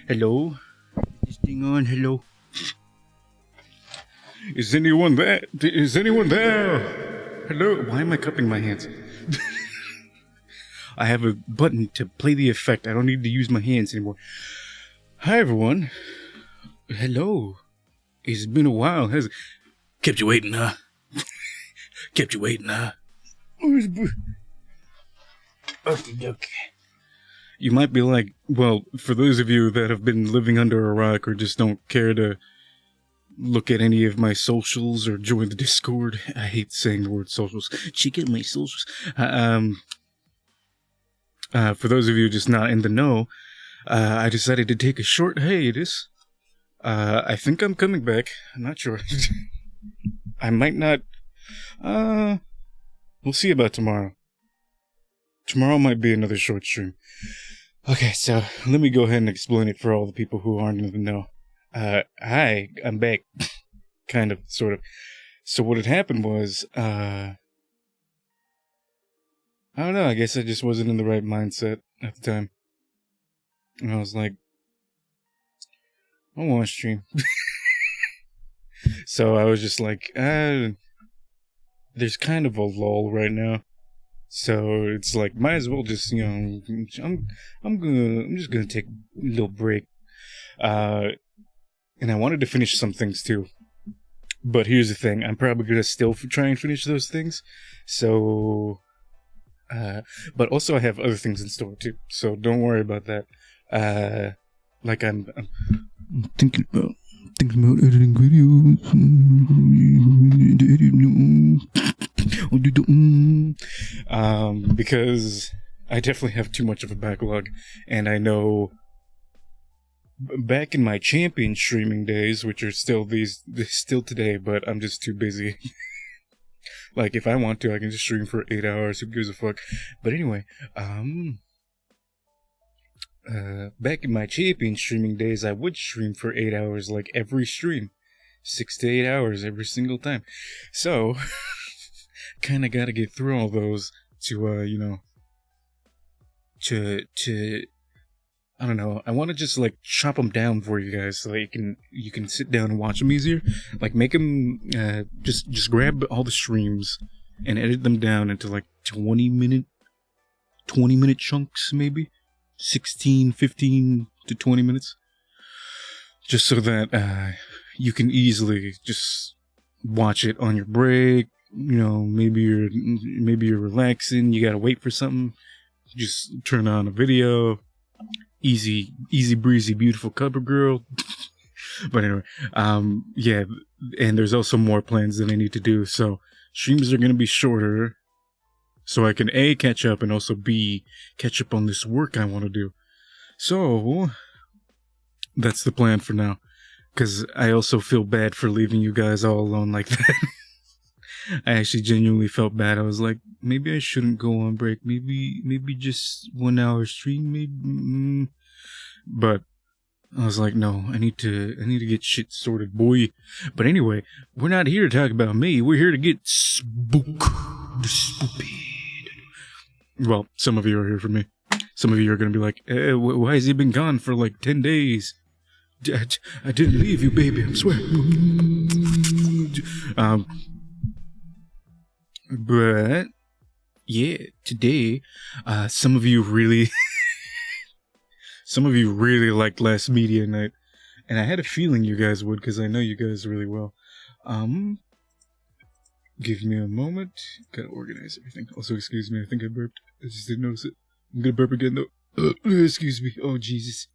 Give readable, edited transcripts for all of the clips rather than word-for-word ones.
Hello? This thing on? Hello? Is anyone there? Is anyone there? Hello? Why am I cupping my hands? I have a button to play the effect. I don't need to use my hands anymore. Hi, everyone. Hello. It's been a while, has it? Kept you waiting, huh? Kept you waiting, huh? Okay. You might be like, well, for those of you that have been living under a rock or just don't care to look at any of my socials or join the Discord. I hate saying the word socials. Check out my socials. For those of you just not in the know, I decided to take a short hiatus. I think I'm coming back. I'm not sure. I might not. We'll see about tomorrow. Tomorrow might be another short stream. Okay, so let me go ahead and explain it for all the people who aren't in the know. Hi, I'm back. Kind of, sort of. So what had happened was, I don't know, I guess I just wasn't in the right mindset at the time. And I was like, I want to stream. So I was just like, there's kind of a lull right now. So it's like, might as well just, I'm just gonna take a little break. And I wanted to finish some things too. But here's the thing, I'm probably gonna still try and finish those things. So, but also I have other things in store too. So don't worry about that. Like I'm thinking about editing videos. Because I definitely have too much of a backlog, and I know back in my champion streaming days, which are still still today, but I'm just too busy. Like if I want to, I can just stream for 8 hours. Who gives a fuck? But anyway, back in my champion streaming days, I would stream for 8 hours, like every stream, 6 to 8 hours every single time. So, kind of got to get through all those to I don't know. I want to just like chop them down for you guys so that you can sit down and watch them easier. Like make them just grab all the streams and edit them down into like 20 minute chunks, maybe 16, 15 to 20 minutes, just so that you can easily just watch it on your break. You know, maybe you're relaxing. You gotta wait for something. Just turn on a video. Easy breezy, beautiful cover girl. But anyway, yeah, and there's also more plans that I need to do. So streams are gonna be shorter, so I can A, catch up, and also B, catch up on this work I want to do. So that's the plan for now. Because I also feel bad for leaving you guys all alone like that. I actually genuinely felt bad. I was like, maybe I shouldn't go on break. Maybe just 1 hour stream. Maybe. But I was like, no, I need to get shit sorted, boy. But anyway, we're not here to talk about me. We're here to get spoopy. Well, some of you are here for me. Some of you are going to be like, why has he been gone for like 10 days? I didn't leave you, baby, I swear. But yeah, today, some of you really liked last media night, and I had a feeling you guys would, because I know you guys really well. Give me a moment. Gotta organize everything. Also, excuse me, I think I burped. I just didn't notice it. I'm gonna burp again though. Excuse me. Oh Jesus.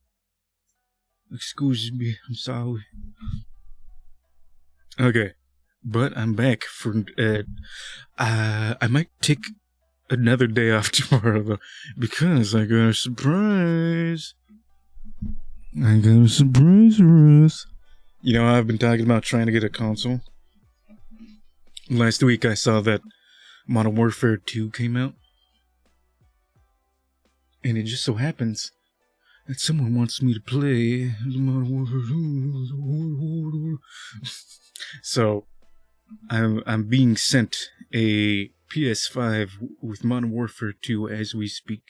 Excuse me. I'm sorry. Okay. But I'm back for, I might take another day off tomorrow, though, because I got a surprise. I got a surprise for us. You know, I've been talking about trying to get a console. Last week I saw that Modern Warfare 2 came out. And it just so happens that someone wants me to play Modern Warfare 2. So, I'm being sent a PS5 with Modern Warfare 2 as we speak.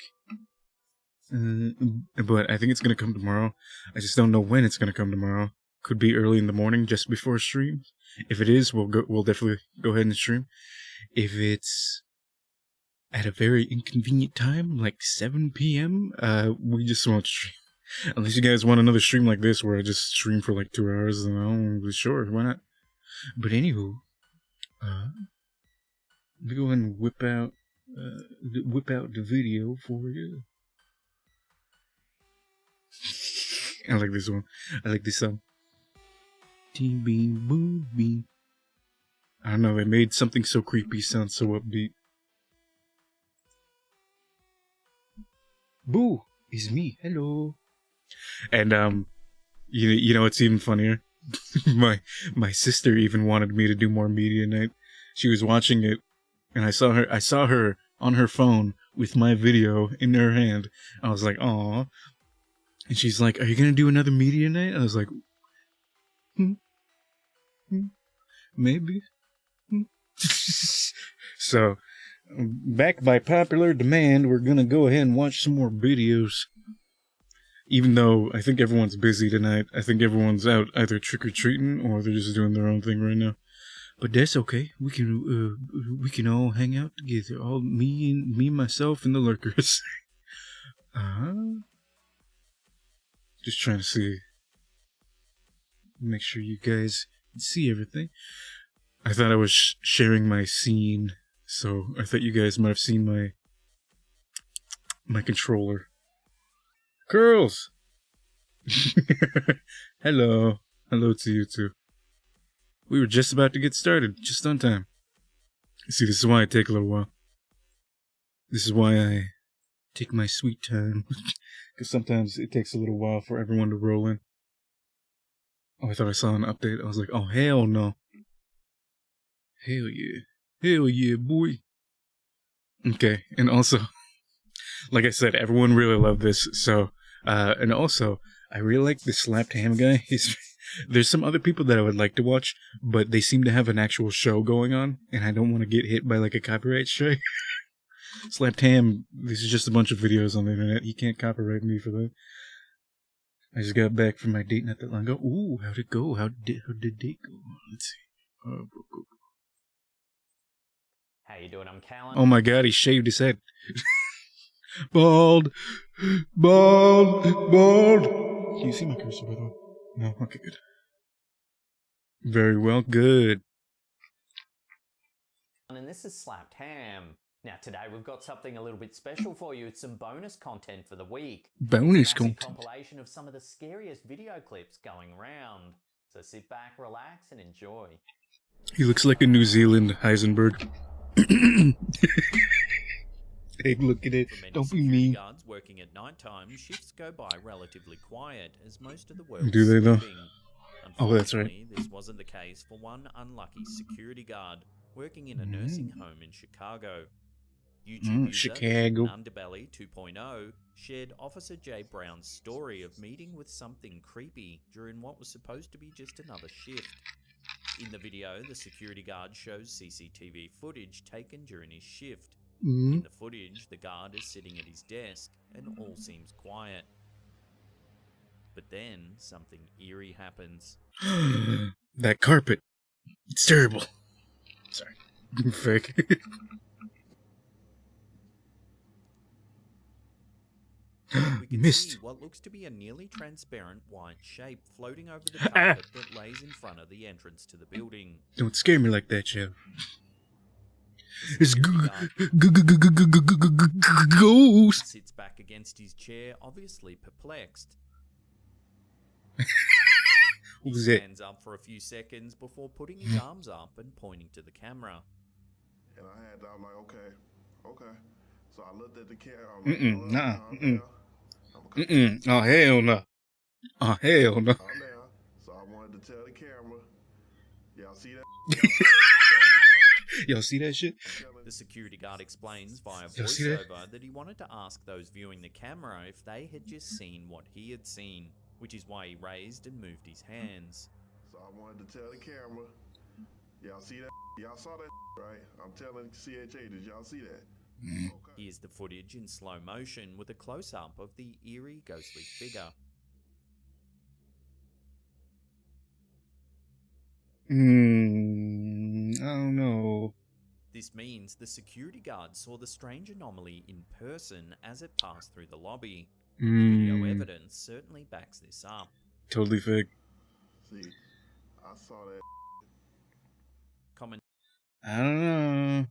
But I think it's gonna come tomorrow. I just don't know when it's gonna come tomorrow. Could be early in the morning, just before stream. If it is, we'll definitely go ahead and stream. If it's at a very inconvenient time, like 7 p.m., we just won't stream. Unless you guys want another stream like this, where I just stream for like 2 hours, then sure, why not? But anywho, let me go ahead and whip out the video for you. I like this one. I like this song. TV movie. I don't know, they made something so creepy sound so upbeat. Boo! It's me. Hello. And you know what's even funnier? my sister even wanted me to do more media night. She was watching it, and I saw her on her phone with my video in her hand. I was like, "Aw." And she's like, "Are you gonna do another media night?" I was like, maybe. So, back by popular demand, we're gonna go ahead and watch some more videos. Even though I think everyone's busy tonight. I think everyone's out either trick-or-treating or they're just doing their own thing right now. But that's okay. We can all hang out together. All me, myself, and the lurkers. Just trying to see. Make sure you guys can see everything. I thought I was sharing my scene, so I thought you guys might have seen my controller. Girls! Hello. Hello to you too. We were just about to get started, just on time. See, this is why I take a little while. This is why I take my sweet time. Because sometimes it takes a little while for everyone to roll in. Oh, I thought I saw an update. I was like, oh, hell no. Hell yeah. Hell yeah, boy. Okay, and also, like I said, everyone really loved this, so, and also, I really like the slapped ham guy. There's some other people that I would like to watch, but they seem to have an actual show going on, and I don't want to get hit by, like, a copyright strike. Slapped ham, this is just a bunch of videos on the internet. He can't copyright me for that. I just got back from my date not that long ago. Ooh, how'd it go? How did date go? Let's see. How you doing? I'm Callan. Oh my god, he shaved his head. Bald. Bald. Bald. Can you see my cursor, by the way? No? Okay, good. Very well, good. And this is Slapped Ham. Now today we've got something a little bit special for you. It's some bonus content for the week. Bonus content. content. It's a compilation of some of the scariest video clips going around. So sit back, relax, and enjoy. He looks like a New Zealand Heisenberg. Hey, look at it. Don't be mean. Guards working at nighttime, shifts go by relatively quiet as most of the world Do they though? Oh, that's right. This wasn't the case for one unlucky security guard working in a nursing home in Chicago. YouTube user Chicago. Underbelly 2.0 shared Officer Jay Brown's story of meeting with something creepy during what was supposed to be just another shift. In the video, the security guard shows CCTV footage taken during his shift. In the footage, the guard is sitting at his desk and all seems quiet. But then, something eerie happens. That carpet. It's terrible. Sorry. Fake. We can Missed. see what looks to be a nearly transparent white shape floating over the carpet that lays in front of the entrance to the building. Don't scare me like that, Chad. It's ghost. Sits back against his chair, obviously perplexed. What was He it? stands up for a few seconds before putting his arms up and pointing to the camera. And I'm like, okay. So I looked at the camera. Nah. Oh, hell no. Oh, hell no. So I wanted to tell the camera. Y'all see that? Y'all see that shit? The security guard explains via Y'all see that? voiceover that he wanted to ask those viewing the camera if they had just seen what he had seen, which is why he raised and moved his hands. So I wanted to tell the camera. Y'all see that? Y'all saw that, right? I'm telling CHA, did y'all see that? Mm. Okay. Here's the footage in slow motion with a close-up of the eerie, ghostly figure. I don't know. This means the security guard saw the strange anomaly in person as it passed through the lobby. And the video evidence certainly backs this up. Totally fake. See, I saw that. I don't know.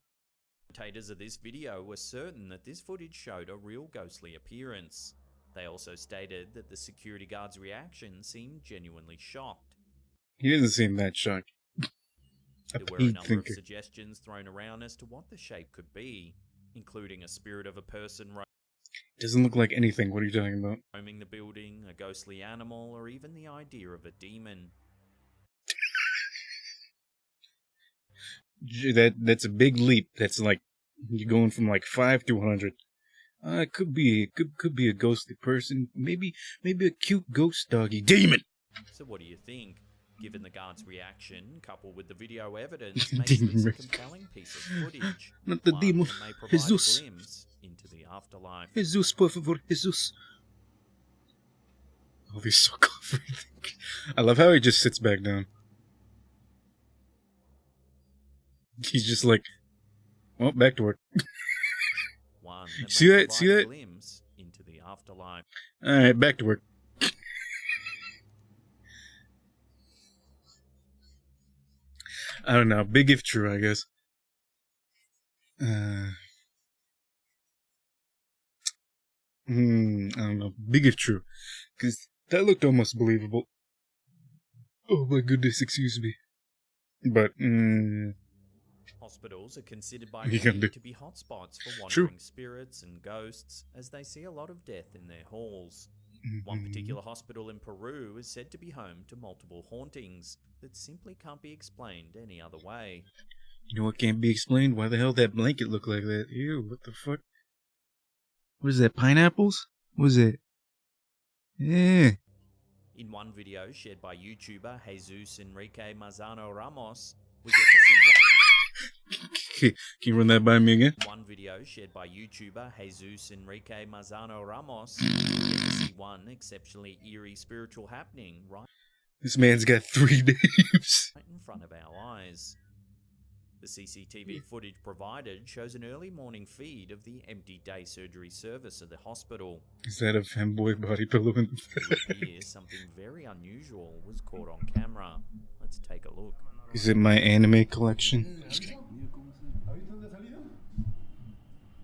Commentators of this video were certain that this footage showed a real ghostly appearance. They also stated that the security guard's reaction seemed genuinely shocked. He doesn't seem that shocked. There were a number of suggestions thrown around as to what the shape could be, including a spirit of a person Doesn't look like anything. What are you talking about? roaming the building, a ghostly animal, or even the idea of a demon. That's a big leap. That's like you're going from like 5 to 100. It could be a ghostly person. Maybe a cute ghost doggy demon. So what do you think? Given the guard's reaction, coupled with the video evidence, makes this a compelling piece of footage. Not the demon. That may provide Jesus. a glimpse into the afterlife. Jesus, por favor, Jesus. Oh, he's so clever. I love how he just sits back down. He's just like, well, back to work. One See may that? provide See a that? glimpse into the afterlife. Alright, back to work. I don't know. Big if true, I guess. I don't know. Big if true. Because that looked almost believable. Oh my goodness, excuse me. But, Hospitals are considered by You many can do- to be hotspots for True. wandering spirits and ghosts, as they see a lot of death in their halls. One particular hospital in Peru is said to be home to multiple hauntings that simply can't be explained any other way. You know what can't be explained? Why the hell that blanket look like that? Ew, what the fuck? What is that, pineapples? What is it? Yeah. In one video shared by YouTuber Jesus Enrique Mazzano Ramos, we get to see Can you run that by me again? one video shared by YouTuber Jesus Enrique Mazzano Ramos, we get to see one exceptionally eerie spiritual happening right This man's got 3 names. in front of our eyes. The CCTV footage provided shows an early morning feed of the empty day surgery service at the hospital. Is that a femboy body pillow in It would appear something very unusual was caught on camera. Let's take a look. Is it my anime collection? Just kidding.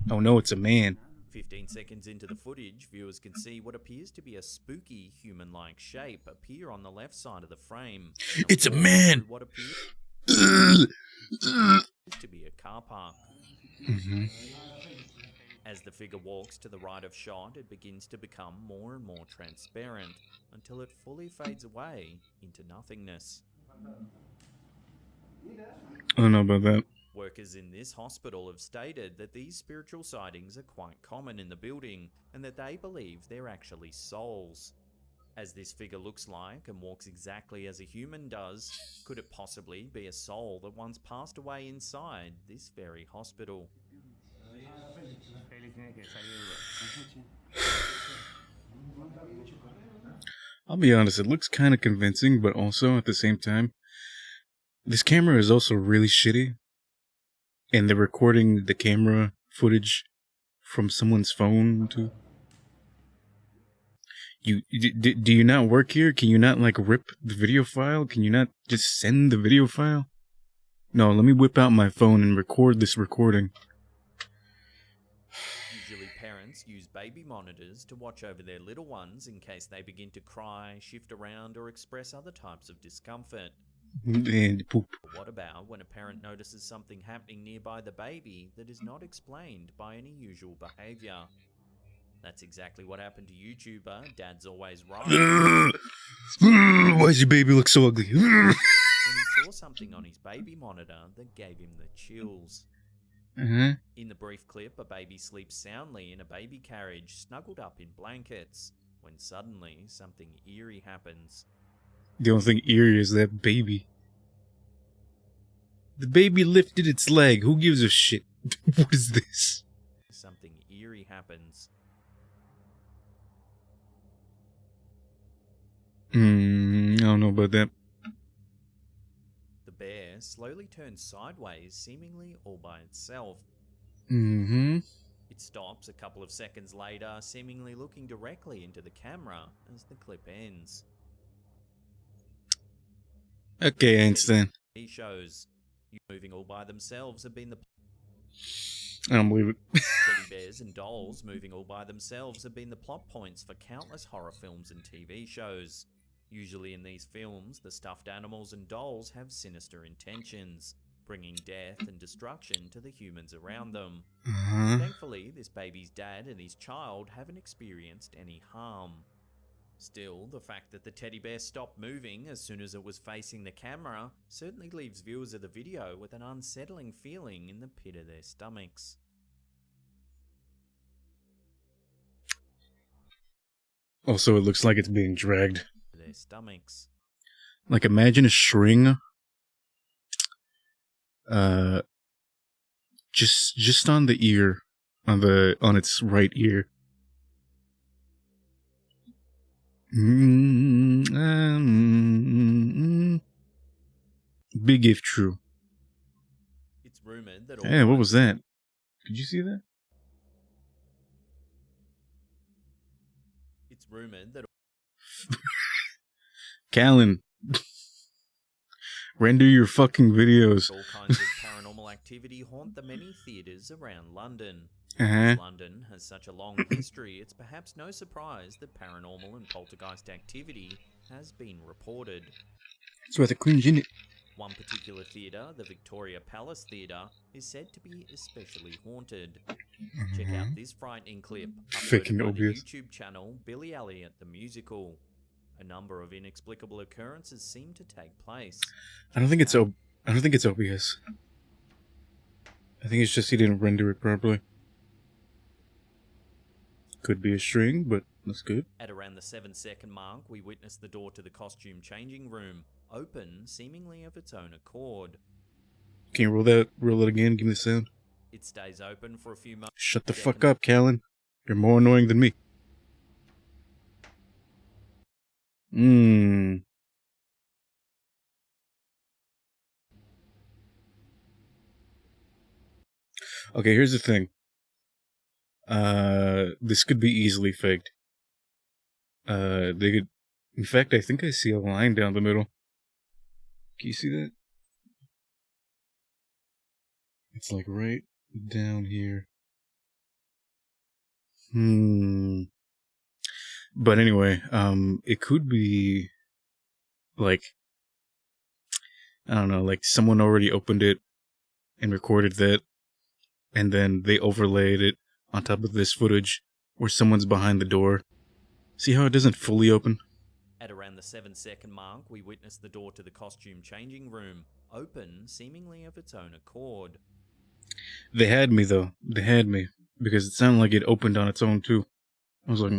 Oh no, it's a man. 15 seconds into the footage, viewers can see what appears to be a spooky human-like shape appear on the left side of the frame. It's a man! What appears to be a car park. As the figure walks to the right of shot, it begins to become more and more transparent until it fully fades away into nothingness. I don't know about that. Workers in this hospital have stated that these spiritual sightings are quite common in the building and that they believe they're actually souls. As this figure looks like and walks exactly as a human does, could it possibly be a soul that once passed away inside this very hospital? I'll be honest, it looks kind of convincing, but also at the same time, this camera is also really shitty. And they're recording the camera footage from someone's phone too. Do you not work here? Can you not like rip the video file? Can you not just send the video file? No, let me whip out my phone and record this recording. Usually parents use baby monitors to watch over their little ones in case they begin to cry, shift around, or express other types of discomfort. And poop. But what about when a parent notices something happening nearby the baby that is not explained by any usual behavior? That's exactly what happened to YouTuber Dad's Always Right. Why does your baby look so ugly? When he saw something on his baby monitor that gave him the chills. In the brief clip, a baby sleeps soundly in a baby carriage, snuggled up in blankets, when suddenly something eerie happens. The only thing eerie is that baby. The baby lifted its leg. Who gives a shit? What is this? Something eerie happens. I don't know about that. The bear slowly turns sideways, seemingly all by itself. Mm-hmm. It stops a couple of seconds later, seemingly looking directly into the camera as the clip ends. Okay, Einstein. He shows you moving all by themselves have been the I don't believe it. teddy bears and dolls moving all by themselves have been the plot points for countless horror films and TV shows. Usually in these films, the stuffed animals and dolls have sinister intentions, bringing death and destruction to the humans around them. Thankfully, this baby's dad and his child haven't experienced any harm. Still, the fact that the teddy bear stopped moving as soon as it was facing the camera certainly leaves viewers of the video with an unsettling feeling in the pit of their stomachs. Also, it looks like it's being dragged. Their stomachs. Like, imagine a string. Just on the ear, on its right ear. Big if true. It's rumored that Hey, what was that? Did you see that? It's rumored that Callan, render your fucking videos. all kinds of paranormal activity haunt the many theatres around London. Uh-huh. London has such a long history, it's perhaps no surprise that paranormal and poltergeist activity has been reported. It's rather cringe, isn't it? One particular theatre, the Victoria Palace Theatre, is said to be especially haunted. Check out this frightening clip Fucking uploaded by obvious. the YouTube channel Billy Elliot the Musical. A number of inexplicable occurrences seem to take place. I don't think it's OBS. I think it's just he didn't render it properly. Could be a string, but that's good. At around the 7-second mark, we witness the door to the costume changing room open, seemingly of its own accord. Can you roll it again? Give me the sound. It stays open for a few moments. Shut the fuck up, Callan. You're more annoying than me. Okay, here's the thing. This could be easily faked. They could... In fact, I think I see a line down the middle. Can you see that? It's like right down here. But anyway, it could be like, I don't know, like someone already opened it and recorded that, and then they overlaid it on top of this footage where someone's behind the door. See how it doesn't fully open? At around the 7-second mark, we witness the door to the costume changing room open, seemingly of its own accord. They had me, though. They had me. Because it sounded like it opened on its own, too. I was like,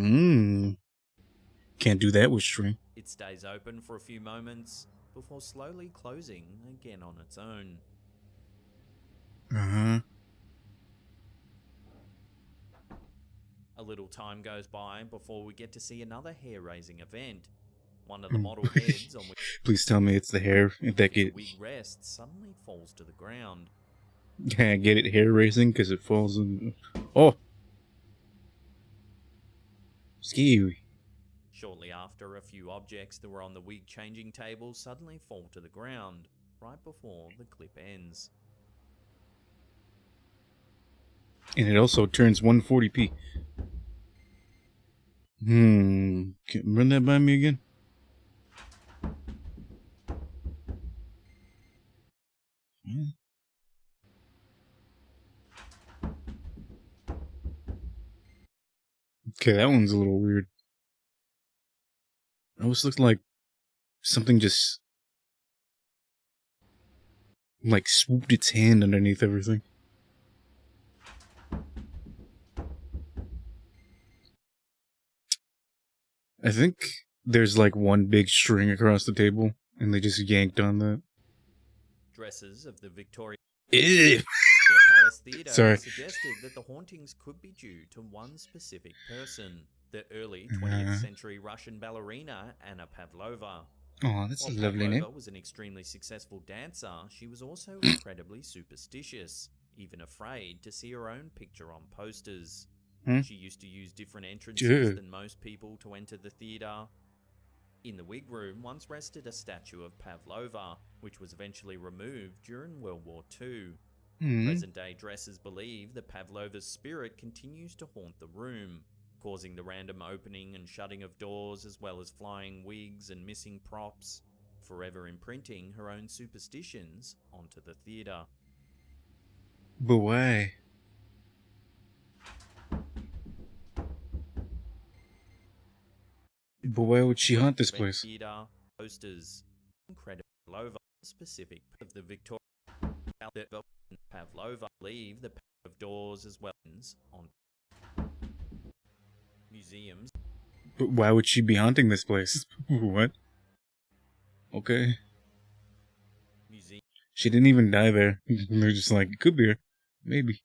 can't do that with string. It stays open for a few moments before slowly closing again on its own. Uh-huh. A little time goes by before we get to see another hair-raising event. One of the model heads on which Please tell me it's the hair. That the get wig rests suddenly falls to the ground. Yeah, get it hair raising because it falls in. Oh, scary. Shortly after, a few objects that were on the wig changing table suddenly fall to the ground, right before the clip ends. And it also turns 140p. Can you run that by me again? Okay, that one's a little weird. It almost looks like something just like swooped its hand underneath everything. I think there's like one big string across the table and they just yanked on that. Dresses of the Victoria Ew. Palace Theatre Sorry. suggested that the hauntings could be due to one specific person, the early 20th century Russian ballerina Anna Pavlova. Oh, that's While a lovely Pavlova name. was an extremely successful dancer, she was also incredibly superstitious, even afraid to see her own picture on posters. She used to use different entrances than most people to enter the theatre. In the wig room once rested a statue of Pavlova, which was eventually removed during World War II. Present-day dressers believe that Pavlova's spirit continues to haunt the room, causing the random opening and shutting of doors as well as flying wigs and missing props, forever imprinting her own superstitions onto the theatre. But why? But why would she haunt this place? Theatre posters, incredible Pavlova, specific of the Victoria Pavlova leave the of doors as well as on museums. But why would she be haunting this place? What? Okay. She didn't even die there. They're just like, it could be her. Maybe.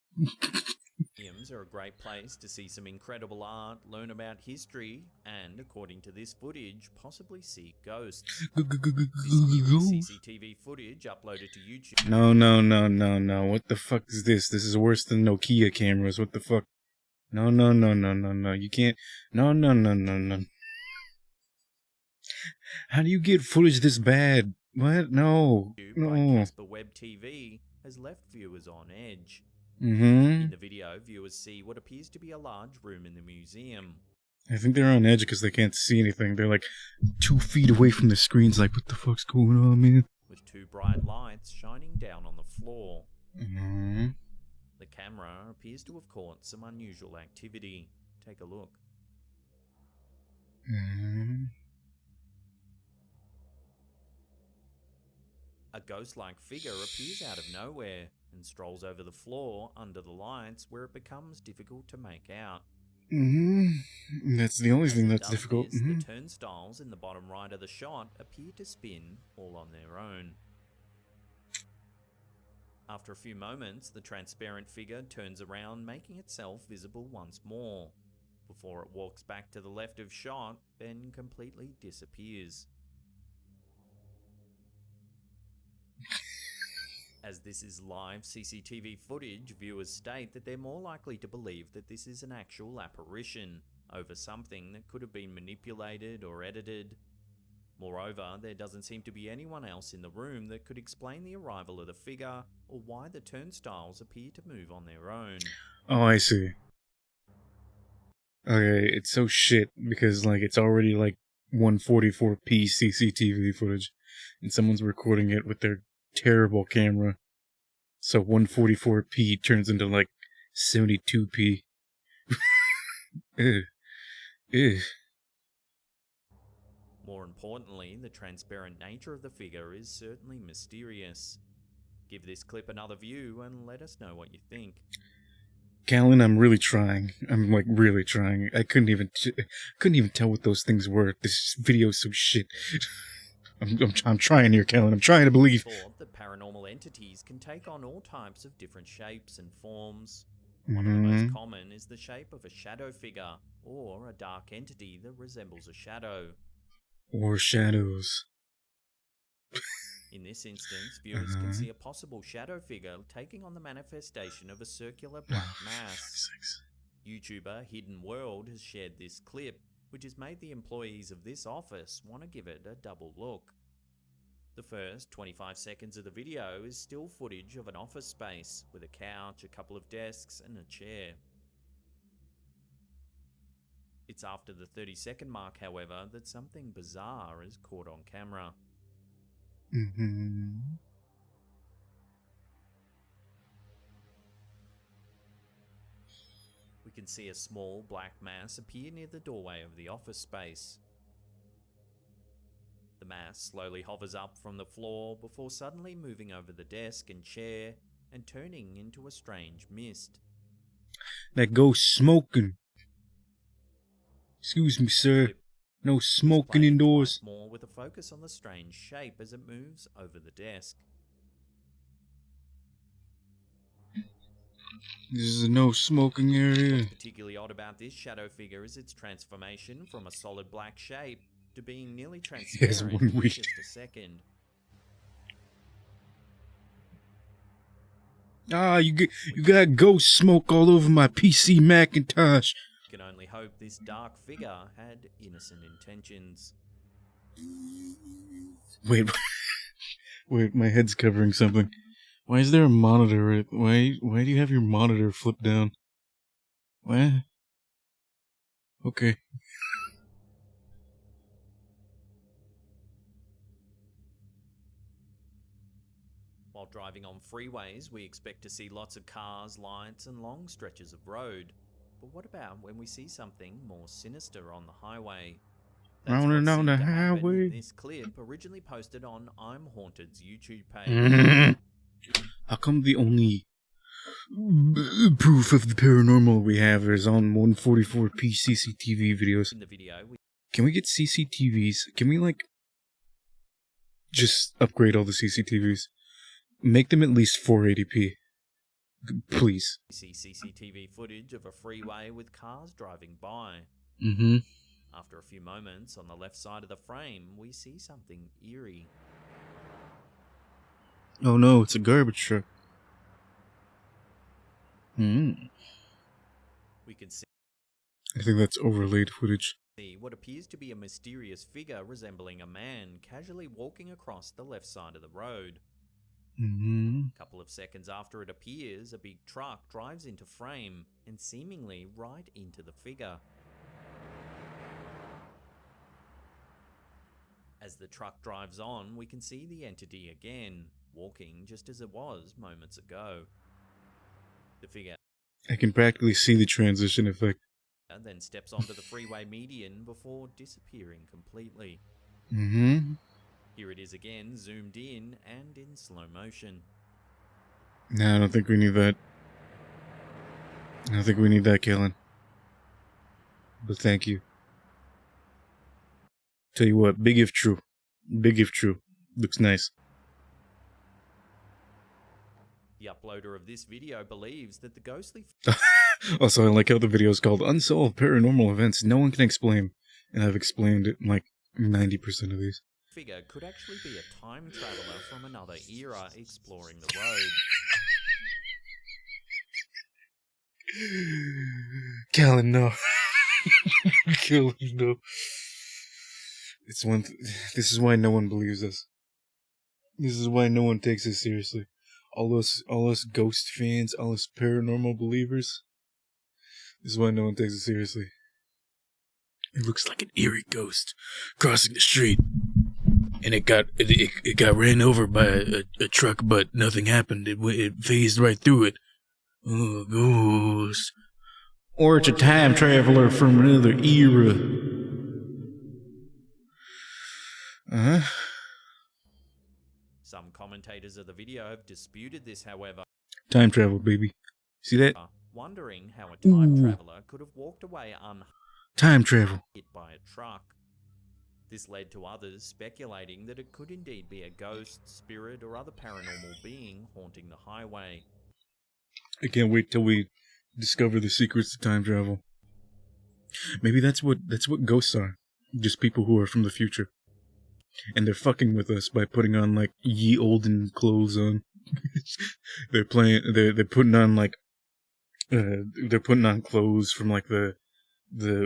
Museums are a great place to see some incredible art, learn about history, and, according to this footage, possibly see ghosts. This is CCTV footage uploaded to YouTube. No. What the fuck is this? This is worse than Nokia cameras. What the fuck? No. You can't. No. How do you get footage this bad? What? No. By Casper Web TV has left viewers on edge. Mm-hmm. In the video, viewers see what appears to be a large room in the museum. I think they're on edge because they can't see anything. They're like 2 feet away from the screens, like, what the fuck's going on, man? With 2 bright lights shining down on the floor. Mm-hmm. The camera appears to have caught some unusual activity. Take a look. Mm-hmm. A ghost-like figure appears out of nowhere and strolls over the floor under the lights where it becomes difficult to make out. Mm-hmm. That's the only thing that's difficult. The turnstiles in the bottom right of the shot appear to spin all on their own. After a few moments, the transparent figure turns around, making itself visible once more, before it walks back to the left of shot, then completely disappears. As this is live CCTV footage, viewers state that they're more likely to believe that this is an actual apparition over something that could have been manipulated or edited. Moreover, there doesn't seem to be anyone else in the room that could explain the arrival of the figure or why the turnstiles appear to move on their own. Oh, I see. Okay, it's so shit because, like, it's already, like, 144p CCTV footage and someone's recording it with their terrible camera. So 144p turns into, like, 72p. Ew. Ew. More importantly, the transparent nature of the figure is certainly mysterious. Give this clip another view and let us know what you think. Callan, I'm really trying. I'm like really trying. I couldn't even tell what those things were. This video is so shit. I'm trying here, Callan. I'm trying to believe. Thought that paranormal entities can take on all types of different shapes and forms. One of the most common is the shape of a shadow figure or a dark entity that resembles a shadow. Or shadows. In this instance, viewers can see a possible shadow figure taking on the manifestation of a circular black mass. YouTuber Hidden World has shared this clip, which has made the employees of this office want to give it a double look. The first 25 seconds of the video is still footage of an office space with a couch, a couple of desks, and a chair. It's after the 30-second mark, however, that something bizarre is caught on camera. We can see a small black mass appear near the doorway of the office space. The mass slowly hovers up from the floor before suddenly moving over the desk and chair and turning into a strange mist. That ghost smoking. Excuse me, sir. No smoking indoors. More with a focus on the strange shape as it moves over the desk. This is a no smoking area. What's particularly odd about this shadow figure is its transformation from a solid black shape to being nearly transparent one in week. just a second. Ah, you got ghost smoke all over my PC Macintosh. You can only hope this dark figure had innocent intentions. Wait, wait, my head's covering something. Why is there a monitor? Why do you have your monitor flipped down? What? Okay. While driving on freeways, we expect to see lots of cars, lights, and long stretches of road. But what about when we see something more sinister on the highway? That's Running what on seemed the to happen highway. in this clip, originally posted on I'm Haunted's YouTube page. How come the only proof of the paranormal we have is on 144p CCTV videos? In the video, Can we get CCTVs? Can we, like, just upgrade all the CCTVs? Make them at least 480p. Please. we see CCTV footage of a freeway with cars driving by. Mm-hmm. After a few moments, on the left side of the frame, we see something eerie. Oh no, it's a garbage truck. We can I think that's overlaid footage. see what appears to be a mysterious figure resembling a man casually walking across the left side of the road. Mm-hmm. A couple of seconds after it appears, a big truck drives into frame and seemingly right into the figure. As the truck drives on, we can see the entity again, walking just as it was moments ago. The figure I can practically see the transition effect. then steps onto the freeway median before disappearing completely. Mm-hmm. Here it is again, zoomed in and in slow motion. No, I don't think we need that. I don't think we need that, Kellen. But thank you. Tell you what, big if true. Big if true. Looks nice. The uploader of this video believes that the ghostly Also, I like how the video is called Unsolved Paranormal Events No One Can Explain. And I've explained it in like 90% of these. figure could actually be a time traveler from another era exploring the road. Callan, no. Callan, no. It's one. This is why no one believes us. This is why no one takes us seriously. All us ghost fans, all us paranormal believers. This is why no one takes us seriously. It looks like an eerie ghost crossing the street, and it got ran over by a truck, but nothing happened. It phased right through it. Oh, ghost. Or it's a time traveler from another era. Uh-huh. Some commentators of the video have disputed this, however, Time travel, baby. See that? wondering how a time traveler could have walked away unhit Time travel. by a truck. This led to others speculating that it could indeed be a ghost, spirit, or other paranormal being haunting the highway. I can't wait till we discover the secrets of time travel. Maybe that's what ghosts are. Just people who are from the future. And they're fucking with us by putting on like ye olden clothes on. They're putting on like they're putting on clothes from like the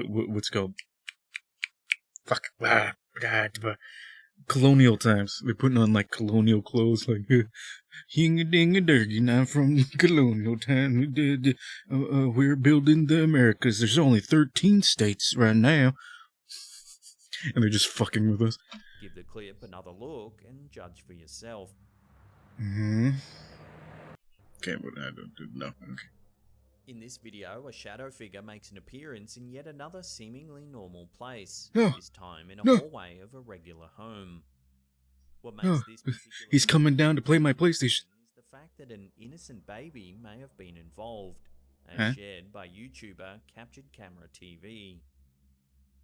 what's it called colonial times. They're putting on like colonial clothes, like hing a ding a dirty. Now from colonial time, we're building the Americas. There's only 13 states right now, and they're just fucking with us. Give the clip another look and judge for yourself. Mm-hmm. Okay, but I don't know. Okay. In this video, a shadow figure makes an appearance in yet another seemingly normal place, No. this time in a No. hallway of a regular home. What makes Oh, this particular he's coming down to play my PlayStation. is the fact that an innocent baby may have been involved, as Huh? shared by YouTuber Captured Camera TV.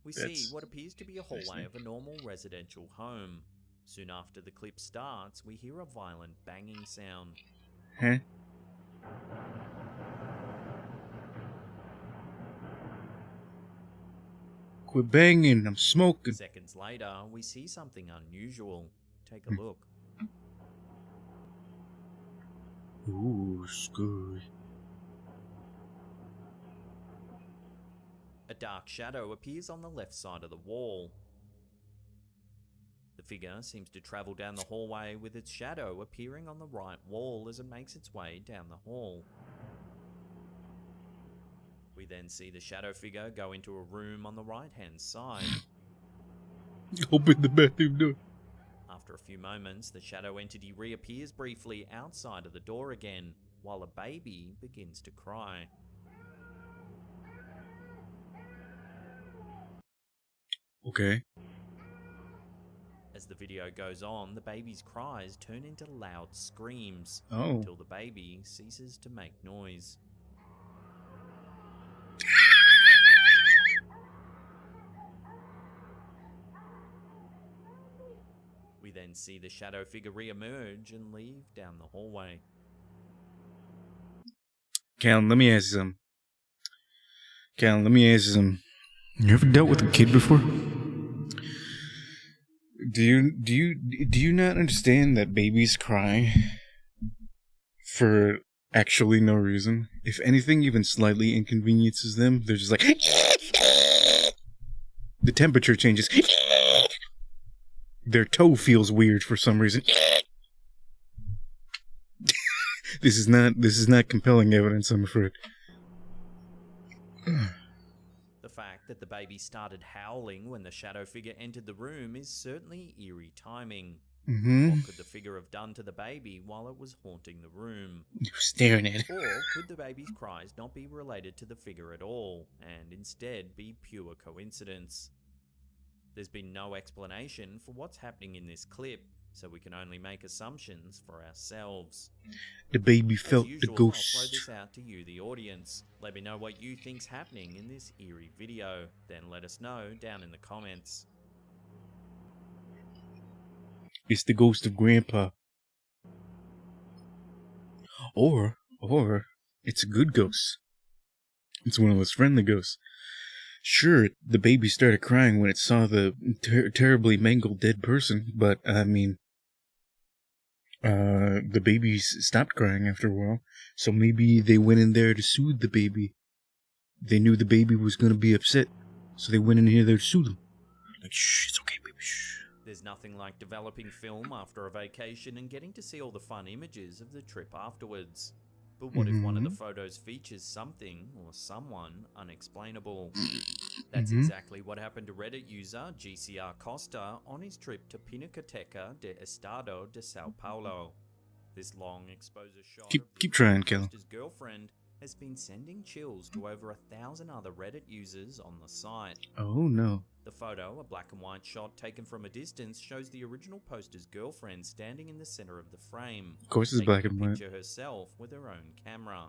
We see That's what appears to be a hallway interesting. of a normal residential home. Soon after the clip starts, we hear a violent banging sound. Huh? Quit banging, I'm smoking. Seconds later, we see something unusual. Take a look. Ooh, scary. A dark shadow appears on the left side of the wall. The figure seems to travel down the hallway with its shadow appearing on the right wall as it makes its way down the hall. We then see the shadow figure go into a room on the right-hand side. Open the bathroom door. After a few moments, the shadow entity reappears briefly outside of the door again, while a baby begins to cry. Okay. As the video goes on, the baby's cries turn into loud screams Oh. until the baby ceases to make noise. We then see the shadow figure re-emerge and leave down the hallway. Callan, let me ask you something. You ever dealt with a kid before? Do you not understand that babies cry for actually no reason? If anything even slightly inconveniences them, they're just like the temperature changes. Their toe feels weird for some reason. This is not compelling evidence, I'm afraid. The fact that the baby started howling when the shadow figure entered the room is certainly eerie timing. What could the figure have done to the baby while it was haunting the room? You're staring at it. Or could the baby's cries not be related to the figure at all, and instead be pure coincidence? There's been no explanation for what's happening in this clip, so we can only make assumptions for ourselves. The baby felt As the usual, ghost. I'll throw this out to you, the audience. Let me know what you think's happening in this eerie video. Then let us know down in the comments. It's the ghost of Grandpa. Or it's a good ghost. It's one of those friendly ghosts. Sure, the baby started crying when it saw the terribly mangled dead person, but I mean, the baby stopped crying after a while, so maybe they went in there to soothe the baby. They knew the baby was going to be upset, so they went in here there to soothe him. Like, shh, it's okay, baby, shh. There's nothing like developing film after a vacation and getting to see all the fun images of the trip afterwards. But what if one of the photos features something or someone unexplainable? That's exactly what happened to Reddit user GCR Costa on his trip to Pinacoteca de Estado de Sao Paulo. This long exposure shot Keep of the trying, Kel. Costa's girlfriend has been sending chills to over 1,000 other Reddit users on the site. Oh no. The photo, a black and white shot taken from a distance, shows the original poster's girlfriend standing in the center of the frame. Of course it's taking black a and white. picture herself with her own camera.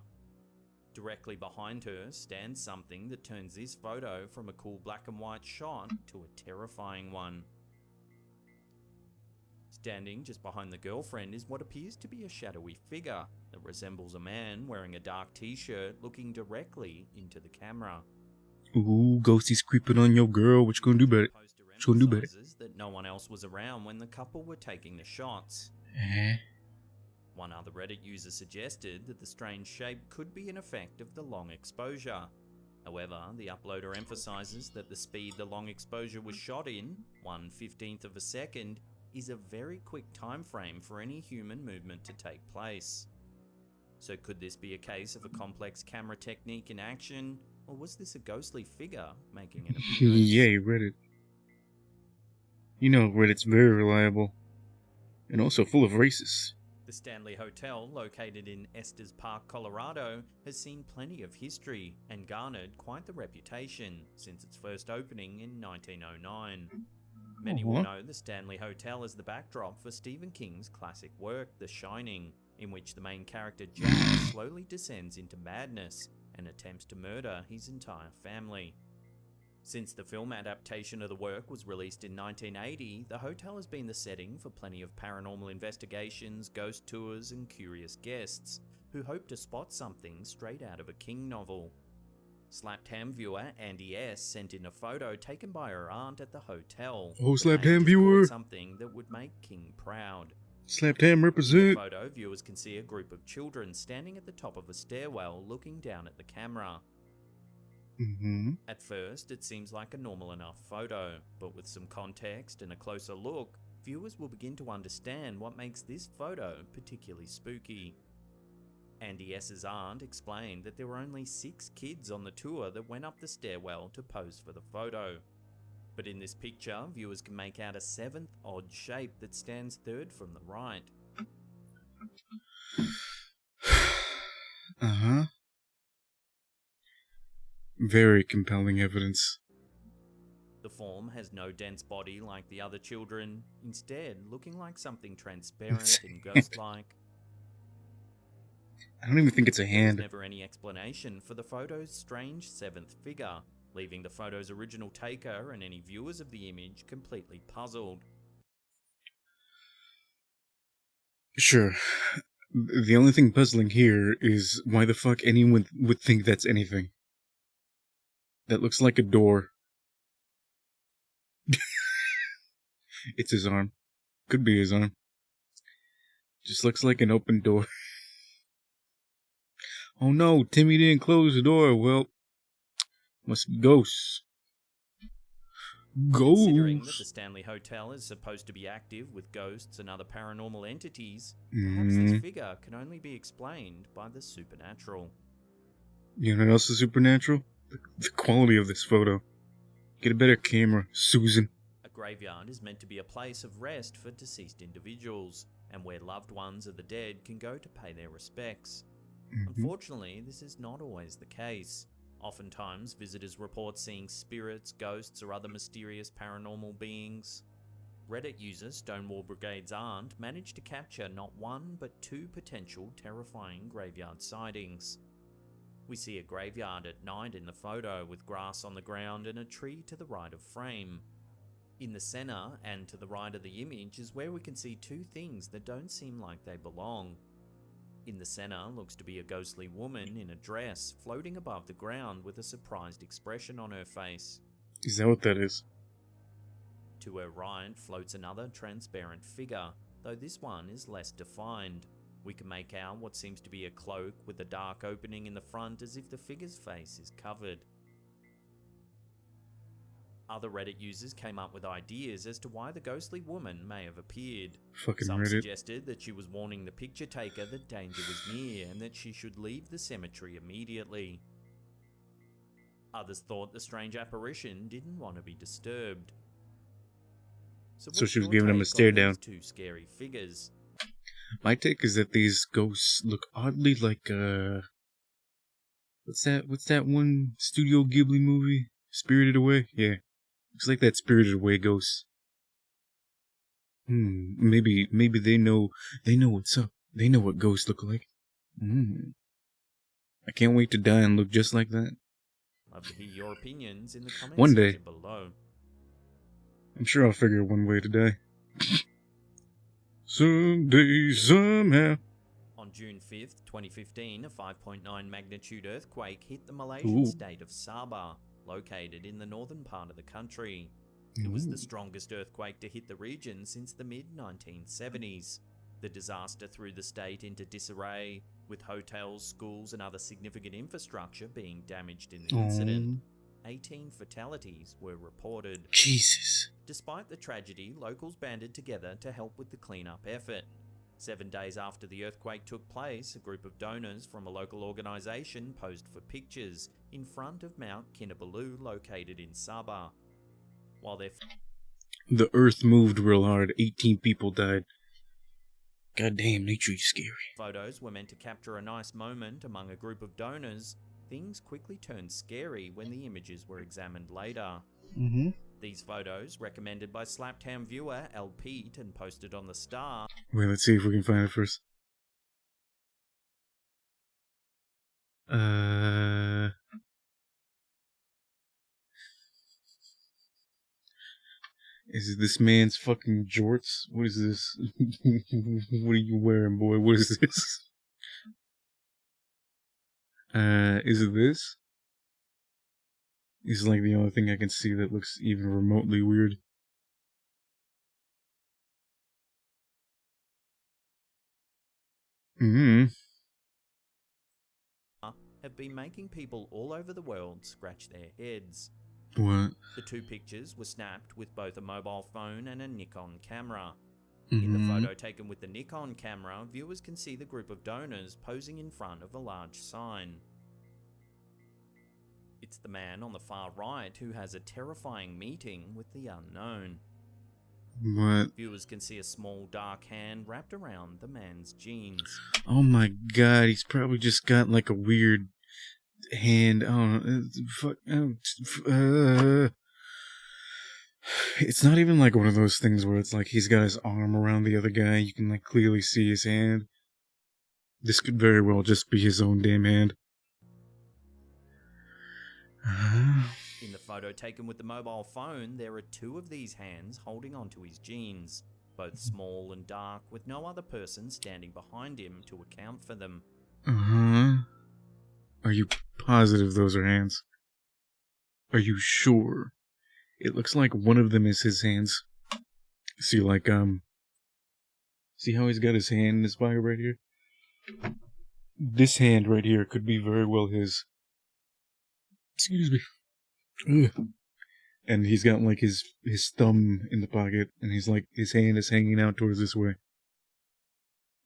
Directly behind her stands something that turns this photo from a cool black and white shot to a terrifying one. Standing just behind the girlfriend is what appears to be a shadowy figure that resembles a man wearing a dark t-shirt looking directly into the camera. Ooh, ghosties creeping on your girl. What you gonna do about it? Poster What you gonna do about it? emphasizes that no one else was around when the couple were taking the shots. One other Reddit user suggested that the strange shape could be an effect of the long exposure. However, the uploader emphasizes that the speed the long exposure was shot in, 1/15th of a second, is a very quick time frame for any human movement to take place. So could this be a case of a complex camera technique in action, or was this a ghostly figure making an appearance? Yay, Reddit. You know Reddit's very reliable. And also full of racists. The Stanley Hotel, located in Estes Park, Colorado, has seen plenty of history and garnered quite the reputation since its first opening in 1909. Many will know the Stanley Hotel as the backdrop for Stephen King's classic work, The Shining, in which the main character Jack slowly descends into madness and attempts to murder his entire family. Since the film adaptation of the work was released in 1980, the hotel has been the setting for plenty of paranormal investigations, ghost tours, and curious guests who hope to spot something straight out of a King novel. Slapcam viewer Andy S. sent in a photo taken by her aunt at the hotel. Oh, that may have Slapcam just viewer. caught something that would make King proud. Slapcam In the represent. photo, viewers can see a group of children standing at the top of a stairwell looking down at the camera. At first, it seems like a normal enough photo, but with some context and a closer look, viewers will begin to understand what makes this photo particularly spooky. Andy S.'s aunt explained that there were only 6 kids on the tour that went up the stairwell to pose for the photo. But in this picture, viewers can make out a 7th odd shape that stands 3rd from the right. Very compelling evidence. The form has no dense body like the other children, instead looking like something transparent and ghost-like. I don't even think it's a There's hand. never any explanation for the photo's strange 7th figure, leaving the photo's original taker and any viewers of the image completely puzzled. Sure. The only thing puzzling here is why the fuck anyone would think that's anything. That looks like a door. It's his arm. Could be his arm. Just looks like an open door. Oh no, Timmy didn't close the door. Well, must be ghosts. Considering that the Ghosts. Stanley Hotel is supposed to be active with ghosts and other paranormal entities, perhaps this figure can only be explained by the supernatural. You know what else is supernatural? The quality of this photo. Get a better camera, Susan. A graveyard is meant to be a place of rest for deceased individuals, and where loved ones of the dead can go to pay their respects. Unfortunately, this is not always the case. Oftentimes, visitors report seeing spirits, ghosts, or other mysterious paranormal beings. Reddit user Stonewall Brigade's aunt managed to capture not 1 but 2 potential terrifying graveyard sightings. We see a graveyard at night in the photo with grass on the ground and a tree to the right of frame. In the center and to the right of the image is where we can see 2 things that don't seem like they belong. In the center looks to be a ghostly woman in a dress floating above the ground with a surprised expression on her face. Is that what that is? To her right floats another transparent figure, though this one is less defined. We can make out what seems to be a cloak with a dark opening in the front as if the figure's face is covered. Other Reddit users came up with ideas as to why the ghostly woman may have appeared. Fucking Some Reddit. suggested that she was warning the picture taker that danger was near and that she should leave the cemetery immediately. Others thought the strange apparition didn't want to be disturbed. So what's she was your giving him a take stare on these down. 2 scary figures? My take is that these ghosts look oddly like what's that one Studio Ghibli movie? Spirited Away? Yeah. Looks like that Spirited Away ghost. Maybe they know what's up. They know what ghosts look like. I can't wait to die and look just like that. Love to hear your opinions in the comments One day. section below. I'm sure I'll figure one way to die. Someday, somehow. On June 5th, 2015, a 5.9 magnitude earthquake hit the Malaysian state of Sabah, located in the northern part of the country. It was the strongest earthquake to hit the region since the mid-1970s. The disaster threw the state into disarray, with hotels, schools and other significant infrastructure being damaged in the incident. 18 fatalities were reported. Jesus. Despite the tragedy, locals banded together to help with the cleanup effort. 7 days after the earthquake took place, a group of donors from a local organisation posed for pictures in front of Mount Kinabalu located in Sabah. While their The earth moved real hard. 18 people died. Goddamn, nature is scary. photos were meant to capture a nice moment among a group of donors, things quickly turned scary when the images were examined later. These photos, recommended by Slaptown viewer L. Pete and posted on the Star, Wait, let's see if we can find it first. Is it this man's fucking jorts? What is this? What are you wearing, boy? What is this? Is it this? is like the only thing I can see that looks even remotely weird. Have been making people all over the world scratch their heads. What? The two pictures were snapped with both a mobile phone and a Nikon camera. In the photo taken with the Nikon camera, viewers can see the group of donors posing in front of a large sign. It's the man on the far right who has a terrifying meeting with the unknown. What? Viewers can see a small dark hand wrapped around the man's jeans. Oh my god, he's probably just got like a weird hand. It's not even like one of those things where it's like he's got his arm around the other guy. You can like clearly see his hand. This could very well just be his own damn hand. In the photo taken with the mobile phone, there are two of these hands holding onto his jeans, both small and dark, with no other person standing behind him to account for them. Are you positive those are hands? Are you sure? It looks like one of them is his hands. See, like, see how he's got his hand in his pocket right here? This hand right here could be very well his. Excuse me. Ugh. And he's got, like, his thumb in the pocket, and he's, like, his hand is hanging out towards this way.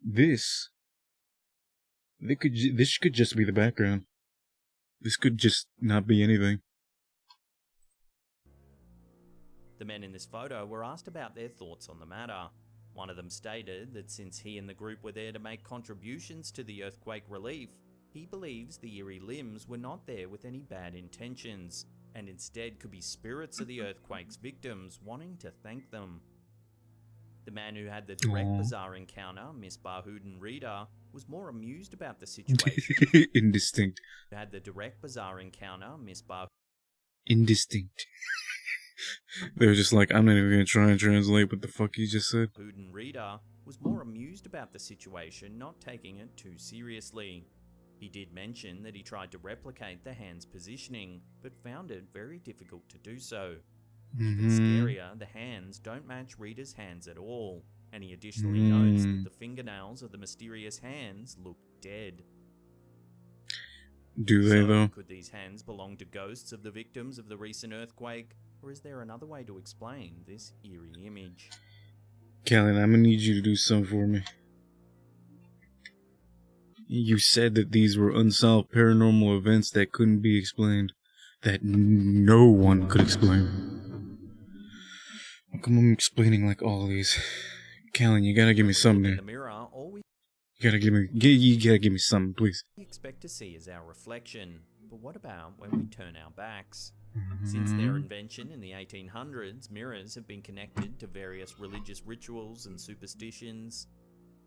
This could just be the background. This could just not be anything. The men in this photo were asked about their thoughts on the matter. One of them stated that since he and the group were there to make contributions to the earthquake relief, he believes the eerie limbs were not there with any bad intentions, and instead could be spirits of the earthquake's victims wanting to thank them. The man who had the direct bizarre encounter, Miss Bahudin Reader, was more amused about the situation. Indistinct. Who had the direct bizarre encounter, Miss Bahudin. Indistinct. They were just like, I'm not even going to try and translate what the fuck he just said. Bahudin Reader was more amused about the situation, not taking it too seriously. He did mention that he tried to replicate the hand's positioning, but found it very difficult to do so. Even scarier, the hands don't match Reader's hands at all, and he additionally notes that the fingernails of the mysterious hands look dead. Do they, though? Could these hands belong to ghosts of the victims of the recent earthquake, or is there another way to explain this eerie image? Callan, I'm gonna need you to do something for me. You said that these were unsolved paranormal events that couldn't be explained. That no one could explain. How come I'm explaining like all of these? Callan, you gotta give me something In here. the mirror, all we You gotta give me something, please. expect to see is our reflection. But what about when we turn our backs? Since their invention in the 1800s, mirrors have been connected to various religious rituals and superstitions.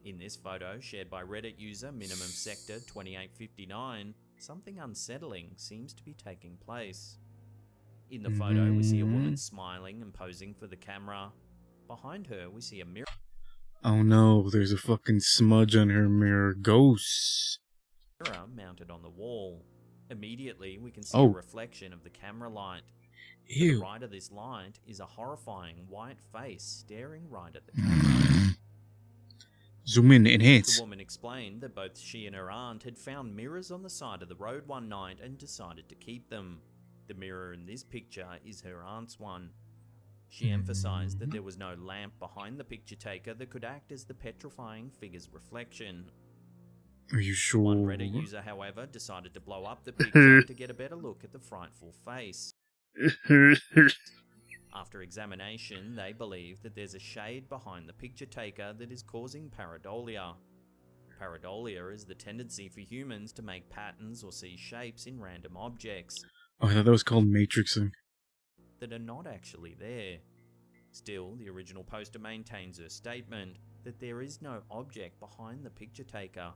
In this photo, shared by Reddit user Minimum Sector 2859, something unsettling seems to be taking place. In the photo, we see a woman smiling and posing for the camera. Behind her, we see a mirror. Oh no, there's a fucking smudge on her mirror. Ghosts. Mounted on the wall. Immediately, we can see a reflection of the camera light. To the right of this light is a horrifying white face staring right at the camera. Zoom in, enhance. The woman explained that both she and her aunt had found mirrors on the side of the road one night and decided to keep them. The mirror in this picture is her aunt's one. She emphasized that there was no lamp behind the picture taker that could act as the petrifying figure's reflection. Are you sure? One Reddit user, however, decided to blow up the picture to get a better look at the frightful face. After examination, they believe that there's a shade behind the picture taker that is causing pareidolia. Pareidolia is the tendency for humans to make patterns or see shapes in random objects. Oh, I thought that was called matrixing. That are not actually there. Still, the original poster maintains her statement that there is no object behind the picture taker.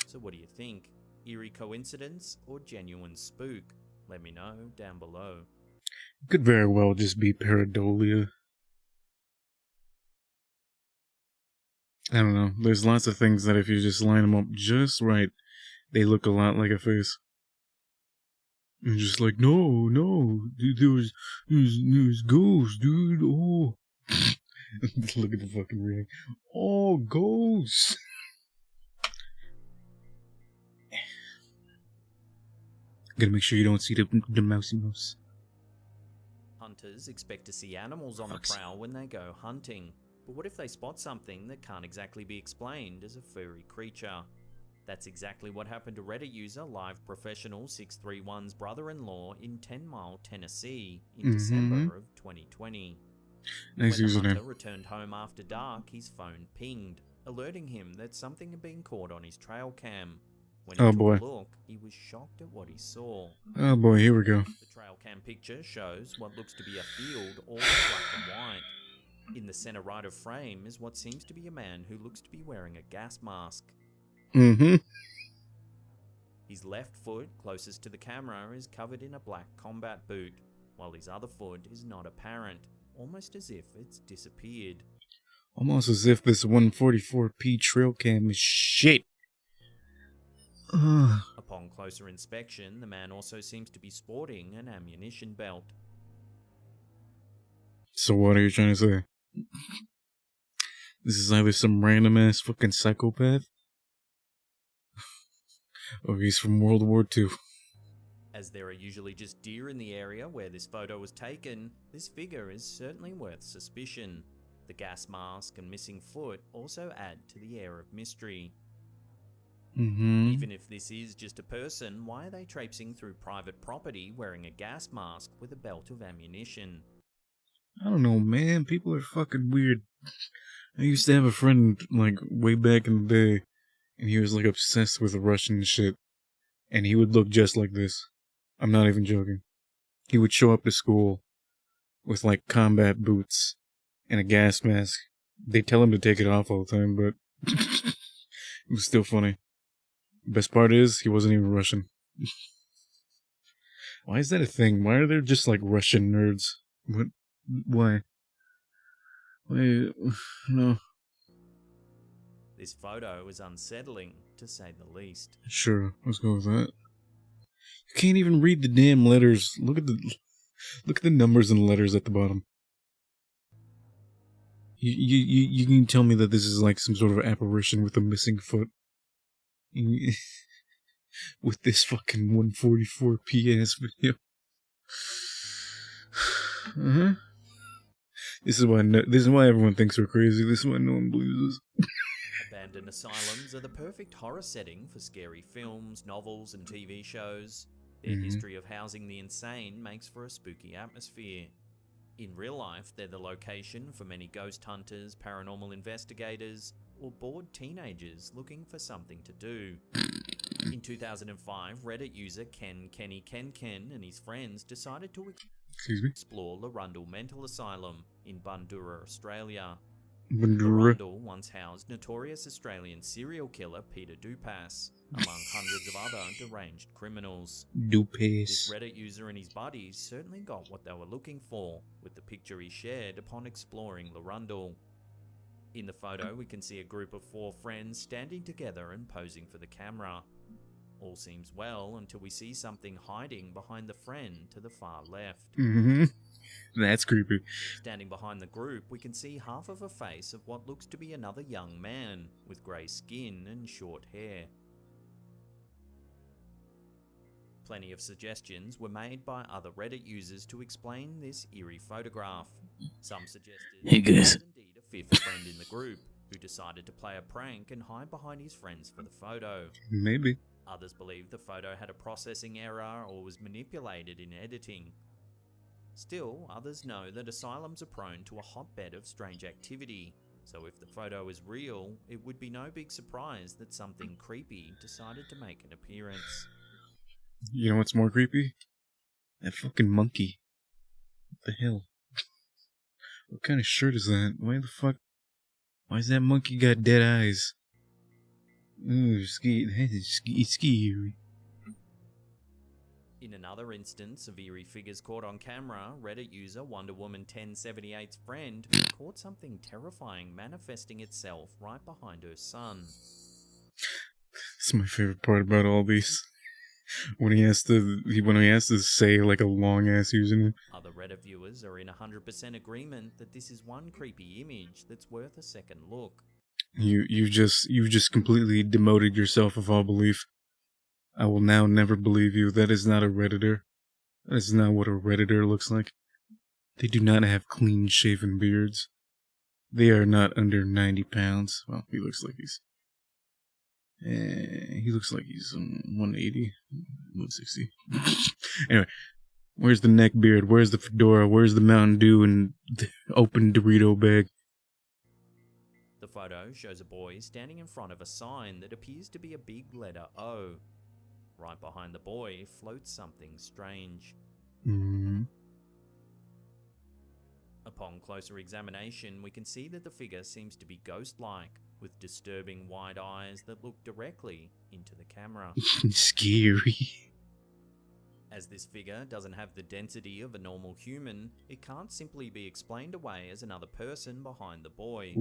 So what do you think? Eerie coincidence or genuine spook? Let me know down below. It could very well just be pareidolia. I don't know. There's lots of things that if you just line them up just right, they look a lot like a face. And just like, no, dude, there was ghosts, dude. Oh, look at the fucking ring. Oh, ghosts. Gotta make sure you don't see the mousy mouse. Hunters expect to see animals on the prowl when they go hunting, but what if they spot something that can't exactly be explained as a furry creature? That's exactly what happened to Reddit user Live Professional 631's brother-in-law in 10 Mile, Tennessee in December of 2020. Nice When the username. hunter returned home after dark, his phone pinged, alerting him that something had been caught on his trail cam. When he took a look, he was shocked at what he saw. Oh boy, here we go. The trail cam picture shows what looks to be a field all in black and white. In the center right of frame is what seems to be a man who looks to be wearing a gas mask. His left foot, closest to the camera, is covered in a black combat boot, while his other foot is not apparent, almost as if it's disappeared. Almost as if this 144p trail cam is shit. Upon closer inspection, the man also seems to be sporting an ammunition belt. So what are you trying to say? This is either some random ass fucking psychopath, or he's from World War II. As there are usually just deer in the area where this photo was taken, this figure is certainly worth suspicion. The gas mask and missing foot also add to the air of mystery. Even if this is just a person, why are they traipsing through private property wearing a gas mask with a belt of ammunition? I don't know, man. People are fucking weird. I used to have a friend, like, way back in the day, and he was, like, obsessed with Russian shit. And he would look just like this. I'm not even joking. He would show up to school with, like, combat boots and a gas mask. They'd tell him to take it off all the time, but it was still funny. Best part is, he wasn't even Russian. Why is that a thing? Why are there just, like, Russian nerds? What? Why? Why? No. This photo is unsettling, to say the least. Sure, let's go with that. You can't even read the damn letters. Look at the numbers and letters at the bottom. You can tell me that this is like some sort of apparition with a missing foot. With this fucking 144p ass video. This is why everyone thinks we're crazy. This is why no one believes us. Abandoned asylums are the perfect horror setting for scary films, novels, and TV shows. Their history of housing the insane makes for a spooky atmosphere. In real life, they're the location for many ghost hunters, paranormal investigators, or bored teenagers looking for something to do. In 2005, Reddit user Ken and his friends decided to explore Larundel Mental Asylum in Bundoora, Australia. Larundel once housed notorious Australian serial killer Peter Dupas, among hundreds of other deranged criminals. This Reddit user and his buddies certainly got what they were looking for, with the picture he shared upon exploring Larundel. In the photo, we can see a group of 4 friends standing together and posing for the camera. All seems well until we see something hiding behind the friend to the far left. That's creepy. Standing behind the group, we can see half of a face of what looks to be another young man, with grey skin and short hair. Plenty of suggestions were made by other Reddit users to explain this eerie photograph. Some suggested hey guys, there was indeed a 5th friend in the group, who decided to play a prank and hide behind his friends for the photo. Maybe. Others believed the photo had a processing error or was manipulated in editing. Still, others know that asylums are prone to a hotbed of strange activity, so if the photo is real, it would be no big surprise that something creepy decided to make an appearance. You know what's more creepy? That fucking monkey. What the hell? What kind of shirt is that? Why's that monkey got dead eyes? Ooh, scary. In another instance of eerie figures caught on camera, Reddit user Wonder Woman 1078's friend caught something terrifying manifesting itself right behind her son. That's my favorite part about all these. when he has to say like a long ass username. Other Reddit viewers are in 100% agreement that this is one creepy image that's worth a second look. You just completely demoted yourself of all belief. I will now never believe you. That is not a Redditor. That is not what a Redditor looks like. They do not have clean shaven beards. They are not under 90 pounds. Well, he looks like he's 180, 160. Anyway, where's the neck beard? Where's the fedora? Where's the Mountain Dew and the open Dorito bag? The photo shows a boy standing in front of a sign that appears to be a big letter O. Right behind the boy floats something strange. Mm-hmm. Upon closer examination, we can see that the figure seems to be ghost-like, with disturbing wide eyes that look directly into the camera. Scary. As this figure doesn't have the density of a normal human, it can't simply be explained away as another person behind the boy.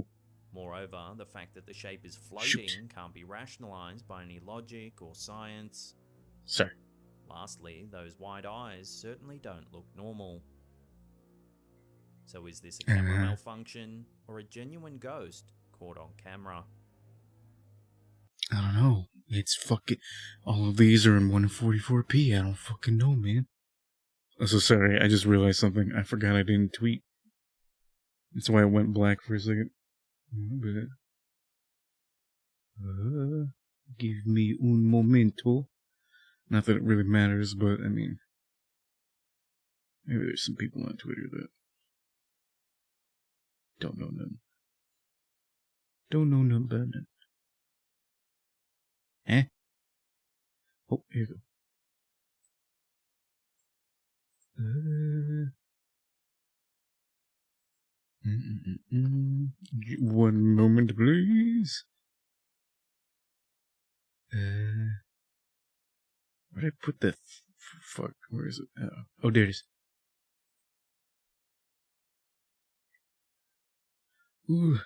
Moreover, the fact that the shape is floating can't be rationalized by any logic or science. Sorry. Lastly, those wide eyes certainly don't look normal. So is this a camera malfunction or a genuine ghost caught on camera? I don't know. It's fucking... All of these are in 144p. I don't fucking know, man. Oh, so sorry, I just realized something. I forgot I didn't tweet. That's why I went black for a second. Give me un momento. Not that it really matters, but I mean... Maybe there's some people on Twitter that... Don't know none. Don't know none about none. Eh? Oh, here you go. One moment, please. Where'd I put the fuck? Where is it? Oh, there it is. Ooh.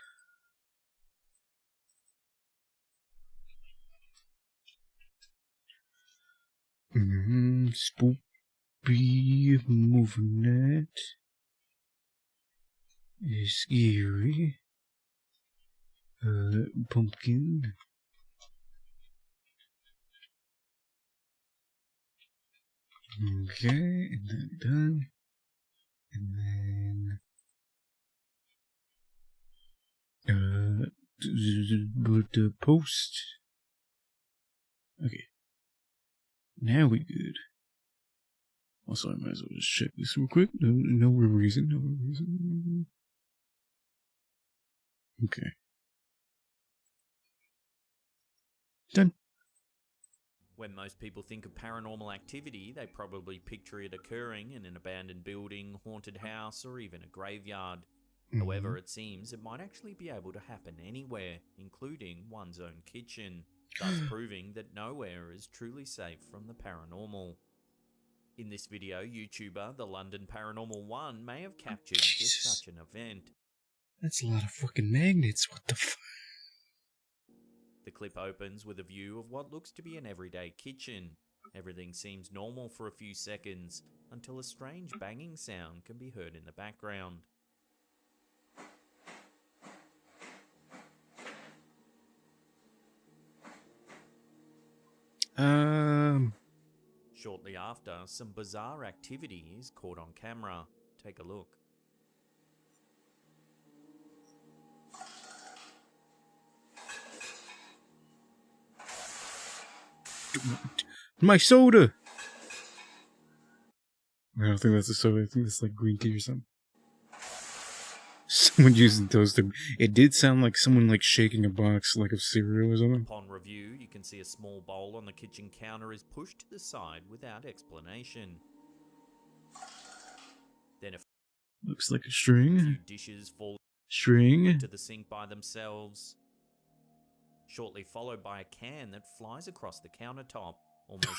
Spoopy moving that. Scary. Pumpkin. Okay, and then done. And then but the post. Okay. Now we good. Also, I might as well just check this real quick. No reason. Okay. Done. When most people think of paranormal activity, they probably picture it occurring in an abandoned building, haunted house, or even a graveyard. However, it seems it might actually be able to happen anywhere, including one's own kitchen, thus proving that nowhere is truly safe from the paranormal. In this video, YouTuber The London Paranormal 1 may have captured just such an event. That's a lot of fucking magnets. What the fuck? The clip opens with a view of what looks to be an everyday kitchen. Everything seems normal for a few seconds, until a strange banging sound can be heard in the background. Shortly after, some bizarre activity is caught on camera. Take a look. My soda! I don't think that's a soda. I think that's like green tea or something. Someone using toaster. It did sound like someone like shaking a box like of cereal or something. Upon review, you can see a small bowl on the kitchen counter is pushed to the side without explanation. Then Looks like a few string. dishes fall String. into the sink by themselves. Shortly followed by a can that flies across the countertop, almost.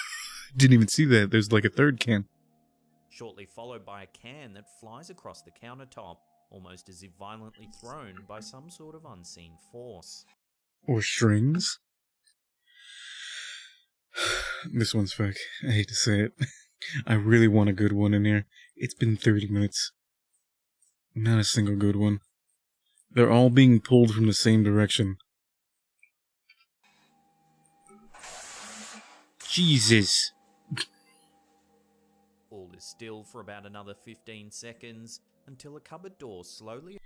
Didn't even see that. There's like a third can. Shortly followed by a can that flies across the countertop, almost as if violently thrown by some sort of unseen force. Or strings. This one's fake. I hate to say it. I really want a good one in here. It's been 30 minutes. Not a single good one. They're all being pulled from the same direction. Jesus. All is still for about another 15 seconds until a cupboard door slowly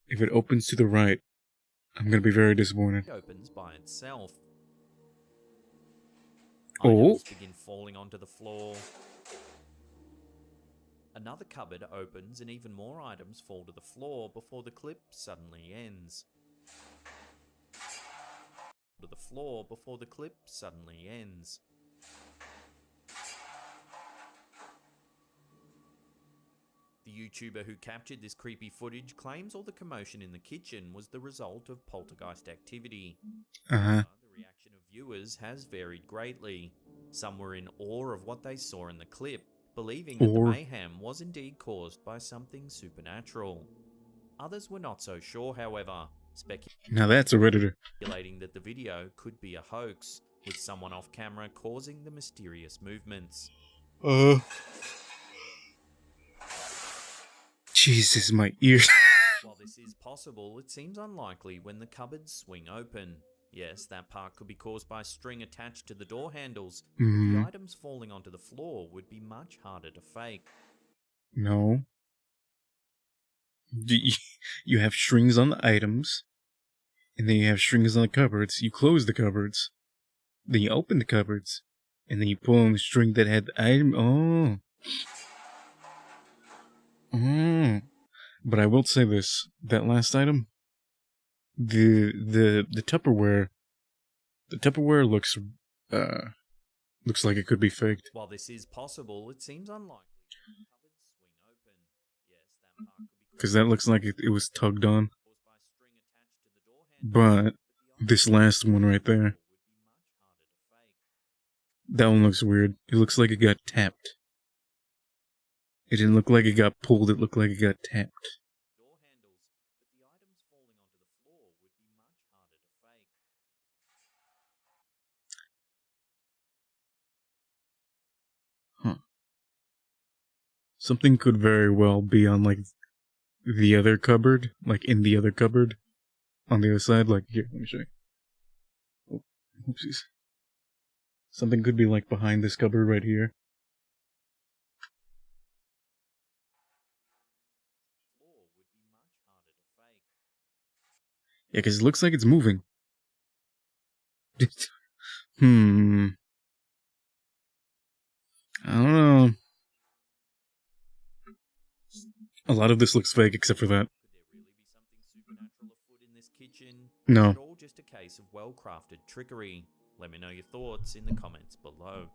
If it opens to the right, I'm gonna be very disappointed. opens by itself. Oh. Items begin falling onto the floor. Another cupboard opens and even more items fall to the floor before the clip suddenly ends. To the floor before the clip suddenly ends. The YouTuber who captured this creepy footage claims all the commotion in the kitchen was the result of poltergeist activity. Uh-huh. The reaction of viewers has varied greatly. Some were in awe of what they saw in the clip, believing that the mayhem was indeed caused by something supernatural. Others were not so sure, however, Now that's a Redditor. speculating that the video could be a hoax, with someone off camera causing the mysterious movements. Jesus, my ears. While this is possible, it seems unlikely when the cupboards swing open. Yes, that part could be caused by string attached to the door handles, but the items falling onto the floor would be much harder to fake. No. You have strings on the items, and then you have strings on the cupboards. You close the cupboards, then you open the cupboards, and then you pull on the string that had the item. Oh. But I will say this: that last item, the Tupperware, looks like it could be faked. While this is possible, it seems unlikely when the cupboards swing open. Yes, that part could be Because that looks like it was tugged on. caused by string attached to the door handles, But this last one right there, would be much harder to fake. that one looks weird. It looks like it got tapped. It didn't look like it got pulled, it looked like it got tapped. Door handles, but the items falling onto the floor would be much harder to fake. Huh. Something could very well be on, like, the other cupboard. Like, in the other cupboard. On the other side. Like, here, let me show you. Oh, oopsies. Something could be, like, behind this cupboard right here. Floor would be much harder to fake. Yeah, because it looks like it's moving. I don't know. A lot of this looks fake except for that. Could there really be something supernatural afoot in this kitchen? No. Or is it all just a case of well-crafted trickery? Let me know your thoughts in the comments below.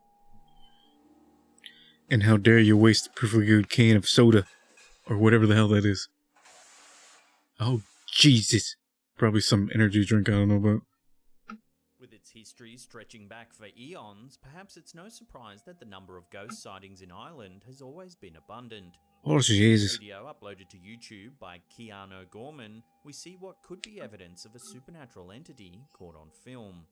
And how dare you waste a perfectly good can of soda. Or whatever the hell that is. Oh, Jesus. Probably some energy drink I don't know about. With its history stretching back for eons, perhaps it's no surprise that the number of ghost sightings in Ireland has always been abundant. Oh, Jesus. Video uploaded to YouTube by Keanu Gorman, we see what could be evidence of a supernatural entity caught on film.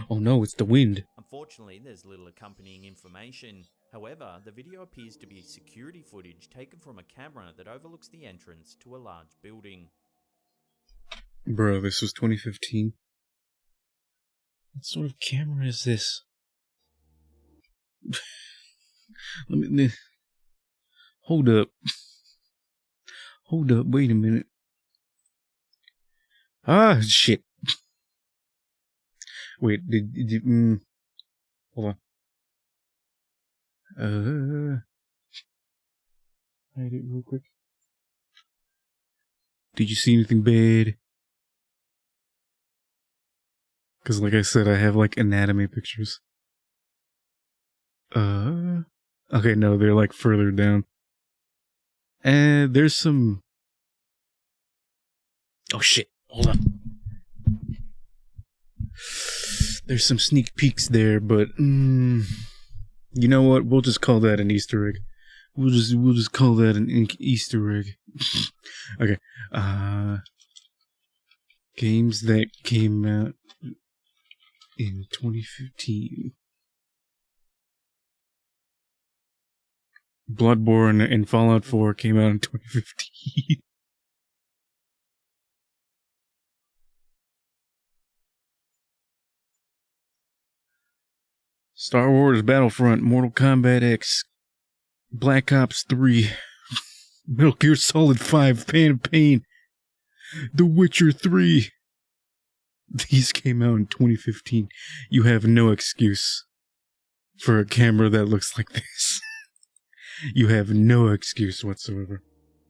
Oh no, it's the wind. Unfortunately, there's little accompanying information. However, the video appears to be security footage taken from a camera that overlooks the entrance to a large building. Bro, this was 2015. What sort of camera is this? Let me... Hold up. Hold up, wait a minute. Ah, shit. Wait, hold on. Hide it real quick. Did you see anything bad? Because like I said, I have like anatomy pictures. Okay, no, they're like further down. And there's some... Oh shit, hold on. There's some sneak peeks there, but you know what? We'll just call that an Easter egg. We'll just call that an Easter egg. Okay. Games that came out in 2015. Bloodborne and Fallout 4 came out in 2015. Star Wars Battlefront, Mortal Kombat X, Black Ops 3, Metal Gear Solid 5, Pan Pain, The Witcher 3. These came out in 2015. You have no excuse for a camera that looks like this. You have no excuse whatsoever.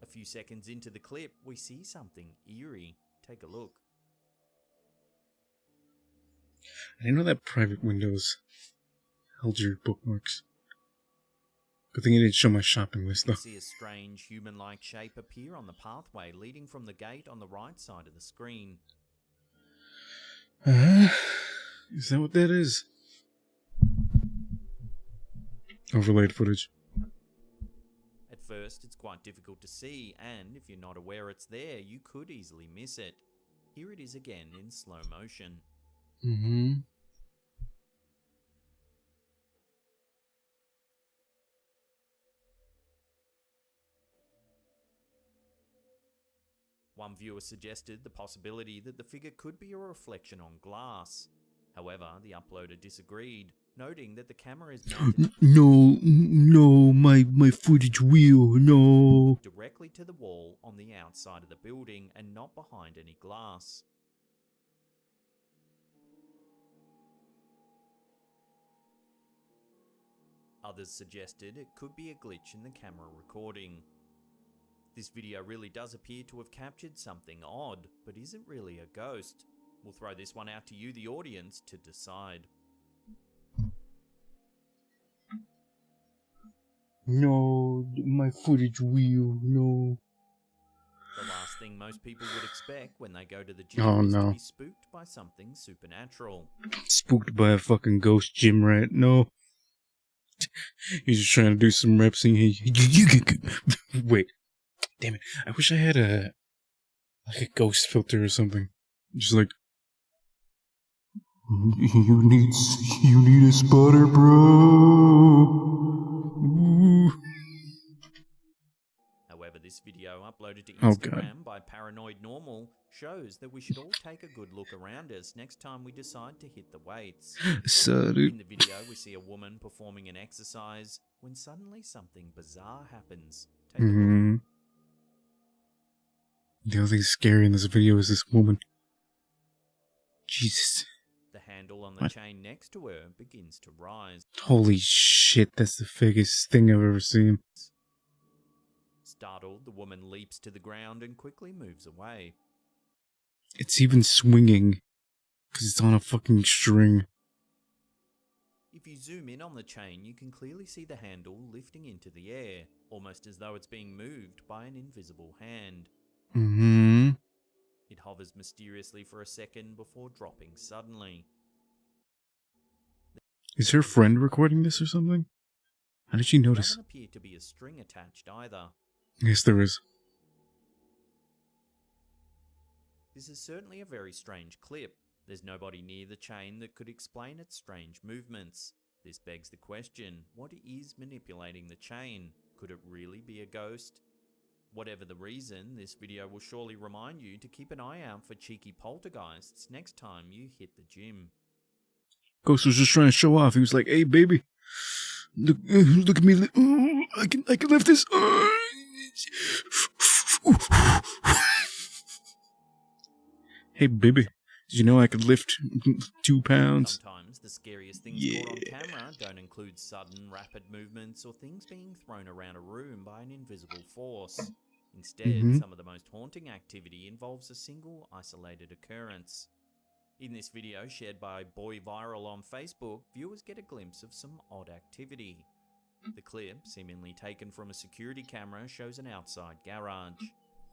A few seconds into the clip, we see something eerie. Take a look. I didn't know that private windows held your bookmarks. Good thing I didn't show my shopping list, though. You see a strange human-like shape appear on the pathway leading from the gate on the right side of the screen. Is that what that is? Overlaid footage. At first, it's quite difficult to see, and if you're not aware it's there, you could easily miss it. Here it is again in slow motion. Mm-hmm. One viewer suggested the possibility that the figure could be a reflection on glass. However, the uploader disagreed, noting that the camera is mounted No, my footage wheel, no. directly to the wall on the outside of the building and not behind any glass. Others suggested it could be a glitch in the camera recording. This video really does appear to have captured something odd, but isn't really a ghost. We'll throw this one out to you, the audience, to decide. No, my footage wheel, no. The last thing most people would expect when they go to the gym Oh, is no. to be spooked by something supernatural. Spooked by a fucking ghost gym rat, no. He's just trying to do some reps and wait. Damn it. I wish I had a ghost filter or something. Just like you need a spotter, bro. Ooh. However, this video uploaded to Oh, Instagram by Paranoid Normal shows that we should all take a good look around us next time we decide to hit the weights. So, In dude. the video, we see a woman performing an exercise when suddenly something bizarre happens. Take a look. Mm-hmm. The only thing scary in this video is this woman. Jesus. The handle on the What? chain next to her begins to rise. Holy shit, that's the biggest thing I've ever seen. Startled, the woman leaps to the ground and quickly moves away. It's even swinging. Because it's on a fucking string. If you zoom in on the chain, you can clearly see the handle lifting into the air, almost as though it's being moved by an invisible hand. Mm-hmm. It hovers mysteriously for a second before dropping suddenly. Is her friend recording this or something? How did she There notice? doesn't appear to be a string attached either. Yes, there is. This is certainly a very strange clip. There's nobody near the chain that could explain its strange movements. This begs the question, what is manipulating the chain? Could it really be a ghost? Whatever the reason, this video will surely remind you to keep an eye out for cheeky poltergeists next time you hit the gym. Ghost was just trying to show off. He was like, "Hey, baby, look at me! I can lift this." Hey, baby, did you know I could lift 2 pounds? Sometimes the scariest things caught on camera don't include sudden, rapid movements or things being thrown around a room by an invisible force. Instead, some of the most haunting activity involves a single, isolated occurrence. In this video shared by Boy Viral on Facebook, viewers get a glimpse of some odd activity. The clip, seemingly taken from a security camera, shows an outside garage.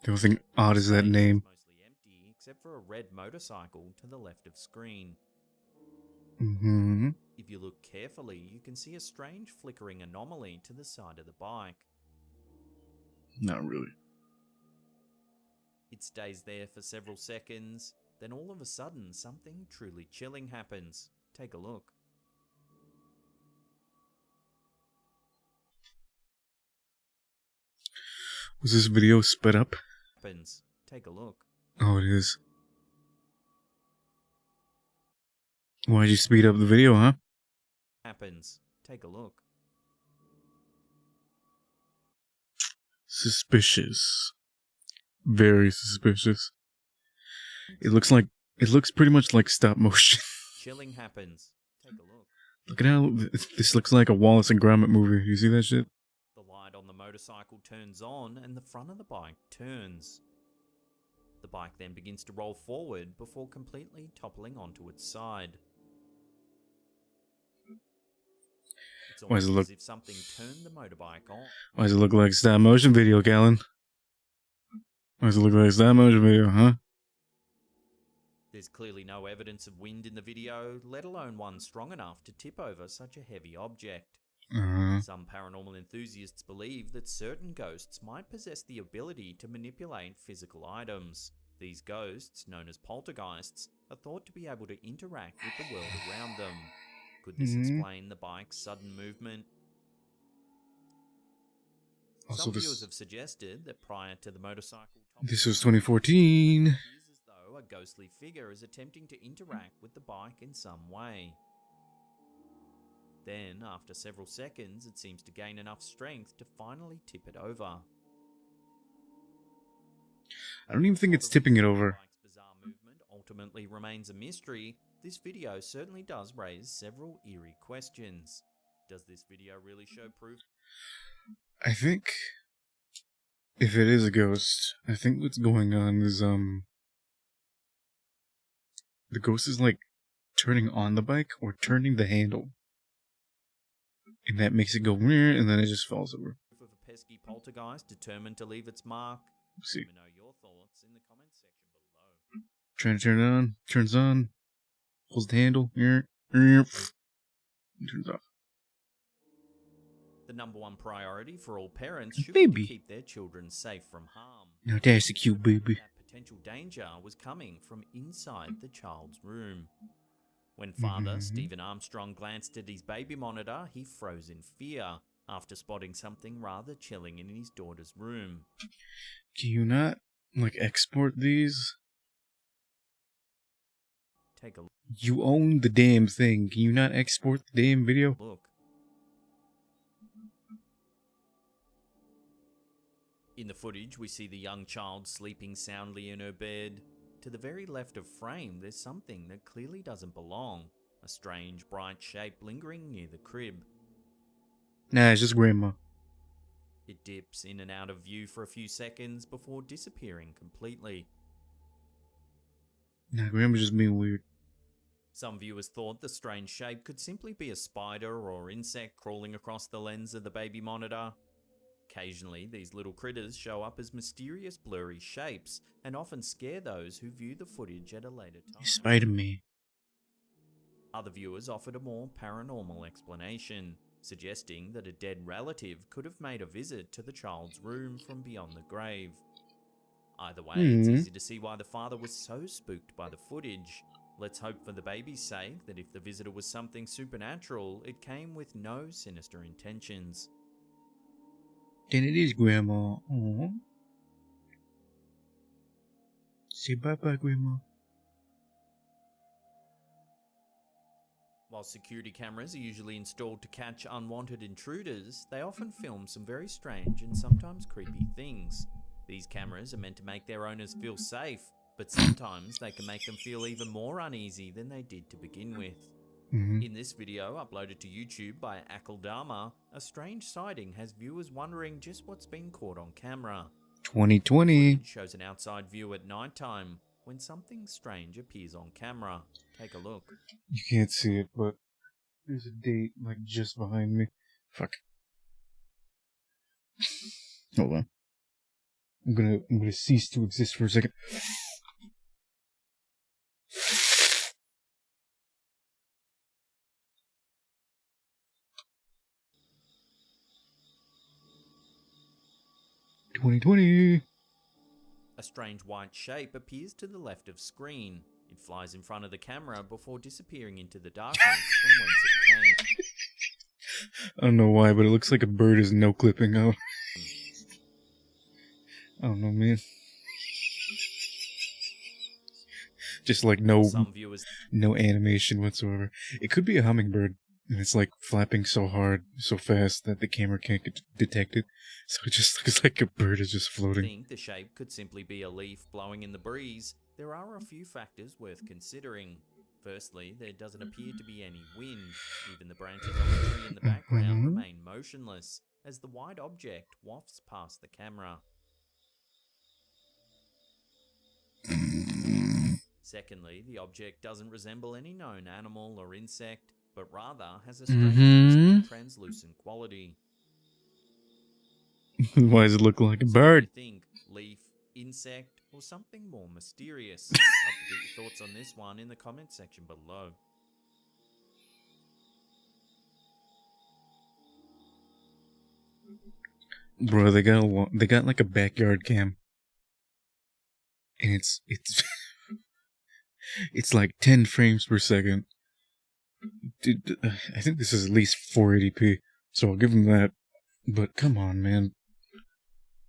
The only thing odd is that Space name. mostly empty, except for a red motorcycle to the left of screen. Mm-hmm. If you look carefully, you can see a strange flickering anomaly to the side of the bike. Not really. It stays there for several seconds, then all of a sudden something truly chilling happens. Take a look. Was this video sped up? Happens. Take a look. Oh, it is. Why'd you speed up the video, huh? Happens. Take a look. Suspicious. Very suspicious. It looks pretty much like stop motion. Chilling happens. Take a look. Look at how this looks like a Wallace and Gromit movie. You see that shit? The light on the motorcycle turns on and the front of the bike turns. The bike then begins to roll forward before completely toppling onto its side. It's Why does almost it look- as if something turned the motorbike on. Why does it look like stop motion video, Callan? Why does it look like stop motion video, huh? There's clearly no evidence of wind in the video, let alone one strong enough to tip over such a heavy object. Some paranormal enthusiasts believe that certain ghosts might possess the ability to manipulate physical items. These ghosts, known as poltergeists, are thought to be able to interact with the world around them. Could this explain the bike's sudden movement? Also, Some this- viewers have suggested that prior to the motorcycle This was 2014. it appears as though a ghostly figure is attempting to interact with the bike in some way. Then, after several seconds, it seems to gain enough strength to finally tip it over. I don't even think it's tipping it over. The bike's bizarre movement ultimately remains a mystery. This video certainly does raise several eerie questions. Does this video really show proof? I think if it is a ghost, I think what's going on is the ghost is like turning on the bike or turning the handle. And that makes it go weird and then it just falls over. Of a pesky poltergeist determined to leave its mark? Let's see. Let me know your thoughts in the comments section below. Trying to turn it on, turns on, pulls the handle, and turns off. The number one priority for all parents should Baby. be to keep their children safe from harm. Now that's a cute baby. That potential danger was coming from inside the child's room. When father Stephen Armstrong glanced at his baby monitor, he froze in fear after spotting something rather chilling in his daughter's room. Can you not, like, export these? Take a You own the damn thing. Can you not export the damn video? look. In the footage, we see the young child sleeping soundly in her bed. To the very left of frame, there's something that clearly doesn't belong. A strange, bright shape lingering near the crib. Nah, it's just grandma. It dips in and out of view for a few seconds before disappearing completely. Nah, grandma's just being weird. Some viewers thought the strange shape could simply be a spider or insect crawling across the lens of the baby monitor. Occasionally, these little critters show up as mysterious blurry shapes and often scare those who view the footage at a later time. Spider-Man. Other viewers offered a more paranormal explanation, suggesting that a dead relative could have made a visit to the child's room from beyond the grave. Either way, it's easy to see why the father was so spooked by the footage. Let's hope for the baby's sake that if the visitor was something supernatural, it came with no sinister intentions. Then it is grandma. Aww. Say bye-bye, grandma. While security cameras are usually installed to catch unwanted intruders, they often film some very strange and sometimes creepy things. These cameras are meant to make their owners feel safe, but sometimes they can make them feel even more uneasy than they did to begin with. In this video, uploaded to YouTube by Akaldama, a strange sighting has viewers wondering just what's been caught on camera. 2020. Footage shows an outside view at nighttime when something strange appears on camera. Take a look. You can't see it, but there's a date, like, just behind me. Fuck. Hold on. I'm gonna cease to exist for a second. "2020." A strange white shape appears to the left of screen. It flies in front of the camera before disappearing into the darkness from whence it came. I don't know why, but it looks like a bird is no clipping out. I don't know, man. Just like no Some viewers animation whatsoever. It could be a hummingbird, and it's like flapping so hard, so fast that the camera can't detect it. So it just looks like a bird is just floating. think the shape could simply be a leaf blowing in the breeze, there are a few factors worth considering. Firstly, there doesn't appear to be any wind. Even the branches on the tree in the background remain motionless, as the white object wafts past the camera. Secondly, the object doesn't resemble any known animal or insect, but rather has a strange translucent quality. Why does it look like a So bird? what do you think? Leaf, insect, or something more mysterious? I'd love to get your thoughts on this one in the comment section below. Bro, they got like a backyard cam, and it's it's like 10 frames per second. Dude, I think this is at least 480p, so I'll give them that. But come on, man,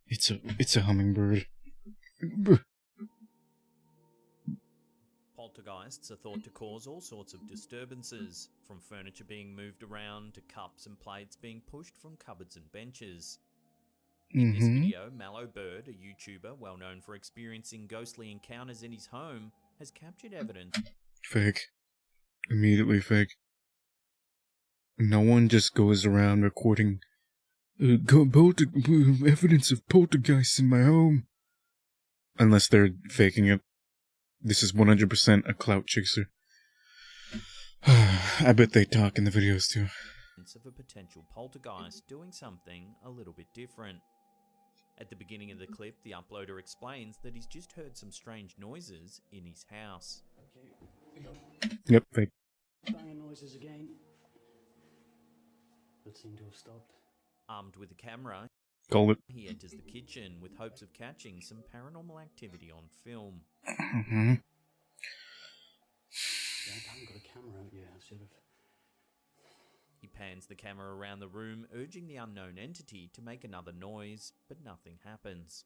it's a hummingbird. Poltergeists are thought to cause all sorts of disturbances, from furniture being moved around to cups and plates being pushed from cupboards and benches. In this video, Mallow Bird, a YouTuber well known for experiencing ghostly encounters in his home, has captured evidence. Fake. Immediately fake. No one just goes around recording evidence of poltergeists in my home. Unless they're faking it. This is 100% a clout chaser. I bet they talk in the videos too. Of a potential poltergeist doing something a little bit different. At the beginning of the clip, the uploader explains that he's just heard some strange noises in his house. Yep, fake. Banging noises again. That seem to have stopped. Armed with a camera, Call it. he enters the kitchen with hopes of catching some paranormal activity on film. Yeah, I haven't got a camera out yet. I should have. He pans the camera around the room, urging the unknown entity to make another noise, but nothing happens.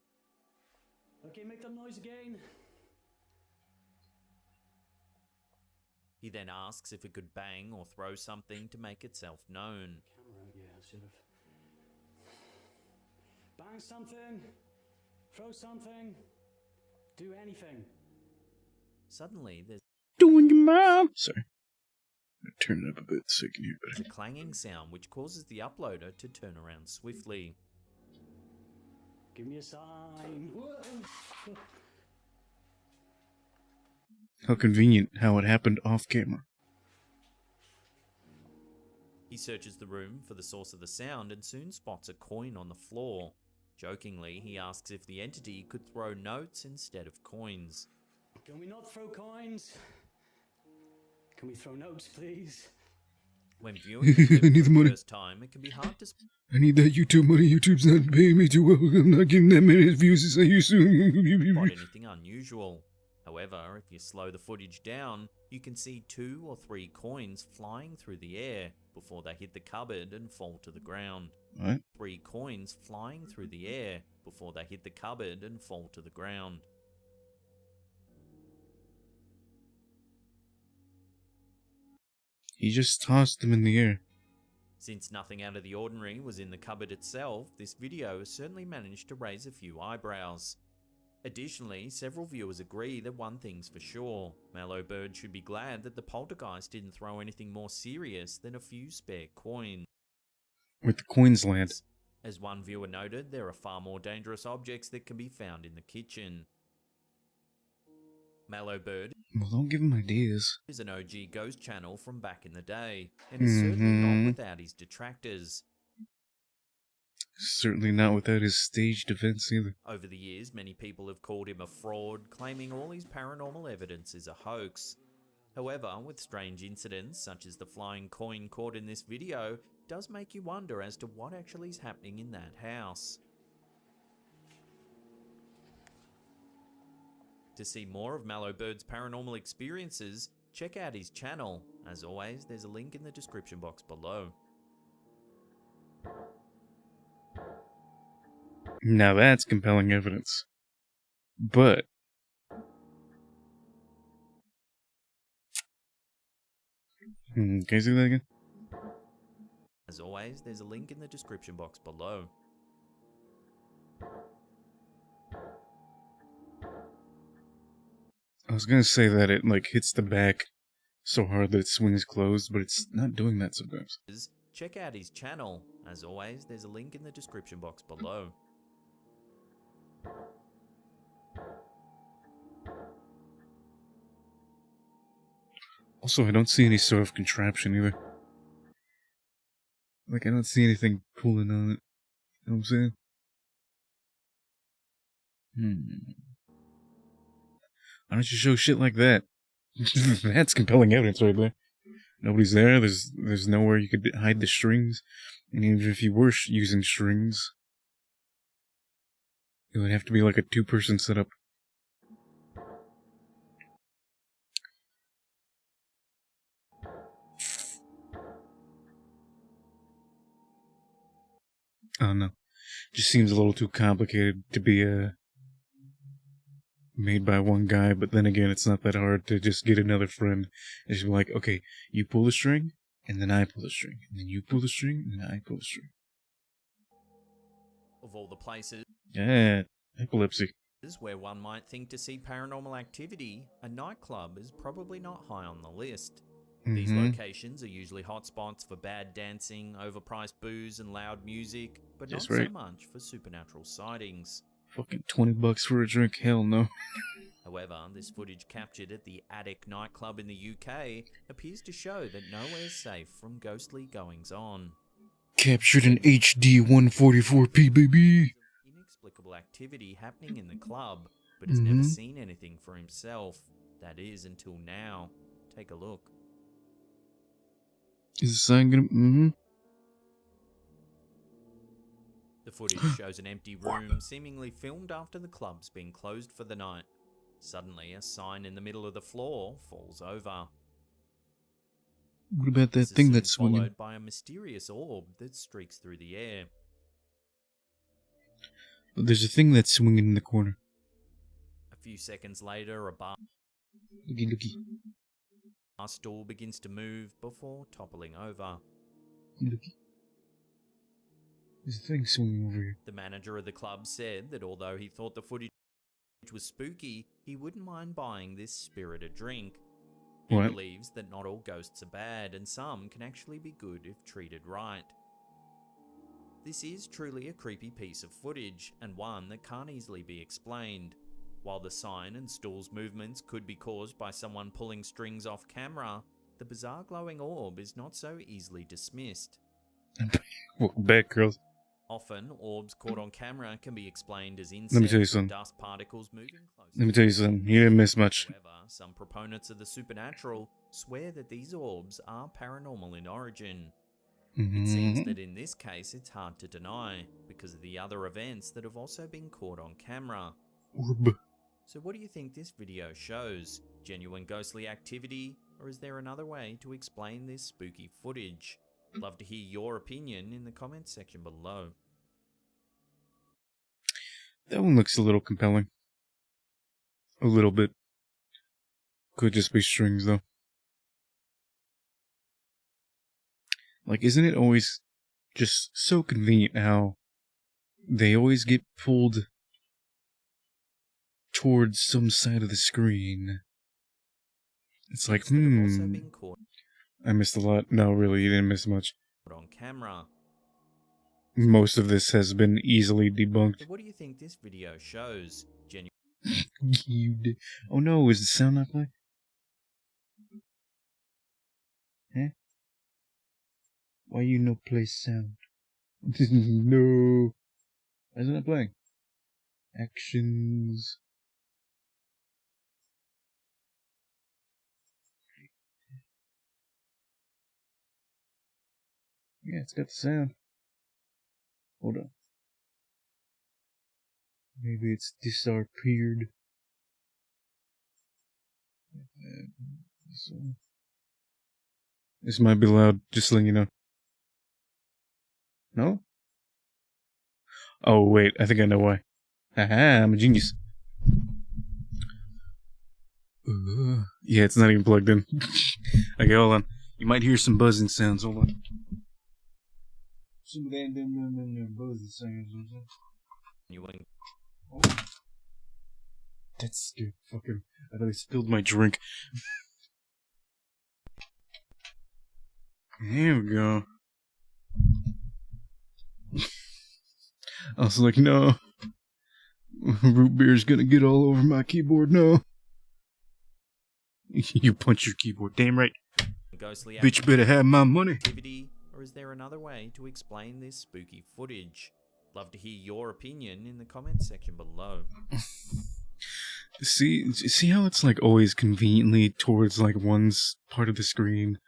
Okay, make that noise again. He then asks if it could bang or throw something to make itself known. Camera out yet. I should have. Bang something. Throw something. Do anything. Suddenly, there's Doing your mom. Sorry. Turn it up a bit so you can hear a better. clanging sound which causes the uploader to turn around swiftly. Give me a sign. How convenient how it happened off camera. He searches the room for the source of the sound and soon spots a coin on the floor. Jokingly, he asks if the entity could throw notes instead of coins. Can we not throw coins? Can we throw notes, please? When viewing the clip I need the for the money. first time, it can be hard to I need that YouTube money. YouTube's not paying me too well. I'm not getting that many views as I used spot to. anything unusual. However, if you slow the footage down, you can see 2 or 3 coins flying through the air before they hit the cupboard and fall to the ground. What? 3 coins flying through the air before they hit the cupboard and fall to the ground. He just tossed them in the air. Since nothing out of the ordinary was in the cupboard itself, this video has certainly managed to raise a few eyebrows. Additionally, several viewers agree that one thing's for sure: Mallow Bird should be glad that the poltergeist didn't throw anything more serious than a few spare coins. With the Queensland. As one viewer noted, there are far more dangerous objects that can be found in the kitchen. Mallow Bird Well, don't give him ideas. is an OG ghost channel from back in the day, and is certainly not without his detractors. Certainly not without his stage defense either. Over the years, many people have called him a fraud, claiming all his paranormal evidence is a hoax. However, with strange incidents such as the flying coin caught in this video, does make you wonder as to what actually is happening in that house. To see more of Mallow Bird's paranormal experiences, check out his channel. As always, there's a link in the description box below. Now that's compelling evidence. But can you see that again? As always, there's a link in the description box below. I was gonna say that it like hits the back so hard that it swings closed, but it's not doing that sometimes. Check out his channel. As always, there's a link in the description box below. Also, I don't see any sort of contraption either. Like, I don't see anything pulling on it. You know what I'm saying? Why don't you show shit like that? That's compelling evidence right there. Nobody's there. There's nowhere you could hide the strings. And even if you were using strings, it would have to be like a 2-person setup. I don't know. Just seems a little too complicated to be made by one guy, but then again, it's not that hard to just get another friend. And just be like, okay, you pull the string, and then I pull the string, and then you pull the string, and then I pull the string. Of all the places Yeah, epilepsy. where one might think to see paranormal activity, a nightclub is probably not high on the list. These locations are usually hotspots for bad dancing, overpriced booze and loud music, but not so much for supernatural sightings. Fucking $20 for a drink? Hell no. However, this footage captured at the Attic nightclub in the UK appears to show that nowhere is safe from ghostly goings-on. Captured in HD 144p, baby. Inexplicable activity happening in the club, but has never seen anything for himself. That is, until now. Take a look. Is the sign gonna... The footage shows an empty room, seemingly filmed after the club's been closed for the night. Suddenly, a sign in the middle of the floor falls over. What about that This is thing soon that's swinging? followed by a mysterious orb that streaks through the air. There's a thing that's swinging in the corner. A few seconds later, a bar Looky. stool begins to move before toppling over. Looky. There's a thing swinging over here. The manager of the club said that although he thought the footage was spooky, he wouldn't mind buying this spirit a drink. He What? believes that not all ghosts are bad, and some can actually be good if treated right. This is truly a creepy piece of footage, and one that can't easily be explained. While the sign and stool's movements could be caused by someone pulling strings off camera, the bizarre glowing orb is not so easily dismissed. Welcome back, girls. Often, orbs caught on camera can be explained as Let me tell you insects or something. dust particles moving closer. Let me tell you something. You didn't miss much. However, some proponents of the supernatural swear that these orbs are paranormal in origin. It seems that in this case it's hard to deny, because of the other events that have also been caught on camera. Orb. So what do you think this video shows? Genuine ghostly activity, or is there another way to explain this spooky footage? I'd love to hear your opinion in the comments section below. That one looks a little compelling. A little bit. Could just be strings, though. Like, isn't it always just so convenient how they always get pulled towards some side of the screen? It's like, That have also been caught I missed a lot. No, really, you didn't miss much. on camera. Most of this has been easily debunked. So what do you think this video shows? Genuine You did. Oh no, is the sound not playing? Huh? Why you no play sound? No. Why is it not playing? Actions. Yeah, it's got the sound. Hold on. Maybe it's disappeared. This might be loud, just letting you know. No? Oh, wait. I think I know why. Haha, I'm a genius. Yeah, it's not even plugged in. Okay, hold on. You might hear some buzzing sounds. Hold on. Some buzzing sounds. Oh. That's scared. Fucking. I thought I spilled my drink. Here we go. I was like, no. Root beer's gonna get all over my keyboard, no. You punch your keyboard, damn right. Ghostly Bitch better have my money. activity, or is there another way to explain this spooky footage? Love to hear your opinion in the comments section below. See how it's like always conveniently towards like one's part of the screen?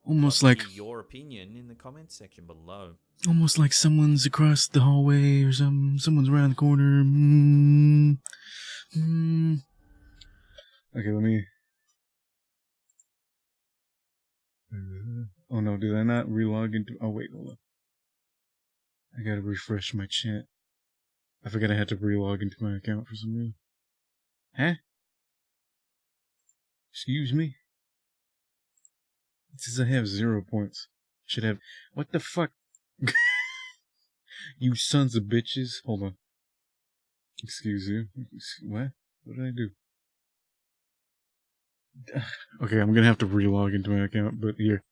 Almost Love to like hear your opinion in the comments section below. almost like someone's across the hallway or someone's around the corner. Okay, let me. Oh no, did I not relog into? Oh wait, hold on. I gotta refresh my chat. I forgot I had to relog into my account for some reason. Huh? Excuse me? It says I have 0 points. Should have. What the fuck? You sons of bitches. Hold on. Excuse you. What? What did I do? Okay, I'm gonna have to relog into my account, but here.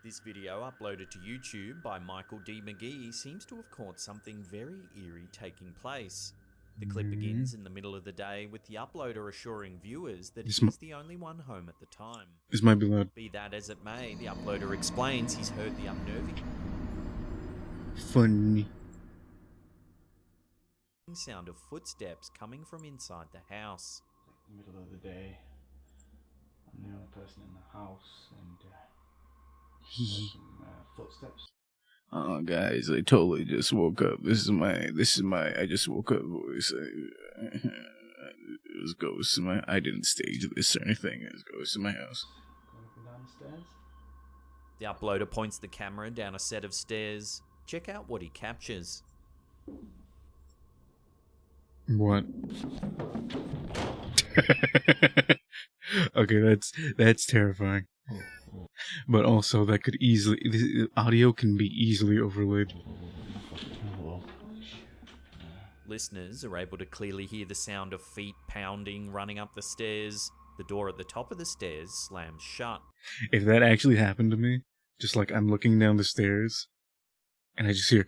This video, uploaded to YouTube by Michael D. McGee, seems to have caught something very eerie taking place. The clip begins in the middle of the day with the uploader assuring viewers that he's the only one home at the time. This might be loud. Be that as it may, the uploader explains he's heard the unnerving Funny. sound of footsteps coming from inside the house. Middle of the day. I'm the only person in the house, and some footsteps. Oh, guys, I totally just woke up. This is my, I just woke up voice. It was ghosts in my, I didn't stage this or anything. It was ghosts in my house. Going up and down the stairs. The uploader points the camera down a set of stairs. Check out what he captures. What? Okay, that's terrifying. But also, that could easily, the audio can be easily overlaid. Listeners are able to clearly hear the sound of feet pounding running up the stairs. The door at the top of the stairs slams shut. If that actually happened to me, just like I'm looking down the stairs, and I just hear,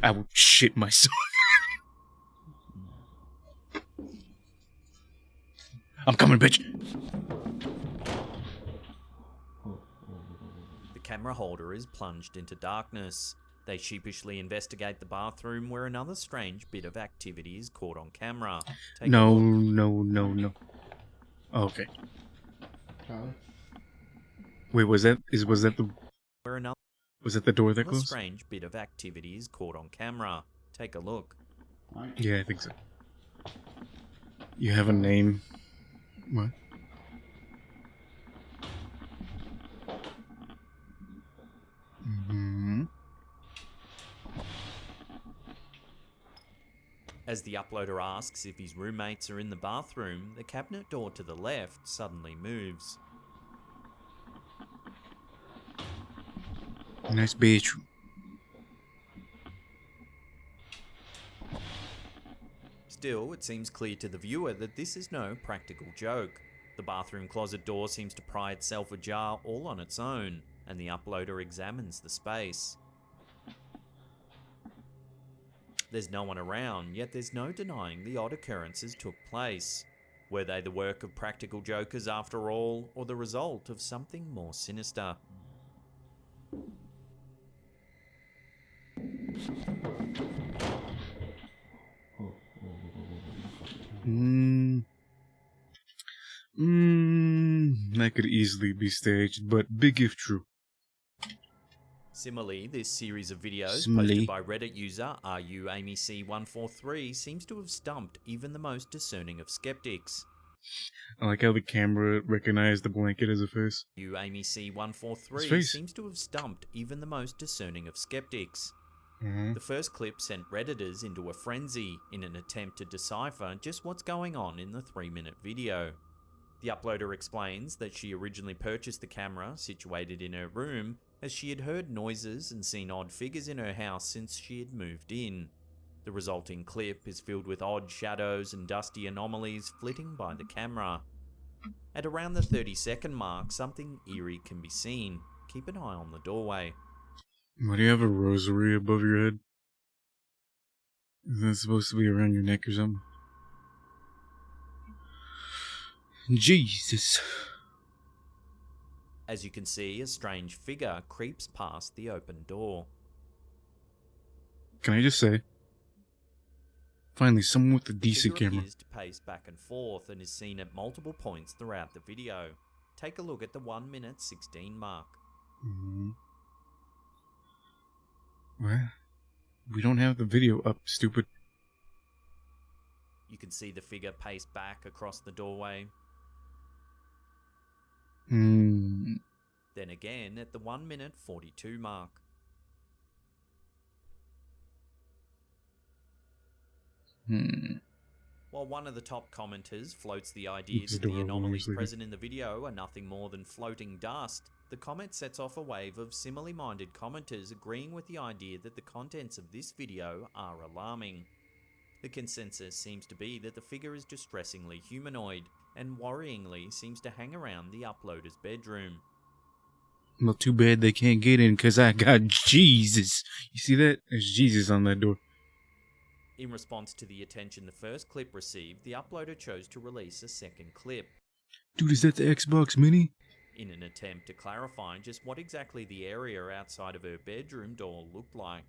I would shit myself. I'm coming, bitch. The camera holder is plunged into darkness. They sheepishly investigate the bathroom where another strange bit of activity is caught on camera. Take a No. look. Oh, okay. Charlie? Wait, was that Where another the door that closed? strange bit of activity is caught on camera. Take a look. Right. Yeah, I think so. You have a name. What? As the uploader asks if his roommates are in the bathroom, the cabinet door to the left suddenly moves. Nice bedroom. Still, it seems clear to the viewer that this is no practical joke. The bathroom closet door seems to pry itself ajar all on its own, and the uploader examines the space. There's no one around, yet there's no denying the odd occurrences took place. Were they the work of practical jokers after all, or the result of something more sinister? That could easily be staged, but big if true. Similarly, this series of videos posted by Reddit user RUAmyC143 seems to have stumped even the most discerning of skeptics. I like how the camera recognized the blanket as a face. RUAmyC143 seems to have stumped even the most discerning of skeptics. The first clip sent Redditors into a frenzy in an attempt to decipher just what's going on in the 3-minute video. The uploader explains that she originally purchased the camera situated in her room as she had heard noises and seen odd figures in her house since she had moved in. The resulting clip is filled with odd shadows and dusty anomalies flitting by the camera. At around the 30-second mark, something eerie can be seen. Keep an eye on the doorway. Why do you have a rosary above your head? Is that supposed to be around your neck or something? Jesus. As you can see, a strange figure creeps past the open door. Can I just say? Finally, someone with a decent The figure camera. appears to pace back and forth and is seen at multiple points throughout the video. Take a look at the 1 minute 16 mark. What? We don't have the video up, stupid. You can see the figure pace back across the doorway. Then again at the 1 minute 42 mark. While one of the top commenters floats the idea It's that the adorable, anomalies honestly. present in the video are nothing more than floating dust, the comment sets off a wave of similarly minded commenters agreeing with the idea that the contents of this video are alarming. The consensus seems to be that the figure is distressingly humanoid and worryingly seems to hang around the uploader's bedroom. Well, too bad they can't get in because I got Jesus. You see that? There's Jesus on that door. In response to the attention the first clip received, the uploader chose to release a second clip, Dude, is that the Xbox Mini? in an attempt to clarify just what exactly the area outside of her bedroom door looked like.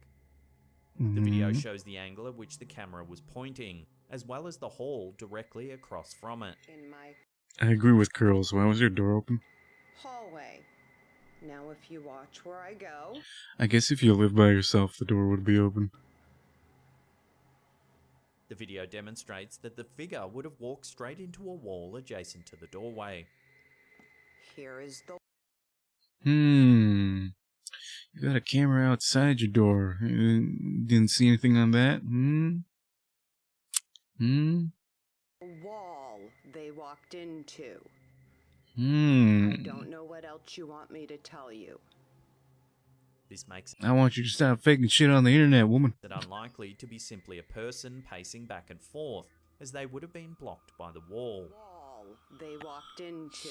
The video shows the angle at which the camera was pointing, as well as the hall directly across from it. In my I agree with Curls. Why was your door open? hallway. Now if you watch where I go, I guess if you live by yourself, the door would be open. The video demonstrates that the figure would have walked straight into a wall adjacent to the doorway. here is the You got a camera outside your door. Didn't see anything on that? wall they walked into. I I don't know what else you want me to tell you. This makes want you to stop faking shit on the internet, woman. it unlikely to be simply a person pacing back and forth, as they would have been blocked by the wall. Wall they walked into.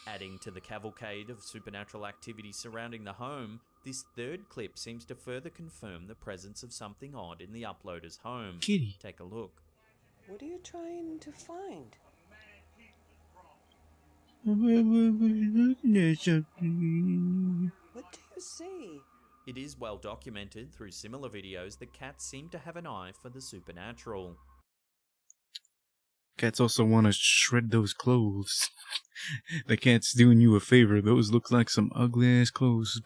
Adding to the cavalcade of supernatural activity surrounding the home, this third clip seems to further confirm the presence of something odd in the uploader's home. Kitty. Take a look. What are you trying to find? What What do you see? It is well documented through similar videos that cats seem to have an eye for the supernatural. Cats also want to shred those clothes. The cat's doing you a favor. Those look like some ugly ass clothes.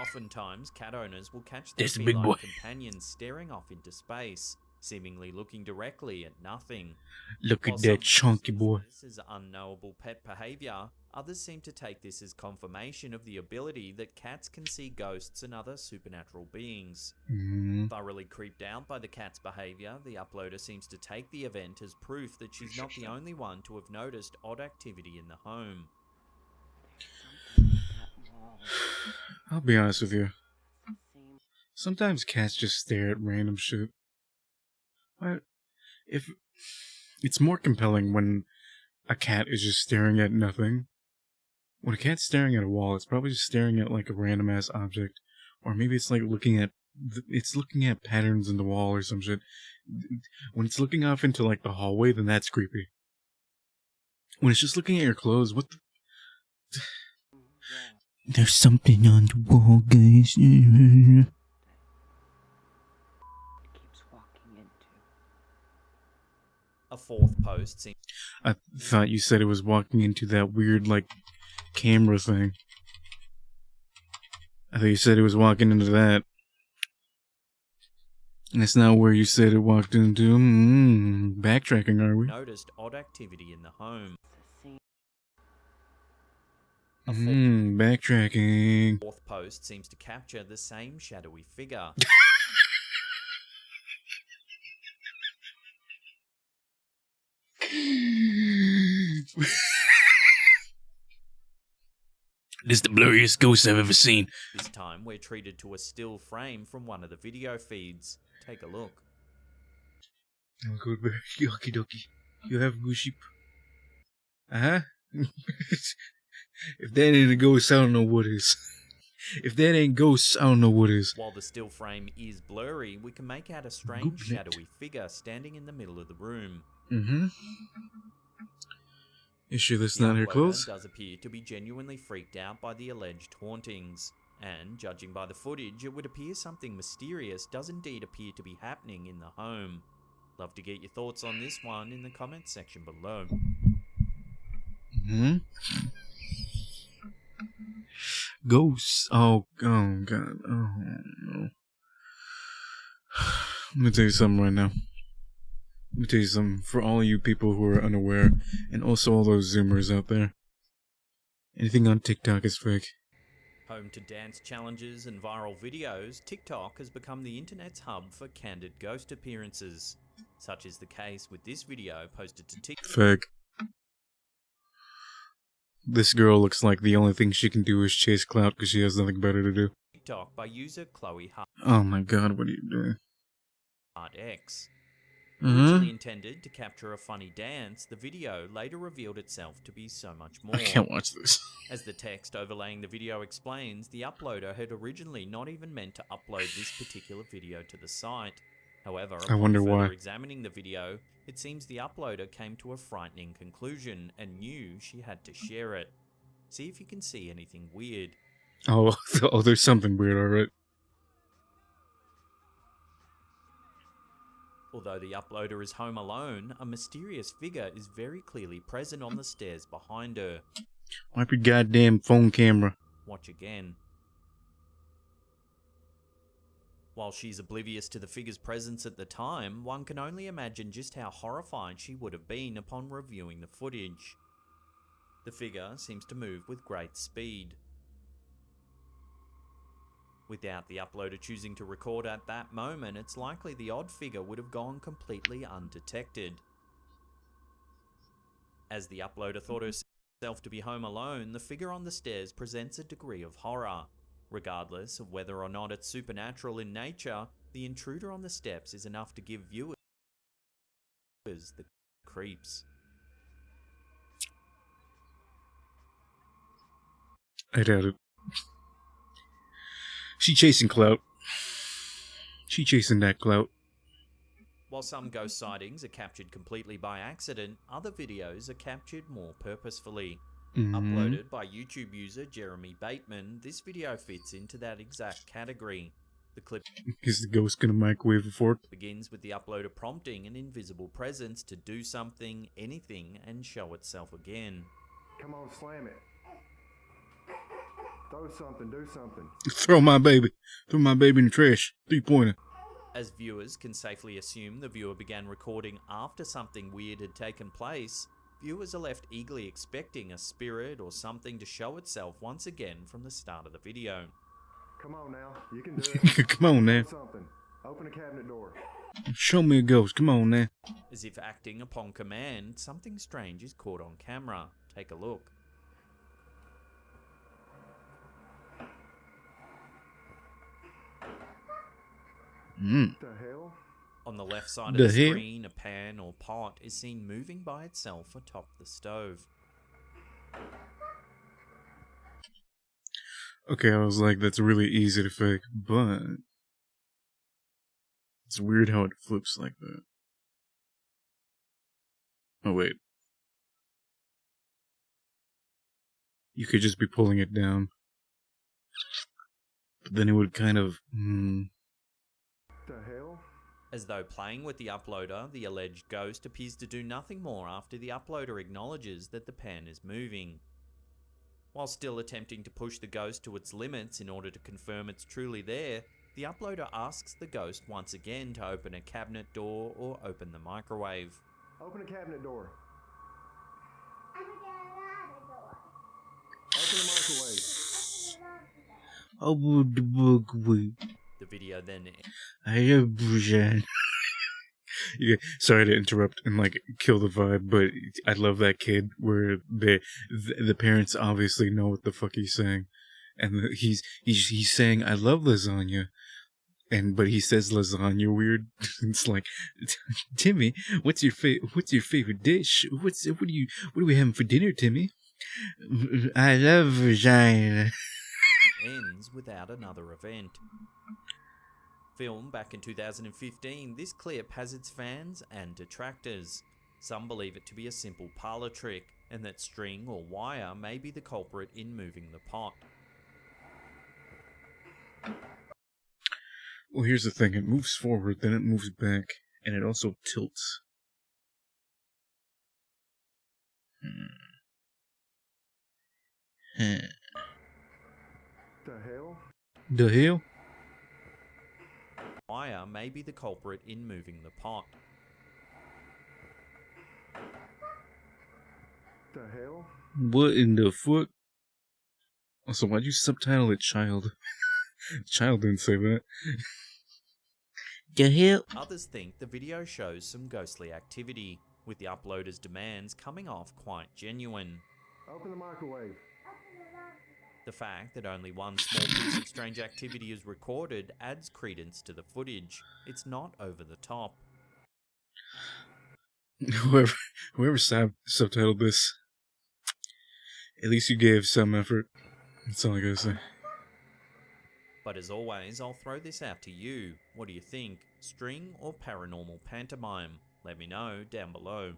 Oftentimes, cat owners will catch their That's a big feline boy. companions staring off into space, seemingly looking directly at nothing. Look While at some that chunky notice boy. this as unknowable pet behavior, others seem to take this as confirmation of the ability that cats can see ghosts and other supernatural beings. Thoroughly creeped out by the cat's behavior, the uploader seems to take the event as proof that she's not the only one to have noticed odd activity in the home. I'll be honest with you. Sometimes cats just stare at random shit. If it's more compelling when a cat is just staring at nothing. When a cat's staring at a wall, it's probably just staring at like a random ass object, or maybe it's like looking at patterns in the wall or some shit. When it's looking off into like the hallway, then that's creepy. When it's just looking at your clothes, what the... There's something on the wall, guys. Keeps walking into. A fourth post seems I thought you said it was walking into that weird, like, camera thing. I thought you said it was walking into that. That's not where you said it walked into. Backtracking, are we? noticed odd activity in the home. Backtracking. Fourth post seems to capture the same shadowy figure. This is the blurriest ghost I've ever seen. This time, we're treated to a still frame from one of the video feeds. Take a look. Oh, good, very yucky ducky. You have good sheep. Uh-huh. If that ain't a ghost, I don't know what is. If that ain't ghosts, I don't know what is. While the still frame is blurry, we can make out a strange shadowy figure standing in the middle of the room. Mm-hmm. You sure that's The not her uploader clothes? does appear to be genuinely freaked out by the alleged hauntings. And, judging by the footage, it would appear something mysterious does indeed appear to be happening in the home. Love to get your thoughts on this one in the comments section below. Hmm. Ghosts. Oh God. Oh no. Let me tell you something right now. Let me tell you something. For all you people who are unaware, and also all those Zoomers out there, anything on TikTok is fake. Home to dance challenges and viral videos, TikTok has become the internet's hub for candid ghost appearances. Such is the case with this video posted to TikTok. Fake. This girl looks like the only thing she can do is chase clout because she has nothing better to do. TikTok by user Chloe Oh my God, what are you doing? HartX. Mm-hmm. Originally intended to capture a funny dance, the video later revealed itself to be so much more. I can't watch this. As the text overlaying the video explains, the uploader had originally not even meant to upload this particular video to the site. However, I wonder why. examining the video, it seems the uploader came to a frightening conclusion and knew she had to share it. See if you can see anything weird. Oh, there's something weird, alright. Although the uploader is home alone, a mysterious figure is very clearly present on the stairs behind her. Wipe your goddamn phone camera. Watch again. While she's oblivious to the figure's presence at the time, one can only imagine just how horrified she would have been upon reviewing the footage. The figure seems to move with great speed. Without the uploader choosing to record at that moment, it's likely the odd figure would have gone completely undetected. As the uploader thought herself to be home alone, the figure on the stairs presents a degree of horror. Regardless of whether or not it's supernatural in nature, the intruder on the steps is enough to give viewers the creeps. I doubt it. She chasing clout. She chasing that clout. While some ghost sightings are captured completely by accident, other videos are captured more purposefully. Uploaded by YouTube user Jeremy Bateman, this video fits into that exact category. The clip Is the ghost gonna microwave a fork? begins with the uploader prompting an invisible presence to do something, anything, and show itself again. Come on, slam it. Throw something, do something. Throw my baby. Throw my baby in the trash. 3-pointer. As viewers can safely assume the viewer began recording after something weird had taken place, viewers are left eagerly expecting a spirit or something to show itself once again from the start of the video. Come on now, you can do it. Come on now. Do something. Open a cabinet door. Show me a ghost. Come on now. As if acting upon command, something strange is caught on camera. Take a look. The hell? On the left side of The the hell? screen, a pan or pot is seen moving by itself atop the stove. Okay, I was like, that's really easy to fake, but it's weird how it flips like that. Oh, wait. You could just be pulling it down. But then it would kind of, The hell? As though playing with the uploader, the alleged ghost appears to do nothing more after the uploader acknowledges that the pan is moving. While still attempting to push the ghost to its limits in order to confirm it's truly there, the uploader asks the ghost once again to open a cabinet door or open the microwave. Open a cabinet door. Open the microwave. oh, the book, wait. The video then I have vision. Yeah, sorry to interrupt and like kill the vibe, but I love that kid where the parents obviously know what the fuck he's saying, and he's saying I love lasagna, but he says lasagna weird. It's like, Timmy, what's your favorite dish? What are we having for dinner, Timmy? I love vagina. Ends without another event. Filmed back in 2015, this clip has its fans and detractors. Some believe it to be a simple parlor trick, and that string or wire may be the culprit in moving the pot. Well, here's the thing. It moves forward, then it moves back, and it also tilts. The hell? The hell? Wire may be the culprit in moving the pot. The hell? What in the fuck? Also, why'd you subtitle it child? Child didn't say that. The hell? Others think the video shows some ghostly activity, with the uploader's demands coming off quite genuine. Open the microwave. The fact that only one small piece of strange activity is recorded adds credence to the footage. It's not over the top. Whoever subtitled this, at least you gave some effort. That's all I gotta say. But as always, I'll throw this out to you. What do you think? String or paranormal pantomime? Let me know down below.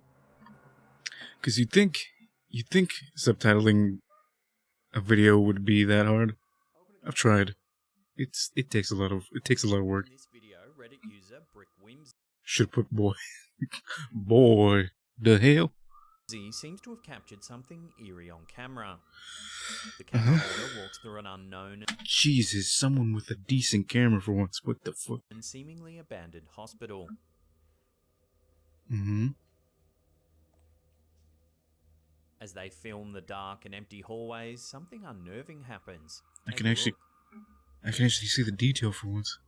Because you think subtitling a video would be that hard? I've tried. It takes a lot of work. In this video, Reddit user Brick Whimsy Should put boy. Boy. The hell? seems to have captured something eerie on camera. The camera holder walks through an unknown Jesus, someone with a decent camera for once. What the fuck? and seemingly abandoned hospital. Mm-hmm. As they film the dark and empty hallways, something unnerving happens. I Take can a actually look. see the detail for once.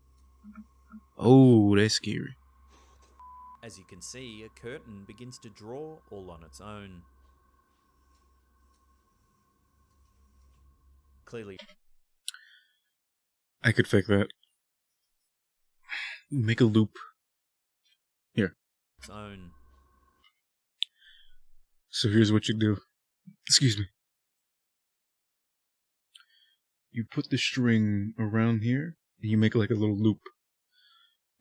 Oh, that's scary. As you can see, a curtain begins to draw all on its own. Clearly, I could fake that. Make a loop. Here. its own. So here's what you do. Excuse me. You put the string around here, and you make like a little loop.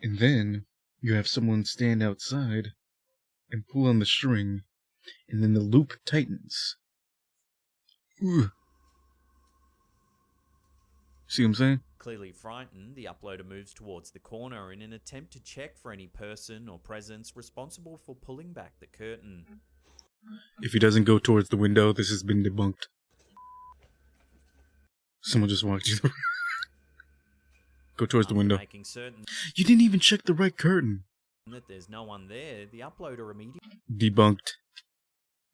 And then you have someone stand outside and pull on the string, and then the loop tightens. Ooh. See what I'm saying? Clearly frightened, the uploader moves towards the corner in an attempt to check for any person or presence responsible for pulling back the curtain. If he doesn't go towards the window, this has been debunked. Someone just walked you. Go towards the After window. making certain You didn't even check the right curtain. that there's no one there, the uploader immediately Debunked.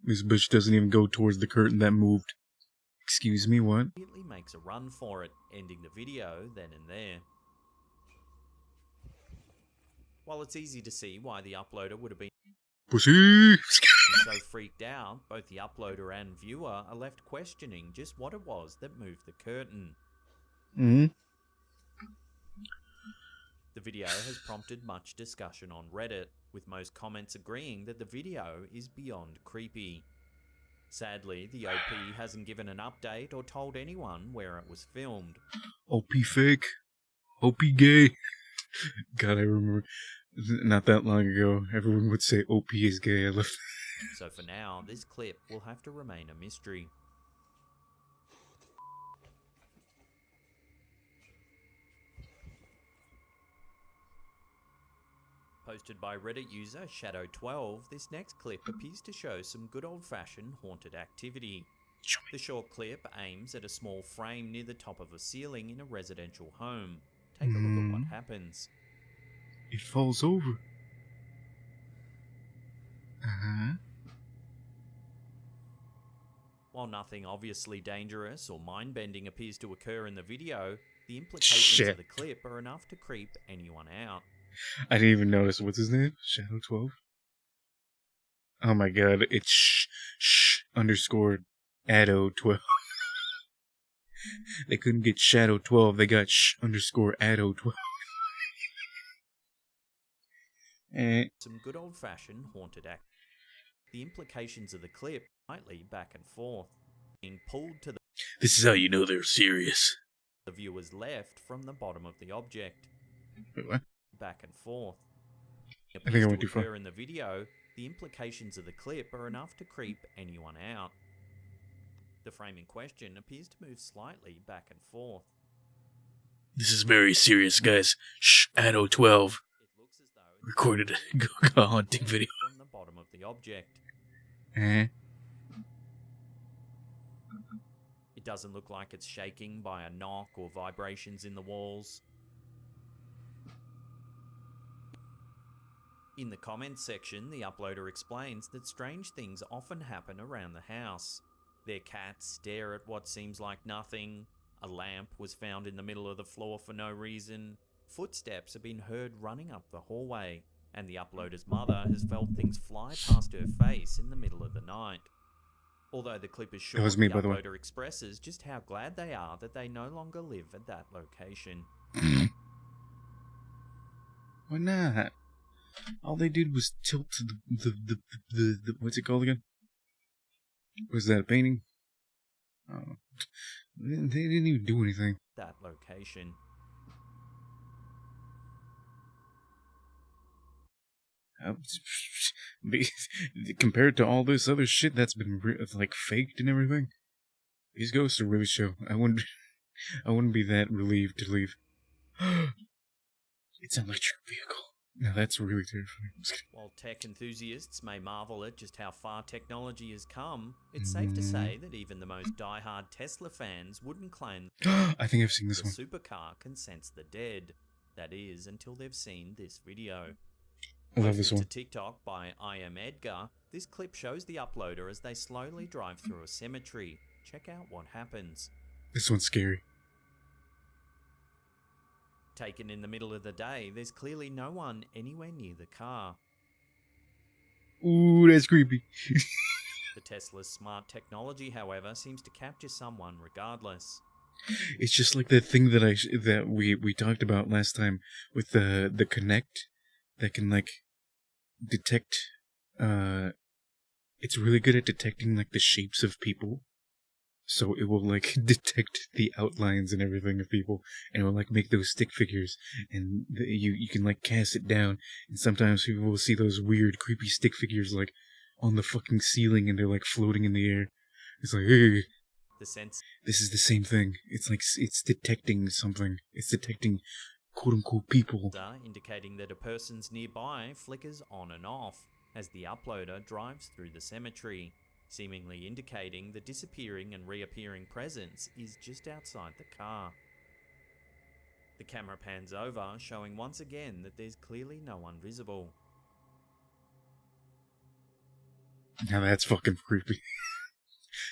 This bitch doesn't even go towards the curtain that moved. Excuse me, what? makes a run for it, ending the video then and there. While it's easy to see why the uploader would have been Pussy! so freaked out, both the uploader and viewer are left questioning just what it was that moved the curtain. Mm-hmm. The video has prompted much discussion on Reddit, with most comments agreeing that the video is beyond creepy. Sadly, the OP hasn't given an update or told anyone where it was filmed. OP fake. OP gay. God, I remember not that long ago, everyone would say OP is gay. I love that. So for now, this clip will have to remain a mystery. Posted by Reddit user Shadow12, this next clip appears to show some good old-fashioned haunted activity. The short clip aims at a small frame near the top of a ceiling in a residential home. Take a look at what happens. It falls over. Uh-huh. While nothing obviously dangerous or mind-bending appears to occur in the video, the implications of the clip are enough to creep anyone out. I didn't even notice. What's his name? Shadow 12? Oh my god, it's _Addo 12. They couldn't get Shadow 12, they got _Addo 12. Some good old-fashioned haunted act. The implications of the clip slightly back and forth, being pulled to This is how you know they're serious. the viewer's left from the bottom of the object. Wait, what? Back and forth. I think I went too far. In the video, the implications of the clip are enough to creep anyone out. The frame in question appears to move slightly back and forth. This is very serious, guys. Addo 12. It looks as though Recorded a haunting video. from the bottom of the object. Eh? It doesn't look like it's shaking by a knock or vibrations in the walls. In the comments section, the uploader explains that strange things often happen around the house. Their cats stare at what seems like nothing, a lamp was found in the middle of the floor for no reason, footsteps have been heard running up the hallway, and the uploader's mother has felt things fly past her face in the middle of the night. Although the clip is short, That was me, the by the way. uploader expresses just how glad they are that they no longer live at that location. Why not? All they did was tilt the what's it called again? Was that a painting? Oh, they didn't even do anything. That location. Compared to all this other shit that's been like faked and everything, these ghosts are really show. I wouldn't be that relieved to leave. It's an electric vehicle. Now that's really terrifying. While tech enthusiasts may marvel at just how far technology has come, it's safe to say that even the most die-hard Tesla fans wouldn't claim I think I've seen this the one. supercar can sense the dead. That is, until they've seen this video. I love this Posted one. to TikTok by I Am Edgar, this clip shows the uploader as they slowly drive through a cemetery. Check out what happens. This one's scary. Taken in the middle of the day, there's clearly no one anywhere near the car. Ooh, that's creepy. The Tesla's smart technology, however, seems to capture someone regardless. It's just like that thing that we talked about last time with the Connect that can like detect. It's really good at detecting like the shapes of people. So it will like detect the outlines and everything of people, and it will like make those stick figures, and you can like cast it down, and sometimes people will see those weird, creepy stick figures like on the fucking ceiling, and they're like floating in the air. It's like, hey, The sense this is the same thing. It's like it's detecting something. It's detecting quote unquote people. indicating that a person's nearby flickers on and off as the uploader drives through the cemetery, seemingly indicating the disappearing and reappearing presence is just outside the car. The camera pans over, showing once again that there's clearly no one visible. Now that's fucking creepy.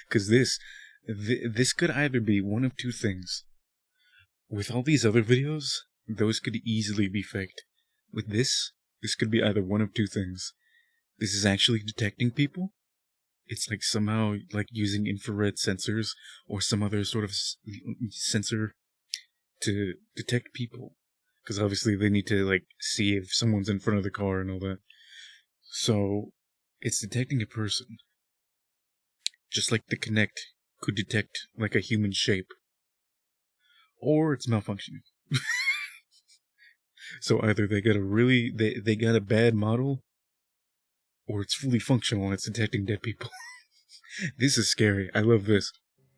Because this could either be one of two things. With all these other videos, those could easily be faked. With this could be either one of two things. This is actually detecting people. It's like somehow like using infrared sensors or some other sort of sensor to detect people. Because obviously they need to like see if someone's in front of the car and all that. So it's detecting a person. Just like the Kinect could detect like a human shape. Or it's malfunctioning. So either they got they got a bad model, or it's fully functional and it's detecting dead people. This is scary. I love this.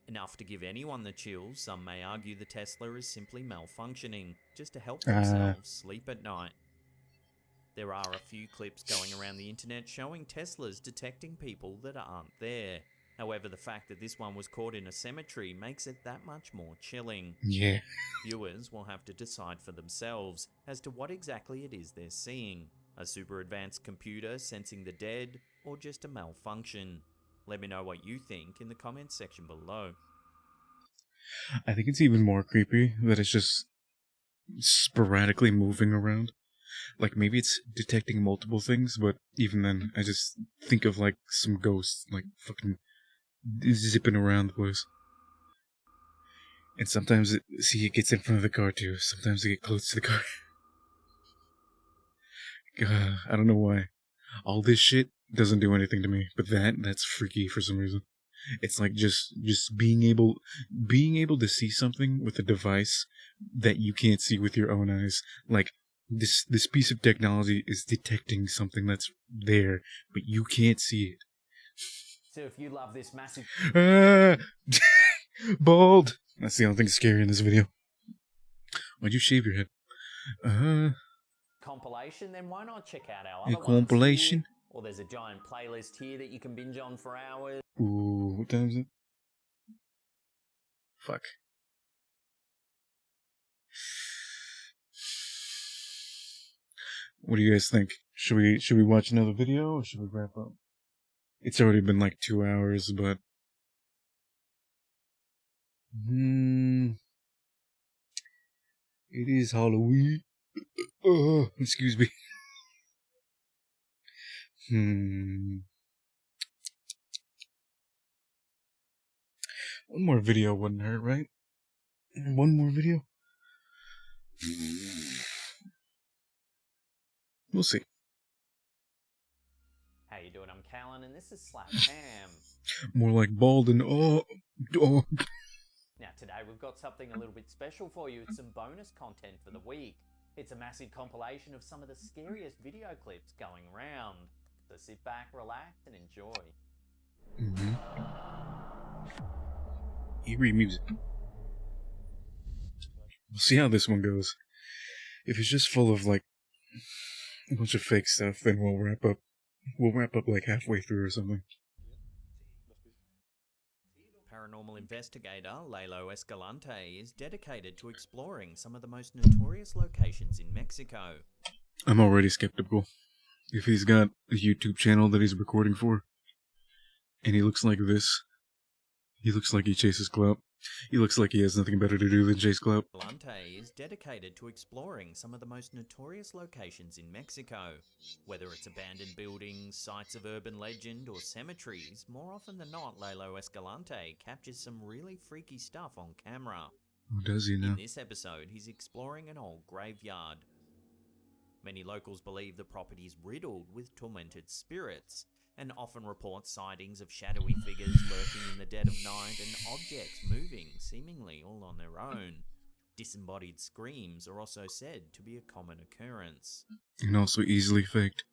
Enough to give anyone the chills, some may argue the Tesla is simply malfunctioning, just to help themselves sleep at night. There are a few clips going around the internet showing Teslas detecting people that aren't there. However, the fact that this one was caught in a cemetery makes it that much more chilling. Yeah. Viewers will have to decide for themselves as to what exactly it is they're seeing. A super advanced computer sensing the dead, or just a malfunction? Let me know what you think in the comments section below. I think it's even more creepy that it's just sporadically moving around. Like, maybe it's detecting multiple things, but even then, I just think of, like, some ghosts, like, fucking zipping around the place. And sometimes it gets in front of the car, too. Sometimes it gets close to the car. God, I don't know why. All this shit doesn't do anything to me, but that's freaky for some reason. It's like just being able to see something with a device that you can't see with your own eyes. Like this piece of technology is detecting something that's there, but you can't see it. So if you love this massive Bald. That's the only thing scary in this video. Why'd you shave your head? compilation, then why not check out our A other ones compilation? here? Or there's a giant playlist here that you can binge on for hours. Ooh, what time is it? Fuck. What do you guys think? Should we watch another video or should we wrap up? It's already been like 2 hours, but it is Halloween. Excuse me. One more video wouldn't hurt, right? One more video? We'll see. How you doing? I'm Callan, and this is Slap Ham. More like bald and oh. Now today we've got something a little bit special for you. It's some bonus content for the week. It's a massive compilation of some of the scariest video clips going around. So sit back, relax, and enjoy. Eerie music. We'll see how this one goes. If it's just full of like a bunch of fake stuff, then we'll wrap up. We'll wrap up like halfway through or something. Paranormal investigator Lalo Escalante is dedicated to exploring some of the most notorious locations in Mexico. I'm already skeptical. If he's got a YouTube channel that he's recording for, and he looks like this, he looks like he chases clout. He looks like he has nothing better to do than chase clout. Escalante is dedicated to exploring some of the most notorious locations in Mexico. Whether it's abandoned buildings, sites of urban legend, or cemeteries, more often than not, Lalo Escalante captures some really freaky stuff on camera. Oh, does he now? In this episode, he's exploring an old graveyard. Many locals believe the property is riddled with tormented spirits, and often report sightings of shadowy figures lurking in the dead of night and objects moving seemingly all on their own. Disembodied screams are also said to be a common occurrence. And also easily faked.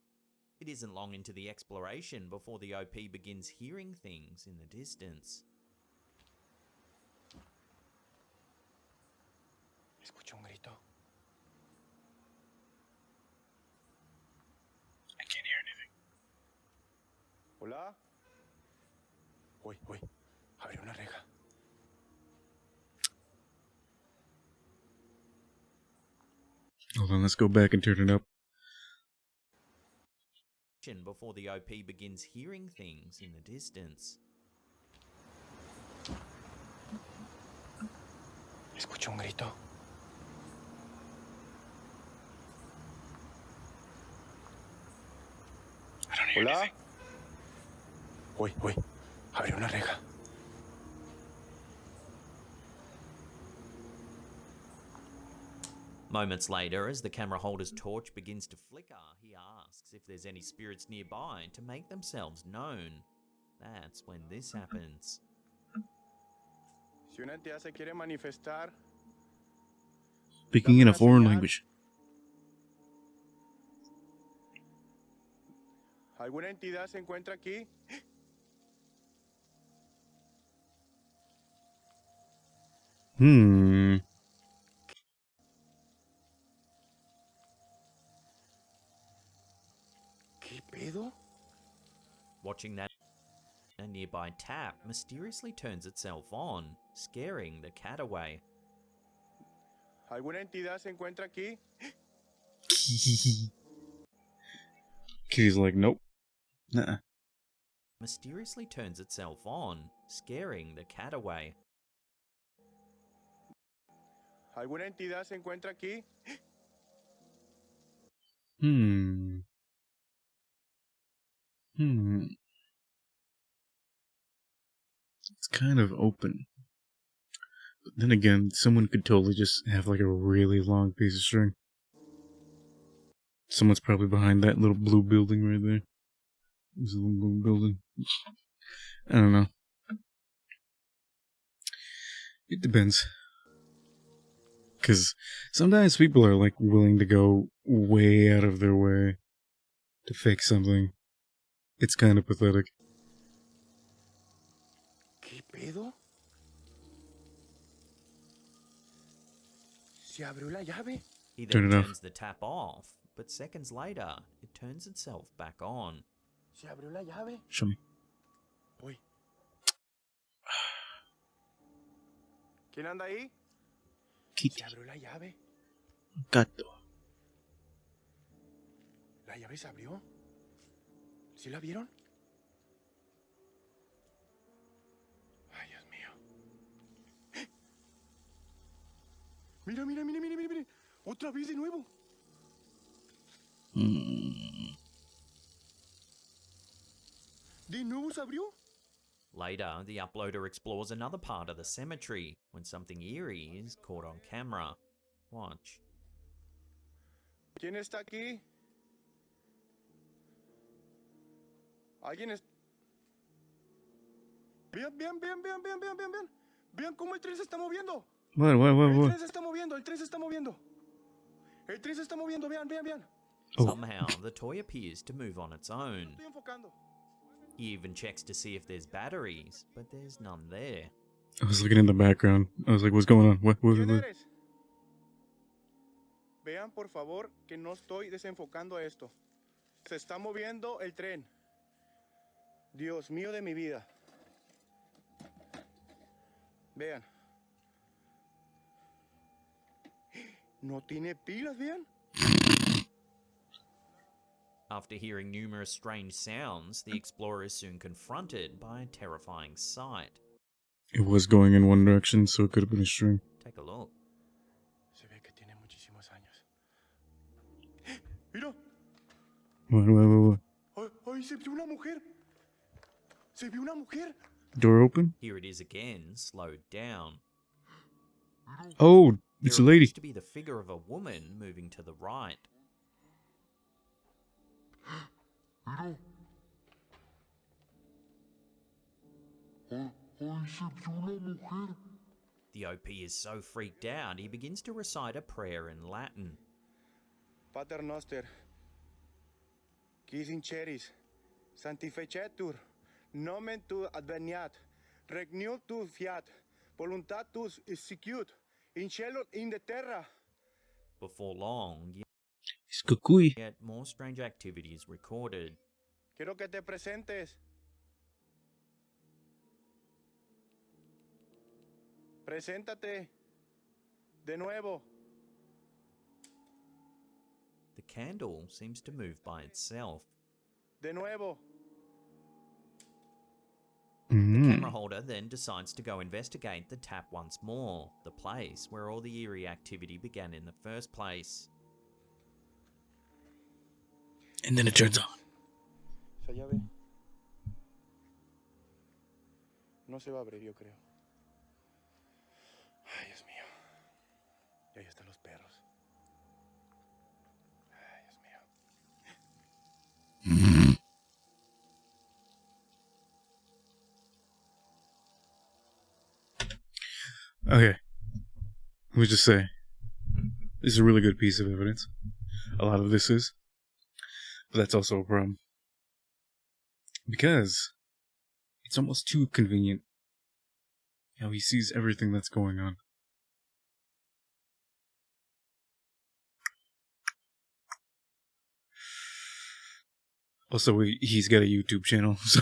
It isn't long into the exploration before the OP begins hearing things in the distance. Escucho un grito. I can't hear anything. Hola. Uy, abrió una reja. Hold on, let's go back and turn it up. Before the OP begins hearing things in the distance. Escucho un grito. I don't hear Hola. anything. Uy, abrió una reja. Moments later, as the camera holder's torch begins to flicker, he asks if there's any spirits nearby to make themselves known. That's when this happens. Si una entidad se quiere manifestar, Speaking in a foreign language. ¿alguna entidad se encuentra aquí? ¿Qué pedo? Watching that, a nearby tap mysteriously turns itself on, scaring the cat away. ¿Alguna entidad se encuentra aquí? Kitty's like, nope. Nuh-uh. Mysteriously turns itself on, scaring the cat away. ¿Alguna entidad se encuentra aquí? Hmm. It's kind of open. But then again, someone could totally just have like a really long piece of string. Someone's probably behind that little blue building right there. There's a little blue building. I don't know. It depends. Because sometimes people are like willing to go way out of their way to fix something. It's kind of pathetic. ¿Qué pedo? ¿Se abrió la llave? He Turn then it off. turns the tap off, but seconds later, it turns itself back on. ¿Se abrió la llave? Show me. Voy. ¿Quién anda ahí? Kitty. ¿Se abrió la llave? Gato. ¿La llave se abrió? ¿Sí la vieron? Ay, Dios mío. Mira, mira, mira, mira, mira, mira. Otra vez de nuevo. ¿De nuevo se abrió? Later, the uploader explores another part of the cemetery when something eerie is caught on camera. Watch. ¿Quién está aquí? ¿Alguien es...? Vean, vean, vean, vean, vean, vean, vean, vean. Vean cómo el tren se está moviendo. What? El tren se está moviendo, el tren se está moviendo. El tren se está moviendo, vean, vean, vean. Oh. Somehow, the toy appears to move on its own. Estoy enfocando. He even checks to see if there's batteries, but there's none there. I was looking in the background. I was like, what's going on? What? ¿Quién eres? Vean, por favor, que no estoy desenfocando esto. Se está moviendo el tren. Dios mío de mi vida. Vean. No tiene pilas, vean. After hearing numerous strange sounds, the explorer is soon confronted by a terrifying sight. It was going in one direction, so it could have been a string. Take a look. Se ve que tiene muchísimos años. Mira. What? Ay, se vio una mujer. Se vio una mujer. Door open? Here it is again, slowed down. Oh, it's a There lady. appears to be the figure of a woman moving to the right. The OP is so freaked out, he begins to recite a prayer in Latin. Pater noster, quis in ceris, sanctificetur, nomen tu adveniat, regnum tu fiat, voluntatus sicut, in cielo in the terra. Before long, It's Kukui. yet more strange activity is recorded. Quiero que te presentes. Preséntate. De nuevo. The candle seems to move by itself. De nuevo. The Mm. camera holder then decides to go investigate the tap once more, the place where all the eerie activity began in the first place. And then it turns on. Esa llave. No se va a abrir, yo creo. Ay, Dios mío. Y ahí están los perros. Ay, Dios mío. Okay. Let me just say, this is a really good piece of evidence. A lot of this is. But that's also a problem. Because it's almost too convenient how he sees everything that's going on. Also, he's got a YouTube channel, so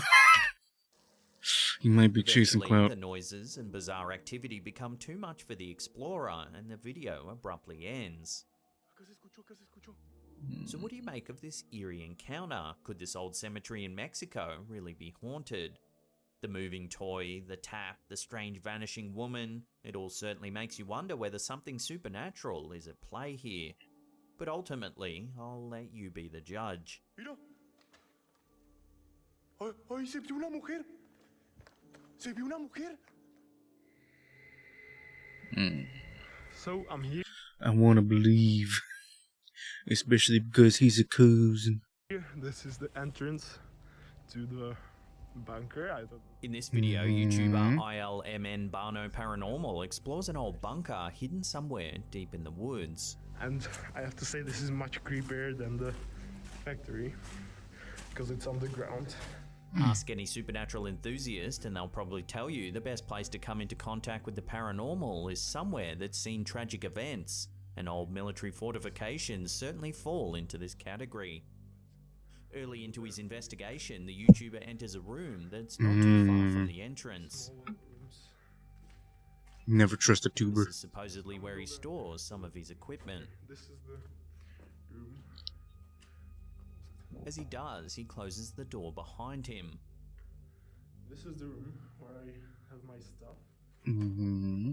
he might be chasing Eventually, clout. the noises and bizarre activity become too much for the explorer, and the video abruptly ends. ¿Qué se escuchó? ¿Qué se escuchó? So what do you make of this eerie encounter? Could this old cemetery in Mexico really be haunted? The moving toy, the tap, the strange vanishing woman, it all certainly makes you wonder whether something supernatural is at play here. But ultimately, I'll let you be the judge. Mira. Ay, ay, se vio una mujer. Se vio una mujer. So I'm here. I want to believe, especially because he's a cousin. This is the entrance to the bunker. I don't. In this video, YouTuber ILMN Barno Paranormal explores an old bunker hidden somewhere deep in the woods. And I have to say, this is much creepier than the factory because it's underground. Ask any supernatural enthusiast and they'll probably tell you the best place to come into contact with the paranormal is somewhere that's seen tragic events, and old military fortifications certainly fall into this category. Early into his investigation, the YouTuber enters a room that's not too far from the entrance. Never trust a tuber. This is supposedly where he stores some of his equipment. This is the room. As he does, he closes the door behind him. This is the room where I have my stuff.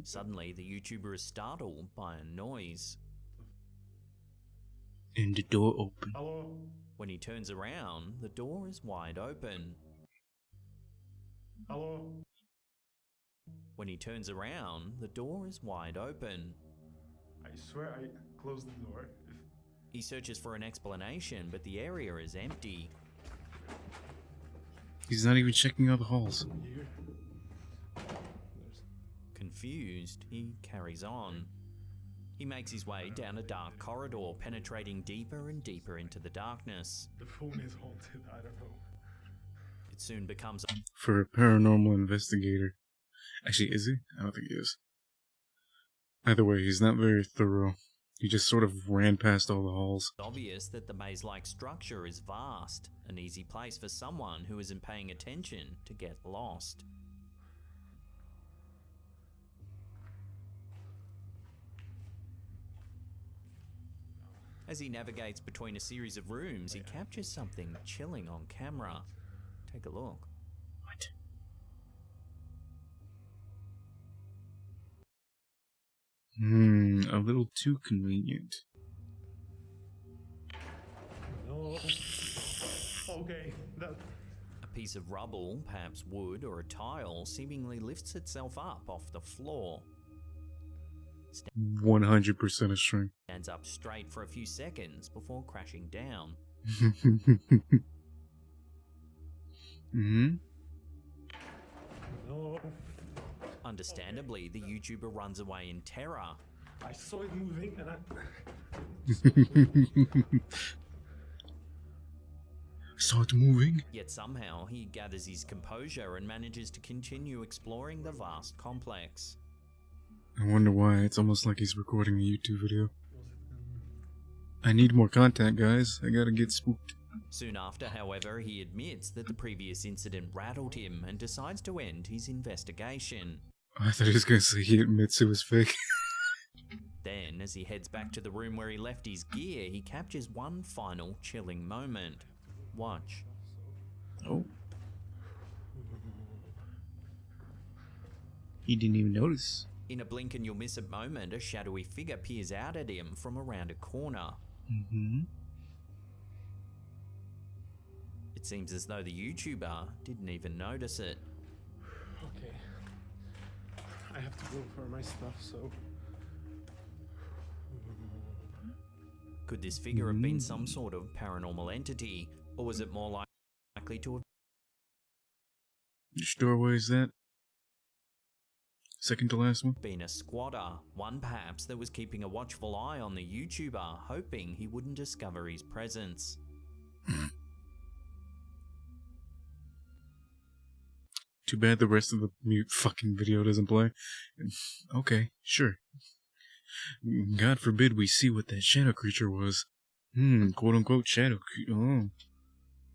Suddenly, the YouTuber is startled by a noise. And the door open. Hello? When he turns around, the door is wide open. Hello? When he turns around, the door is wide open. I swear I closed the door. He searches for an explanation, but the area is empty. He's not even checking out the halls. Here. Confused, he carries on. He makes his way down a dark corridor, penetrating deeper and deeper into the darkness. The phone is haunted, I don't know. It soon becomes For a paranormal investigator. Actually, is he? I don't think he is. Either way, he's not very thorough. He just sort of ran past all the halls. obvious that the maze-like structure is vast, an easy place for someone who isn't paying attention to get lost. As he navigates between a series of rooms, he captures something chilling on camera. Take a look. What? A little too convenient. No. Okay, that. A piece of rubble, perhaps wood or a tile, seemingly lifts itself up off the floor. 100% a string. Stands up straight for a few seconds before crashing down. No. Understandably, the YouTuber runs away in terror. I saw it moving and I. Saw it moving. Yet somehow he gathers his composure and manages to continue exploring the vast complex. I wonder why. It's almost like he's recording a YouTube video. I need more content, guys. I gotta get spooked. Soon after, however, he admits that the previous incident rattled him and decides to end his investigation. I thought he was gonna say he admits it was fake. Then, as he heads back to the room where he left his gear, he captures one final chilling moment. Watch. Oh. He didn't even notice. In a blink and you'll miss it moment, a shadowy figure peers out at him from around a corner. It seems as though the YouTuber didn't even notice it. Okay. I have to go for my stuff, so. Could this figure have been some sort of paranormal entity, or was it more likely to have Which doorway is that? Second to last one? been a squatter, one perhaps that was keeping a watchful eye on the YouTuber, hoping he wouldn't discover his presence? Too bad the rest of the mute fucking video doesn't play. Okay, sure. God forbid we see what that shadow creature was. Quote unquote shadow creature. Oh.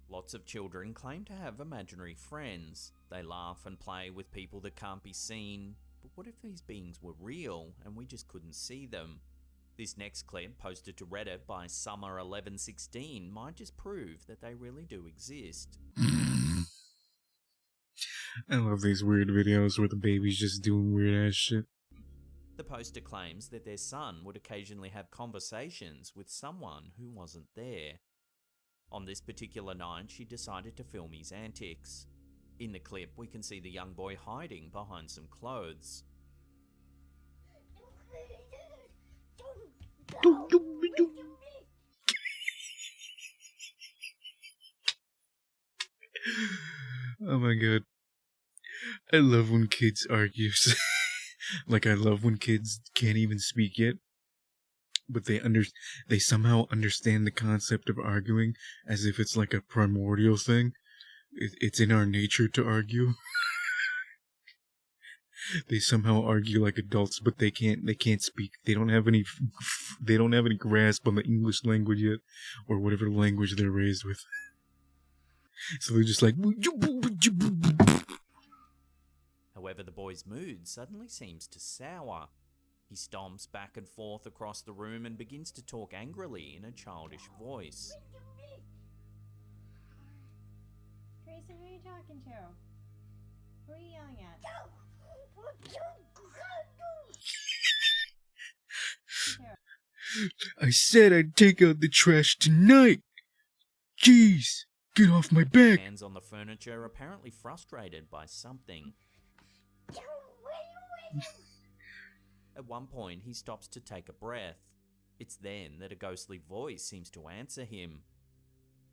Lots of children claim to have imaginary friends. They laugh and play with people that can't be seen. But what if these beings were real and we just couldn't see them? This next clip, posted to Reddit by Summer1116, might just prove that they really do exist. I love these weird videos where the baby's just doing weird ass shit. The poster claims that their son would occasionally have conversations with someone who wasn't there. On this particular night, she decided to film his antics. In the clip, we can see the young boy hiding behind some clothes. Oh my god. I love when kids argue. Like, I love when kids can't even speak yet, but they somehow understand the concept of arguing as if it's like a primordial thing. It's in our nature to argue. They somehow argue like adults, but they can't speak. They don't have any grasp on the English language yet, or whatever language they're raised with. So they're just like. However, the boy's mood suddenly seems to sour. He stomps back and forth across the room and begins to talk angrily in a childish voice. Grayson, who are you talking to? Who are you yelling at? I said I'd take out the trash tonight. Jeez, get off my back. Hands on the furniture, apparently frustrated by something. At one point, he stops to take a breath. It's then that a ghostly voice seems to answer him.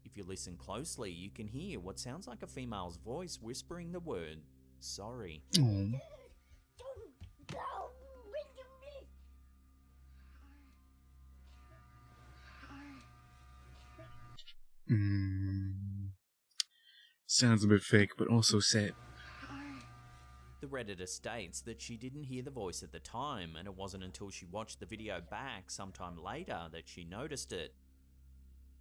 If you listen closely, you can hear what sounds like a female's voice whispering the word, sorry. Aww. Sounds a bit fake, but also sad. The Redditor states that she didn't hear the voice at the time, and it wasn't until she watched the video back sometime later that she noticed it.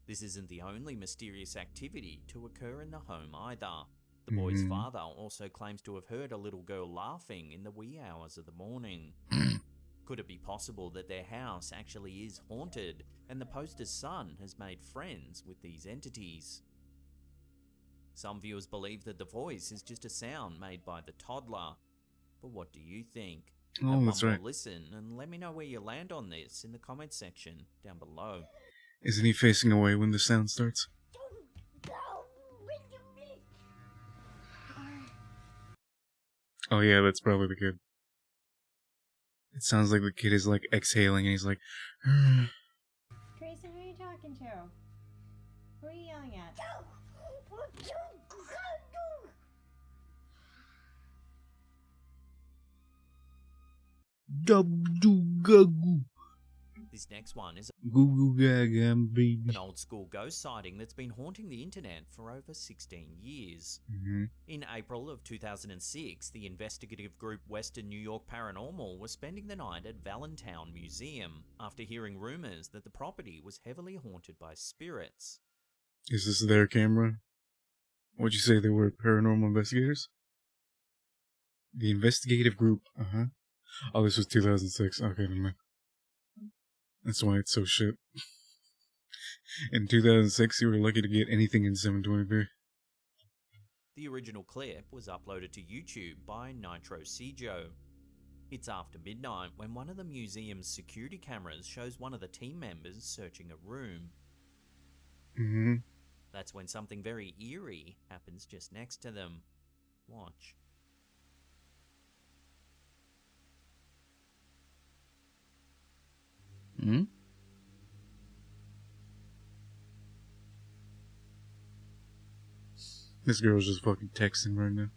This isn't the only mysterious activity to occur in the home either. The boy's father also claims to have heard a little girl laughing in the wee hours of the morning. Could it be possible that their house actually is haunted, and the poster's son has made friends with these entities? Some viewers believe that the voice is just a sound made by the toddler. But what do you think? Oh, that's right. Listen and let me know where you land on this in the comments section down below. Isn't he facing away when the sound starts? Oh yeah, that's probably the kid. It sounds like the kid is like exhaling and he's like... Grayson, who are you talking to? Who are you yelling at? This next one is baby. an old school ghost sighting that's been haunting the internet for over 16 years. In April of 2006, the investigative group Western New York Paranormal was spending the night at Valentine Museum after hearing rumors that the property was heavily haunted by spirits. Is this their camera? What'd you say they were paranormal investigators? The investigative group, Oh, this was 2006. Okay, never mind. That's why it's so shit. In 2006, you were lucky to get anything in 720p. The original clip was uploaded to YouTube by Nitro Cjo. It's after midnight when one of the museum's security cameras shows one of the team members searching a room. That's when something very eerie happens just next to them. Watch. This girl's just fucking texting right now.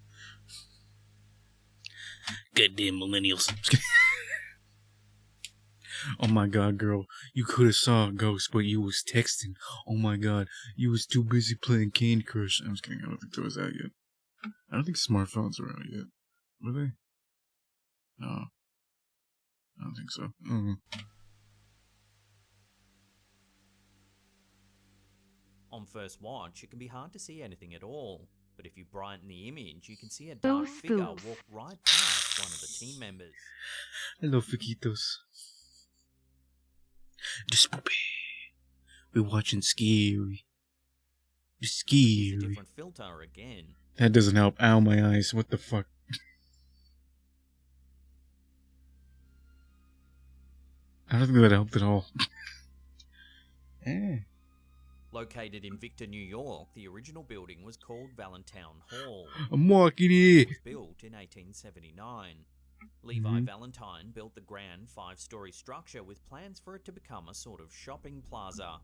Goddamn millennials. Oh my god, girl. You could have saw a ghost, but you was texting. Oh my god. You was too busy playing Candy Crush. I'm just kidding. I don't think that was out yet. I don't think smartphones are out yet. Were they? No. I don't think so. On first watch, it can be hard to see anything at all, but if you brighten the image, you can see a dark figure walk right past one of the team members. I love Fiquitos. The spoopy. We're watching scary. The It's a scary. different filter again. That doesn't help. Ow, my eyes. What the fuck? I don't think that helped at all. Located in Victor, New York, the original building was called Valentine Hall. I'm walking It here. was built in 1879. Levi Valentine built the grand 5-story structure with plans for it to become a sort of shopping plaza.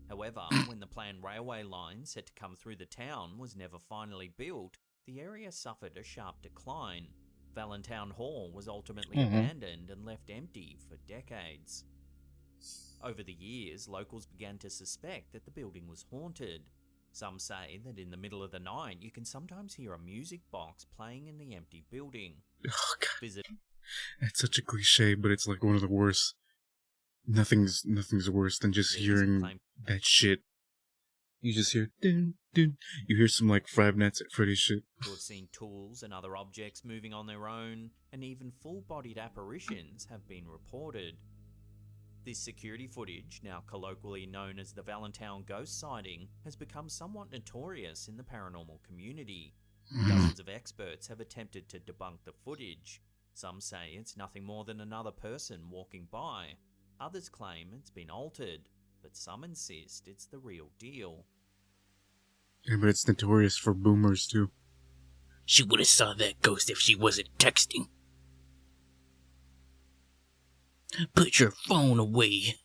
However, when the planned railway line set to come through the town was never finally built, the area suffered a sharp decline. Valentine Hall was ultimately abandoned and left empty for decades. Over the years, locals began to suspect that the building was haunted. Some say that in the middle of the night, you can sometimes hear a music box playing in the empty building. Oh, God. It's such a cliche, but it's like one of the worst. Nothing's worse than just hearing that shit. You just hear dun, dun. You hear some like Five Nights at Freddy's shit. Who have seen tools and other objects moving on their own, and even full-bodied apparitions have been reported. This security footage, now colloquially known as the Valentine ghost sighting, has become somewhat notorious in the paranormal community. Dozens of experts have attempted to debunk the footage. Some say it's nothing more than another person walking by. Others claim it's been altered, but some insist it's the real deal. Yeah, but it's notorious for boomers too. She would have saw that ghost if she wasn't texting. Put your phone away.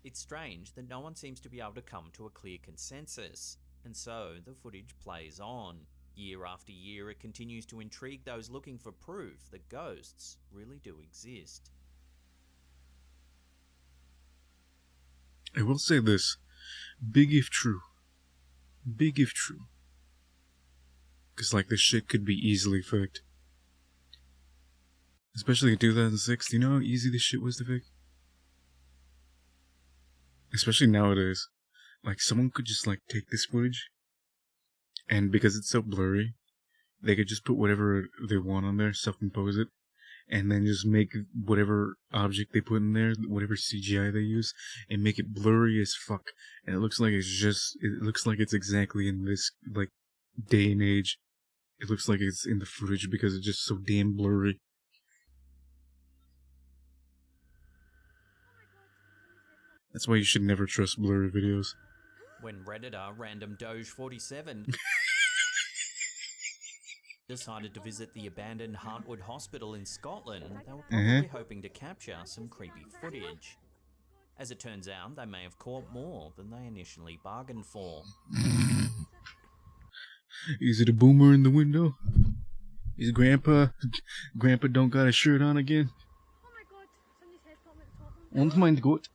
It's strange that no one seems to be able to come to a clear consensus, and so the footage plays on. Year after year, it continues to intrigue those looking for proof that ghosts really do exist. I will say this. Big if true. Big if true. Because, like, this shit could be easily faked. Especially in 2006. Do you know how easy this shit was to fake? Especially nowadays. Like, someone could just, like, take this footage, and because it's so blurry, they could just put whatever they want on there, self-impose it, and then just make whatever object they put in there, whatever CGI they use, and make it blurry as fuck. And it looks like it's exactly in this, like, day and age. It looks like it's in the footage because it's just so damn blurry. That's why you should never trust blurry videos. When Redditor Random Doge 47 decided to visit the abandoned Hartwood Hospital in Scotland, they were probably hoping to capture some creepy footage. As it turns out, they may have caught more than they initially bargained for. Is it a boomer in the window? Is Grandpa don't got a shirt on again? Und mein Gott.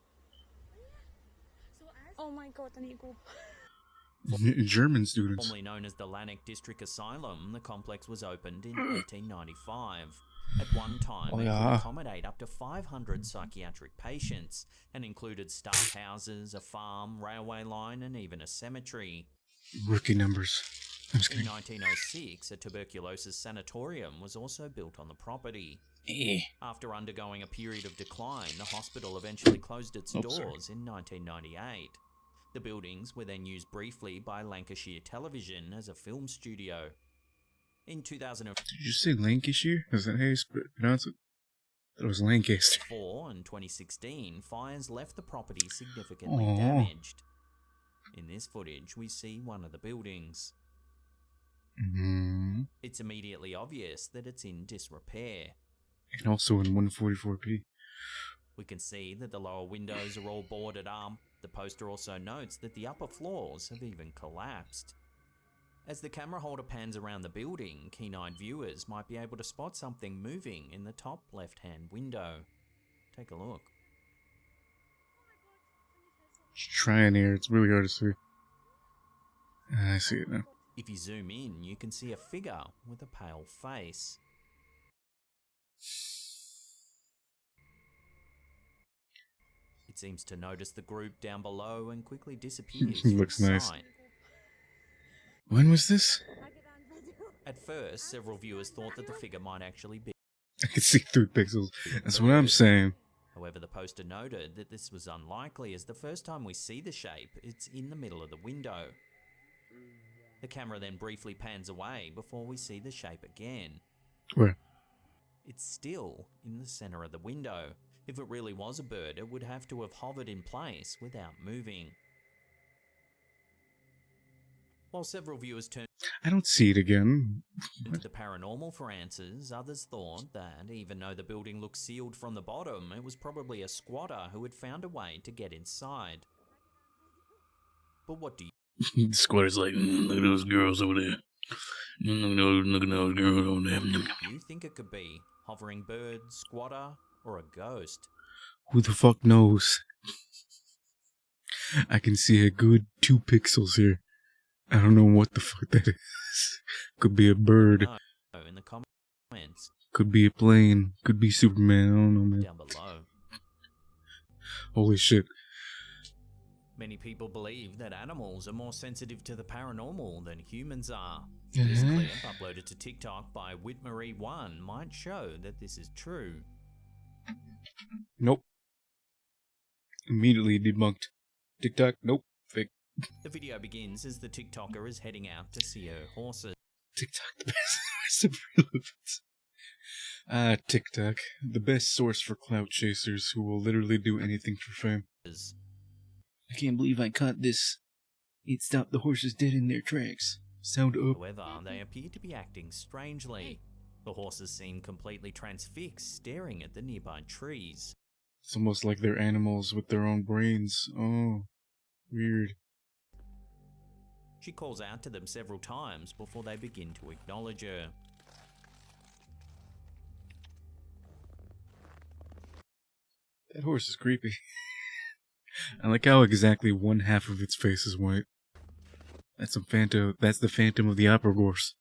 Oh my god, I need to go. German students. Formerly known as the Lanark District Asylum, the complex was opened in 1895. At one time, it could accommodate up to 500 psychiatric patients and included staff houses, a farm, railway line, and even a cemetery. Rookie numbers. I'm just kidding. In 1906, a tuberculosis sanatorium was also built on the property. After undergoing a period of decline, the hospital eventually closed its doors in 1998. The buildings were then used briefly by Lancashire Television as a film studio. In 2004 Did you say Lancashire? Is that how you pronounce it? It was Lancaster. and 2016, fires left the property significantly damaged. In this footage, we see one of the buildings. It's immediately obvious that it's in disrepair. And also in 144p. We can see that the lower windows are all boarded up. The poster also notes that the upper floors have even collapsed. As the camera holder pans around the building, keen-eyed viewers might be able to spot something moving in the top left-hand window. Take a look. Just try in here, it's really hard to see. I see it now. If you zoom in, you can see a figure with a pale face. It seems to notice the group down below and quickly disappears. Looks nice. When was this? At first, several viewers thought that the figure might actually be. I can see 3 pixels. That's what I'm saying. However, the poster noted that this was unlikely, as the first time we see the shape, it's in the middle of the window. The camera then briefly pans away before we see the shape again. Where? it's still in the center of the window. If it really was a bird, it would have to have hovered in place without moving. While several viewers turned I don't see it again. to the paranormal for answers, others thought that even though the building looked sealed from the bottom, it was probably a squatter who had found a way to get inside. But what do you The squatter's like, look at those girls over there. Look at those girls over there. You think it could be? Hovering bird, squatter, or a ghost? Who the fuck knows? I can see a good 2 pixels here. I don't know what the fuck that is. Could be a bird. No, in the comments Could be a plane. Could be Superman. I don't know, man. down below. Holy shit. Many people believe that animals are more sensitive to the paranormal than humans are. This clip, uploaded to TikTok by Whitmarie1, might show that this is true. Nope. Immediately debunked. TikTok, nope. Fake. The video begins as the TikToker is heading out to see her horses. TikTok, the best source of relevance. Ah, TikTok, the best source for clout chasers who will literally do anything for fame. I can't believe I caught this. It stopped the horses dead in their tracks. Sound up. However, they appear to be acting strangely. The horses seem completely transfixed, staring at the nearby trees. It's almost like they're animals with their own brains. Oh, weird. She calls out to them several times before they begin to acknowledge her. That horse is creepy. I like how exactly one half of its face is white. That's some phantom. That's the Phantom of the Opera horse.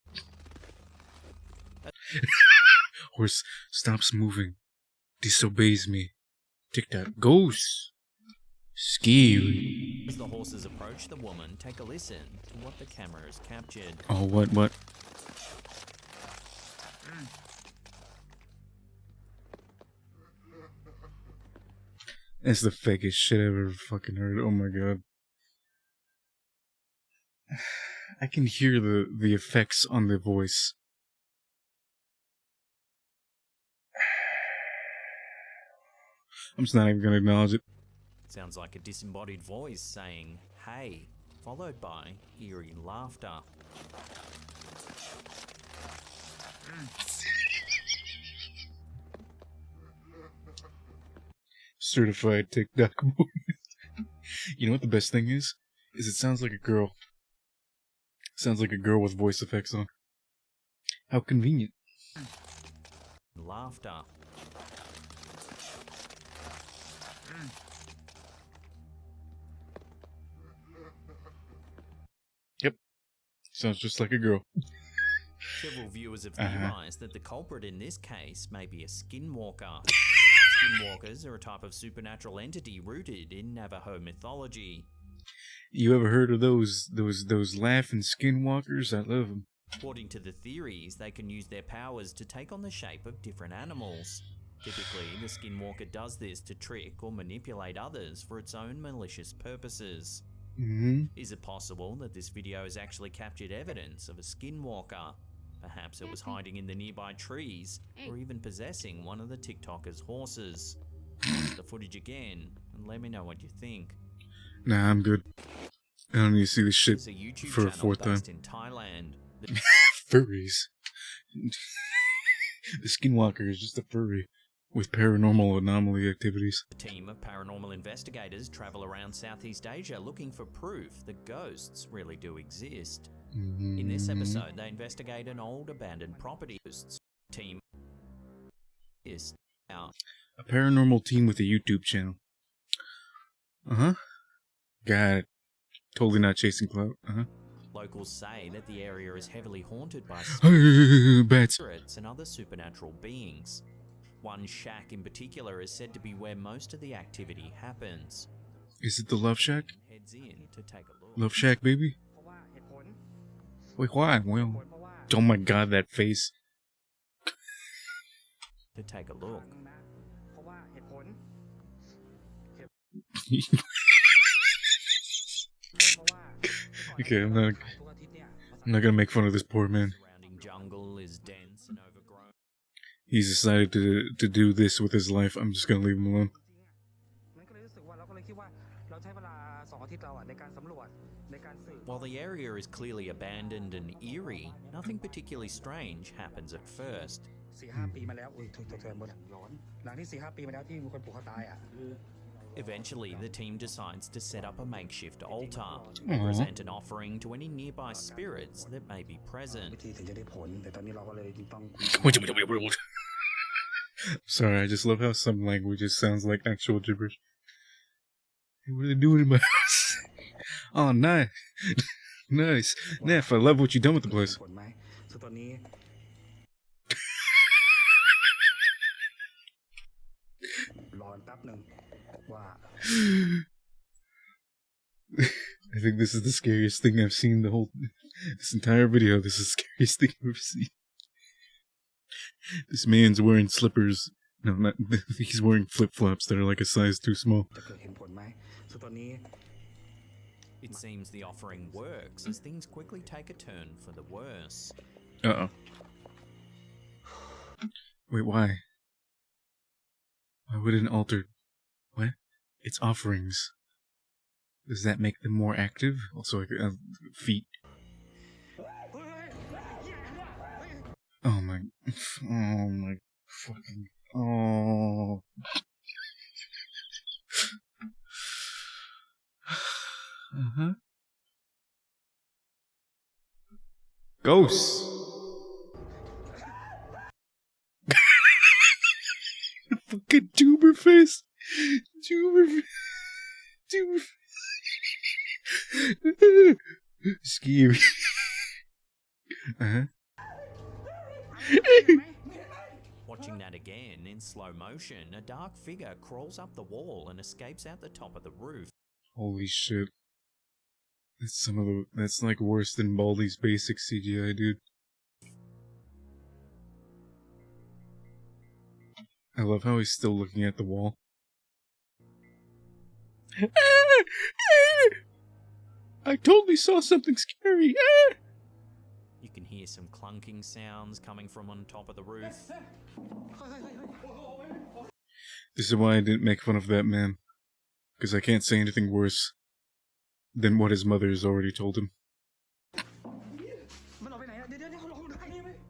Horse stops moving, disobeys me. TikTok ghosts. Scary. As the horses approach the woman, take a listen to what the camera has captured. Oh, what? That's the fakest shit I've ever fucking heard. Oh my god. I can hear the effects on the voice. I'm just not even gonna acknowledge it. Sounds like a disembodied voice saying, "Hey," followed by eerie laughter. Certified TikTok boy. You know what the best thing is? Is it sounds like a girl. Sounds like a girl with voice effects on. How convenient. Laughter. Yep. Sounds just like a girl. Several viewers have theorized that the culprit in this case may be a skinwalker. Skinwalkers are a type of supernatural entity rooted in Navajo mythology. You ever heard of those laughing skinwalkers? I love them. According to the theories, they can use their powers to take on the shape of different animals. Typically, the skinwalker does this to trick or manipulate others for its own malicious purposes. Is it possible that this video has actually captured evidence of a skinwalker? Perhaps it was hiding in the nearby trees, or even possessing one of the TikToker's horses. Watch the footage again, and let me know what you think. Nah, I'm good. I don't need to see this shit There's a YouTube for a channel fourth time. based in Thailand. Furries. The skinwalker is just a furry with paranormal anomaly activities. A team of paranormal investigators travel around Southeast Asia looking for proof that ghosts really do exist. In this episode, they investigate an old abandoned property. Team is out. A paranormal team with a YouTube channel. Got it. Totally not chasing clout. Locals say that the area is heavily haunted by Bats. spirits and other supernatural beings. One shack in particular is said to be where most of the activity happens. Is it the Love Shack? Heads in to take a look. Love Shack, baby? Wait, why? Well, oh my god, that face. To take a look. Okay, I'm not gonna make fun of this poor man. Surrounding jungle is dense and overgrown. he's decided to do this with his life. I'm just gonna leave him alone. While the area is clearly abandoned and eerie, nothing particularly strange happens at first. Eventually, the team decides to set up a makeshift altar and present an offering to any nearby spirits that may be present. Sorry, I just love how some languages sounds like actual gibberish. Hey, what are they doing in my house? Oh, nice. Nice. Neff, I love what you've done with the place. I think this is the scariest thing I've seen this entire video. This is the scariest thing I've ever seen. This man's wearing slippers. No, not. He's wearing flip-flops that are like a size too small. It seems the offering works as things quickly take a turn for the worse. Uh-oh. Wait, why? Why would an altar... What? It's offerings. Does that make them more active? Also, like, feet. Oh my fucking... Oh... Uh-huh. Ghosts! Fucking tuber face! Tuber Scary. Uh-huh. Watching that again in slow motion, a dark figure crawls up the wall and escapes out the top of the roof. Holy shit. That's like worse than Baldi's basic CGI, dude. I love how he's still looking at the wall. I totally saw something scary. You can hear some clunking sounds coming from on top of the roof. This is why I didn't make fun of that man. Because I can't say anything worse than what his mother has already told him.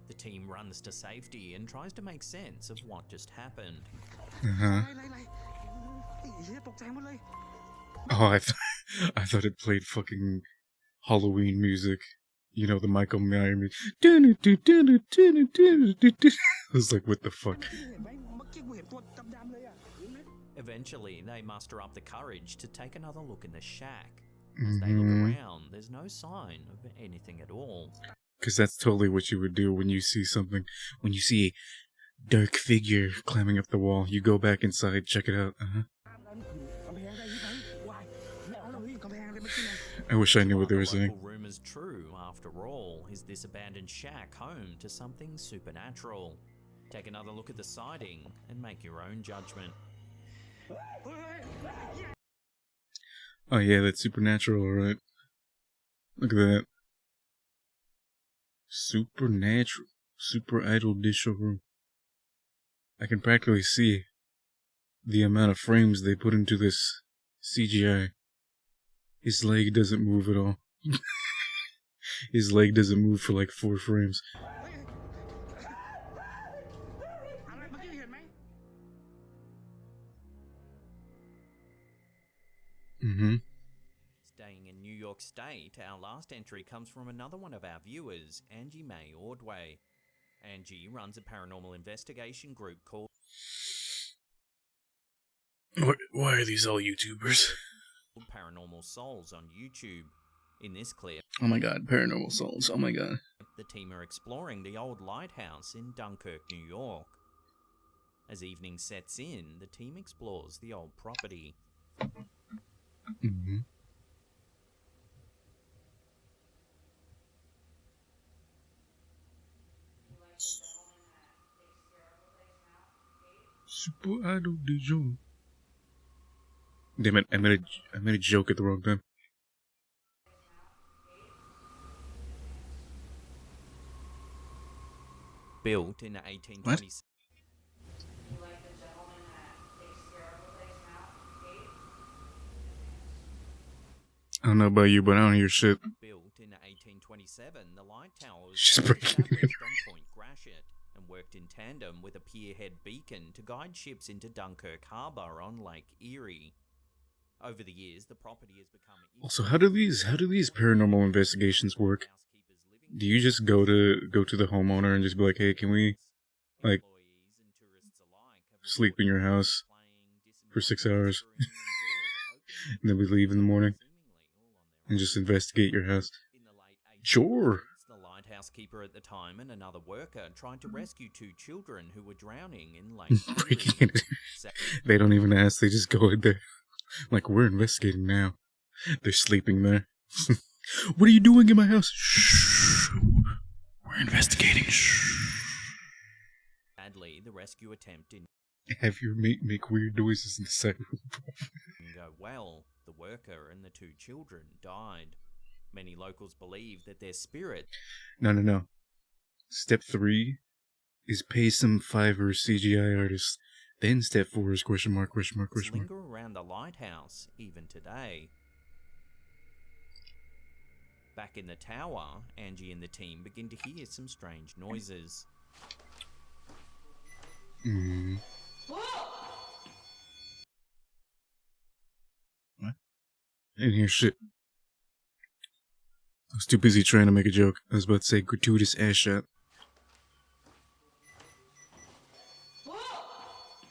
The team runs to safety and tries to make sense of what just happened. Uh-huh. Oh, I thought it played fucking Halloween music. You know, the Michael Myers music. I was like, what the fuck? Eventually, they muster up the courage to take another look in the shack. As they look around, there's no sign of anything at all. Because that's totally what you would do when you see something. When you see a dark figure climbing up the wall, you go back inside, check it out. Uh-huh. I wish I knew what they were saying. Rumors true, after all. Is this abandoned shack home to something supernatural? Take another look at the siding and make your own judgment. Oh yeah, that's supernatural, alright. Look at that. Supernatural. Super idol digital room. I can practically see the amount of frames they put into this CGI. His leg doesn't move at all. His leg doesn't move for like 4 frames. Mm-hmm. Staying in New York State, our last entry comes from another one of our viewers, Angie Mae Ordway. Angie runs a paranormal investigation group called... Why are these all YouTubers? Paranormal Souls on YouTube. In this clip, Oh my god, Paranormal Souls, oh my god. the team are exploring the old lighthouse in Dunkirk, New York. As evening sets in, the team explores the old property. Mm-hmm. Super idol digital. Damn it! I made a joke at the wrong time. Built in 1827. don't know about you, but I don't hear shit. Built in 1827, the light tower was She's first breaking established on Point Gratiot and worked in tandem with a pierhead beacon to guide ships into Dunkirk Harbour on Lake Erie. Over the years, the property has become... Also, how do these paranormal investigations work? Do you just go to the homeowner and just be like, hey, can we, like, sleep in your house for 6 hours? And then we leave in the morning and just investigate your house? Sure. The lighthouse keeper at the time and another worker tried to rescue 2 children who were drowning in Lake Breaking in. They don't even ask, they just go in there. Like, we're investigating now. They're sleeping there. What are you doing in my house? Shh. We're investigating. Shh. Sadly, the rescue attempt didn't Have your mate make weird noises in the side room. go well. The worker and the 2 children died. Many locals believe that their spirit... No. Step 3 is pay some Fiverr CGI artists. Then step 4 is question mark. linger around the lighthouse even today. Back in the tower, Angie and the team begin to hear some strange noises. What? I didn't hear shit. I was too busy trying to make a joke. I was about to say gratuitous ass shot.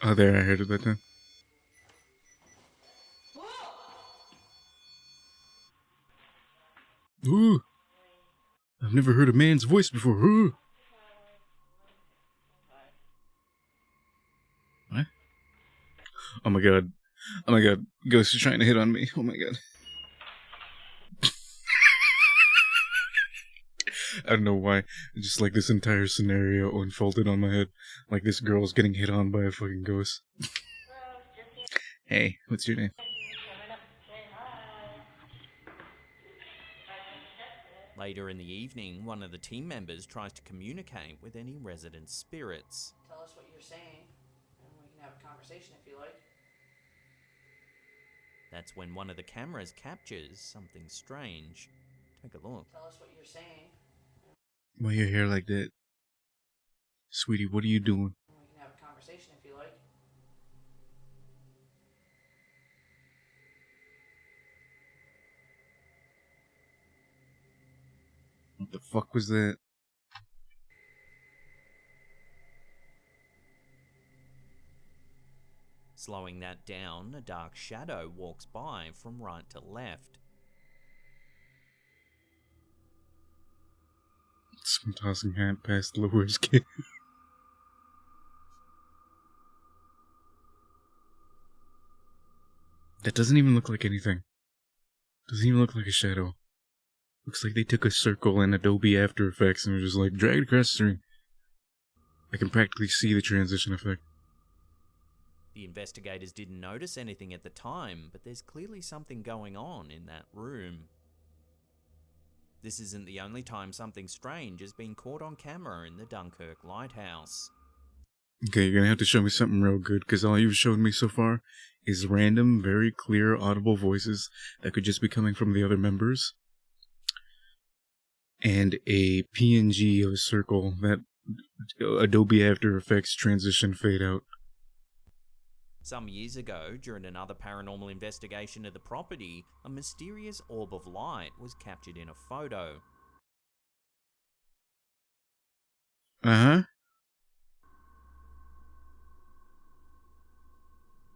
Oh, there, I heard it that time. Ooh! I've never heard a man's voice before. Ooh! What? Oh my god. Oh my god. Ghost is trying to hit on me. Oh my god. I don't know why. Just like this entire scenario unfolded on my head. Like this girl's getting hit on by a fucking ghost. Hey, what's your name? Later in the evening, one of the team members tries to communicate with any resident spirits. Tell us what you're saying, and we can have a conversation if you like. That's when one of the cameras captures something strange. Take a look. Tell us what you're saying. Why your hair like that? Sweetie, what are you doing? We can have a conversation if you like. What the fuck was that? Slowing that down, a dark shadow walks by from right to left. Some tossing hat past Laura's kid. That doesn't even look like anything. Doesn't even look like a shadow. Looks like they took a circle in Adobe After Effects and were just like, drag it across the screen. I can practically see the transition effect. The investigators didn't notice anything at the time, but there's clearly something going on in that room. This isn't the only time something strange has been caught on camera in the Dunkirk lighthouse. Okay, you're gonna have to show me something real good, because all you've shown me so far is random, very clear, audible voices that could just be coming from the other members. And a PNG of a circle that Adobe After Effects transition fade out. Some years ago, during another paranormal investigation of the property, a mysterious orb of light was captured in a photo. Uh-huh.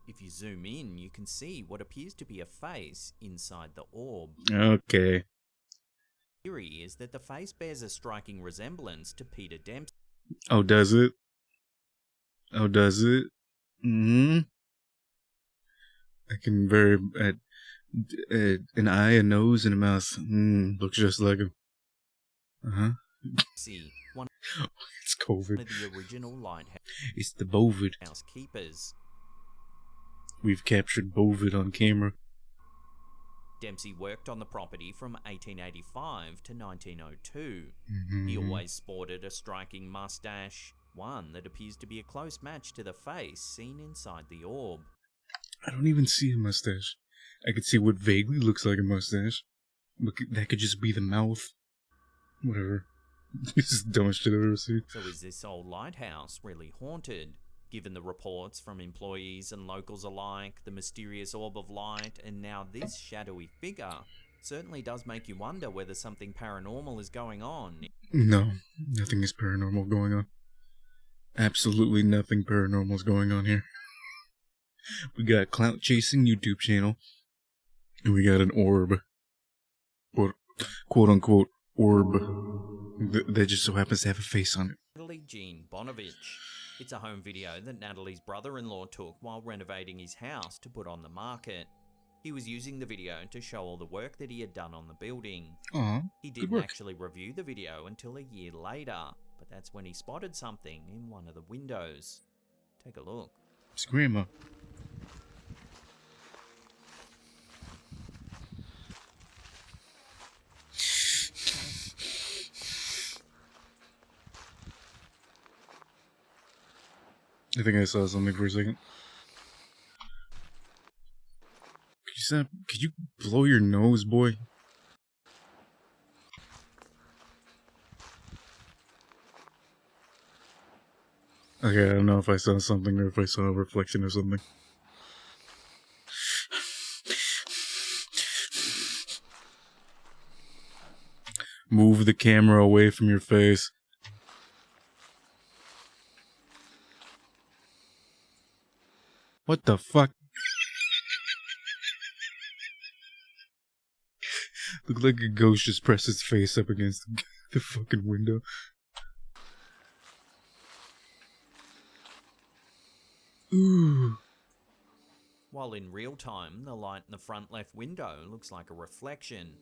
If you zoom in, you can see what appears to be a face inside the orb. Okay. The theory is that the face bears a striking resemblance to Peter Dempsey. Oh, does it? Oh, does it? Mm-hmm. I can very... an eye, a nose, and a mouth. Looks just like him. Uh-huh. See, one it's COVID. of the original lighthouse. It's the Bovid. Housekeepers. We've captured Bovid on camera. Dempsey worked on the property from 1885 to 1902. Mm-hmm. He always sported a striking mustache, one that appears to be a close match to the face seen inside the orb. I don't even see a mustache. I could see what vaguely looks like a mustache. That could just be the mouth. Whatever. This is the dumbest shit I've ever seen. So is this old lighthouse really haunted? Given the reports from employees and locals alike, the mysterious orb of light, and now this shadowy figure, certainly does make you wonder whether something paranormal is going on. No, nothing is paranormal going on. Absolutely nothing paranormal is going on here. We got a clout chasing YouTube channel, and we got an orb, or quote unquote orb, that just so happens to have a face on it. Natalie Jean Bonovich. It's a home video that Natalie's brother-in-law took while renovating his house to put on the market. He was using the video to show all the work that he had done on the building. Aw, he good didn't work. actually review the video until a year later, but that's when he spotted something in one of the windows. Take a look. It's Grandma. I think I saw something for a second. Could you blow your nose, boy? Okay, I don't know if I saw something or if I saw a reflection or something. Move the camera away from your face. What the fuck? Looked like a ghost just pressed its face up against the fucking window. Ooh. While in real time, the light in the front left window looks like a reflection.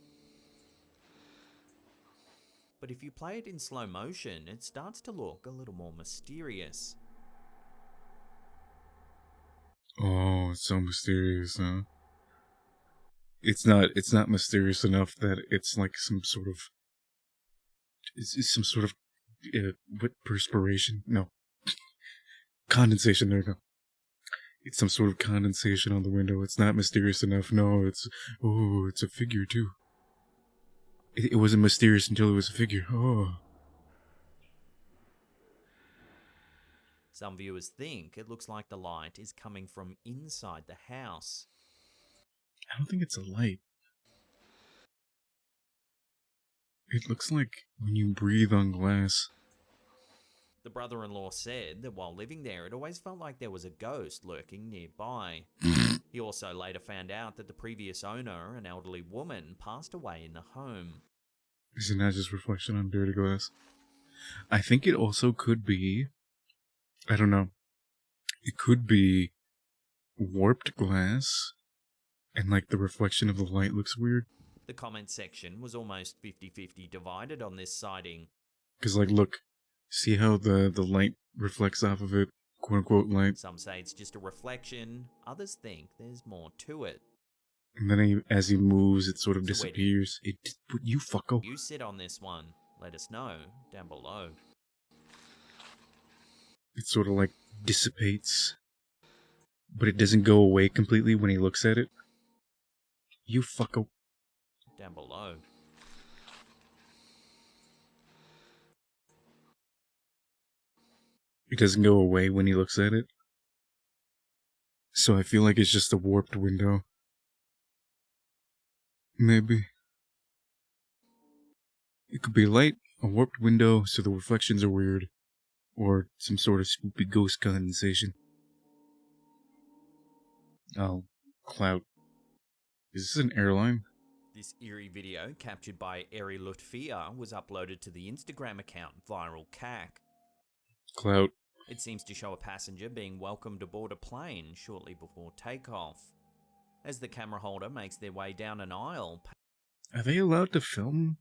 But if you play it in slow motion, it starts to look a little more mysterious. Oh, it's so mysterious, huh? It's not mysterious enough that it's like some sort of... It's some sort of... what, perspiration? No. Condensation, there you go. It's some sort of condensation on the window. It's not mysterious enough. No, it's... Oh, it's a figure, too. It wasn't mysterious until it was a figure. Oh. Some viewers think it looks like the light is coming from inside the house. I don't think it's a light. It looks like when you breathe on glass. The brother-in-law said that while living there, it always felt like there was a ghost lurking nearby. He also later found out that the previous owner, an elderly woman, passed away in the home. Is it not just reflection on dirty glass? I think it also could be... I don't know. It could be warped glass, and like the reflection of the light looks weird. The comment section was almost 50-50 divided on this sighting. Because like, look, see how the light reflects off of it? Quote-unquote light. Some say it's just a reflection, others think there's more to it. And then as he moves, it sort of disappears. You fucko. You sit on this one. Let us know down below. It sort of like dissipates. But it doesn't go away completely when he looks at it. You fucko. Down below. It doesn't go away when he looks at it. So I feel like it's just a warped window. Maybe. It could be light, a warped window, so the reflections are weird. Or some sort of spoopy ghost condensation. Oh, clout. Is this an airline? This eerie video, captured by Eri Lutfia, was uploaded to the Instagram account Viral Cack. Clout. It seems to show a passenger being welcomed aboard a plane shortly before takeoff. As the camera holder makes their way down an aisle, Are they allowed to film?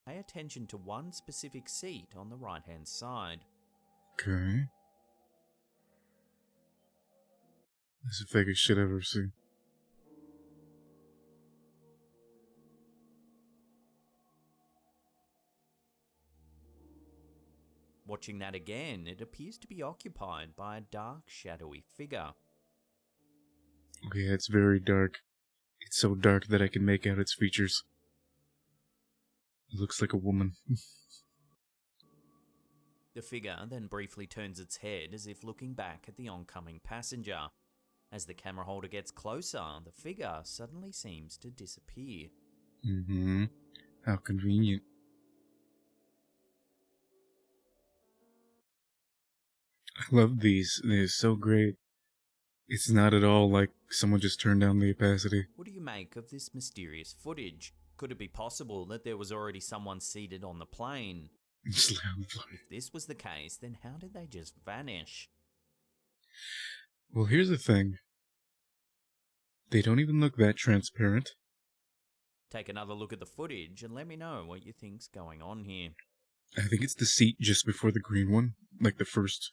pay attention to one specific seat on the right-hand side. Okay. That's the fakest shit I've ever seen. Watching that again, it appears to be occupied by a dark, shadowy figure. Okay, it's very dark. It's so dark that I can make out its features. It looks like a woman. The figure then briefly turns its head as if looking back at the oncoming passenger. As the camera holder gets closer, the figure suddenly seems to disappear. Mm-hmm. How convenient. I love these. They're so great. It's not at all like someone just turned down the opacity. What do you make of this mysterious footage? Could it be possible that there was already someone seated on the plane? If this was the case, then how did they just vanish? Well, here's the thing. They don't even look that transparent. Take another look at the footage and let me know what you think's going on here. I think it's the seat just before the green one. Like the first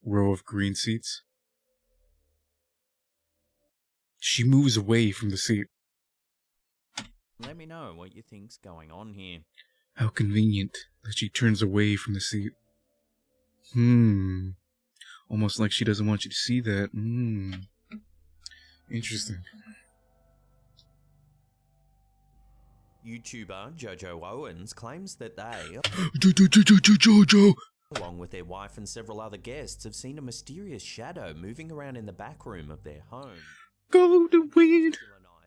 row of green seats. She moves away from the seat. Let me know what you think's going on here. How convenient that she turns away from the seat. Almost like she doesn't want you to see that. Interesting. YouTuber Jojo Owens claims that they, Jojo, along with their wife and several other guests, have seen a mysterious shadow moving around in the back room of their home. Go to wind.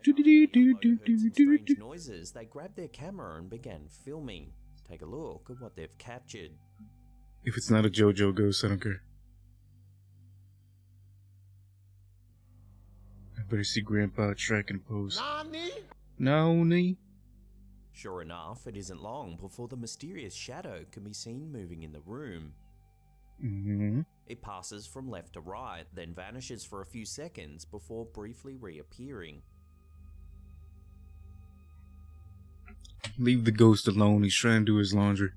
Strange noises. They grabbed their camera and began filming. Take a look at what they've captured. If it's not a JoJo ghost, I don't care. I better see Grandpa track and pose. Nani? Sure enough, it isn't long before the mysterious shadow can be seen moving in the room. It passes from left to right, then vanishes for a few seconds before briefly reappearing. Leave the ghost alone. He's trying to do his laundry.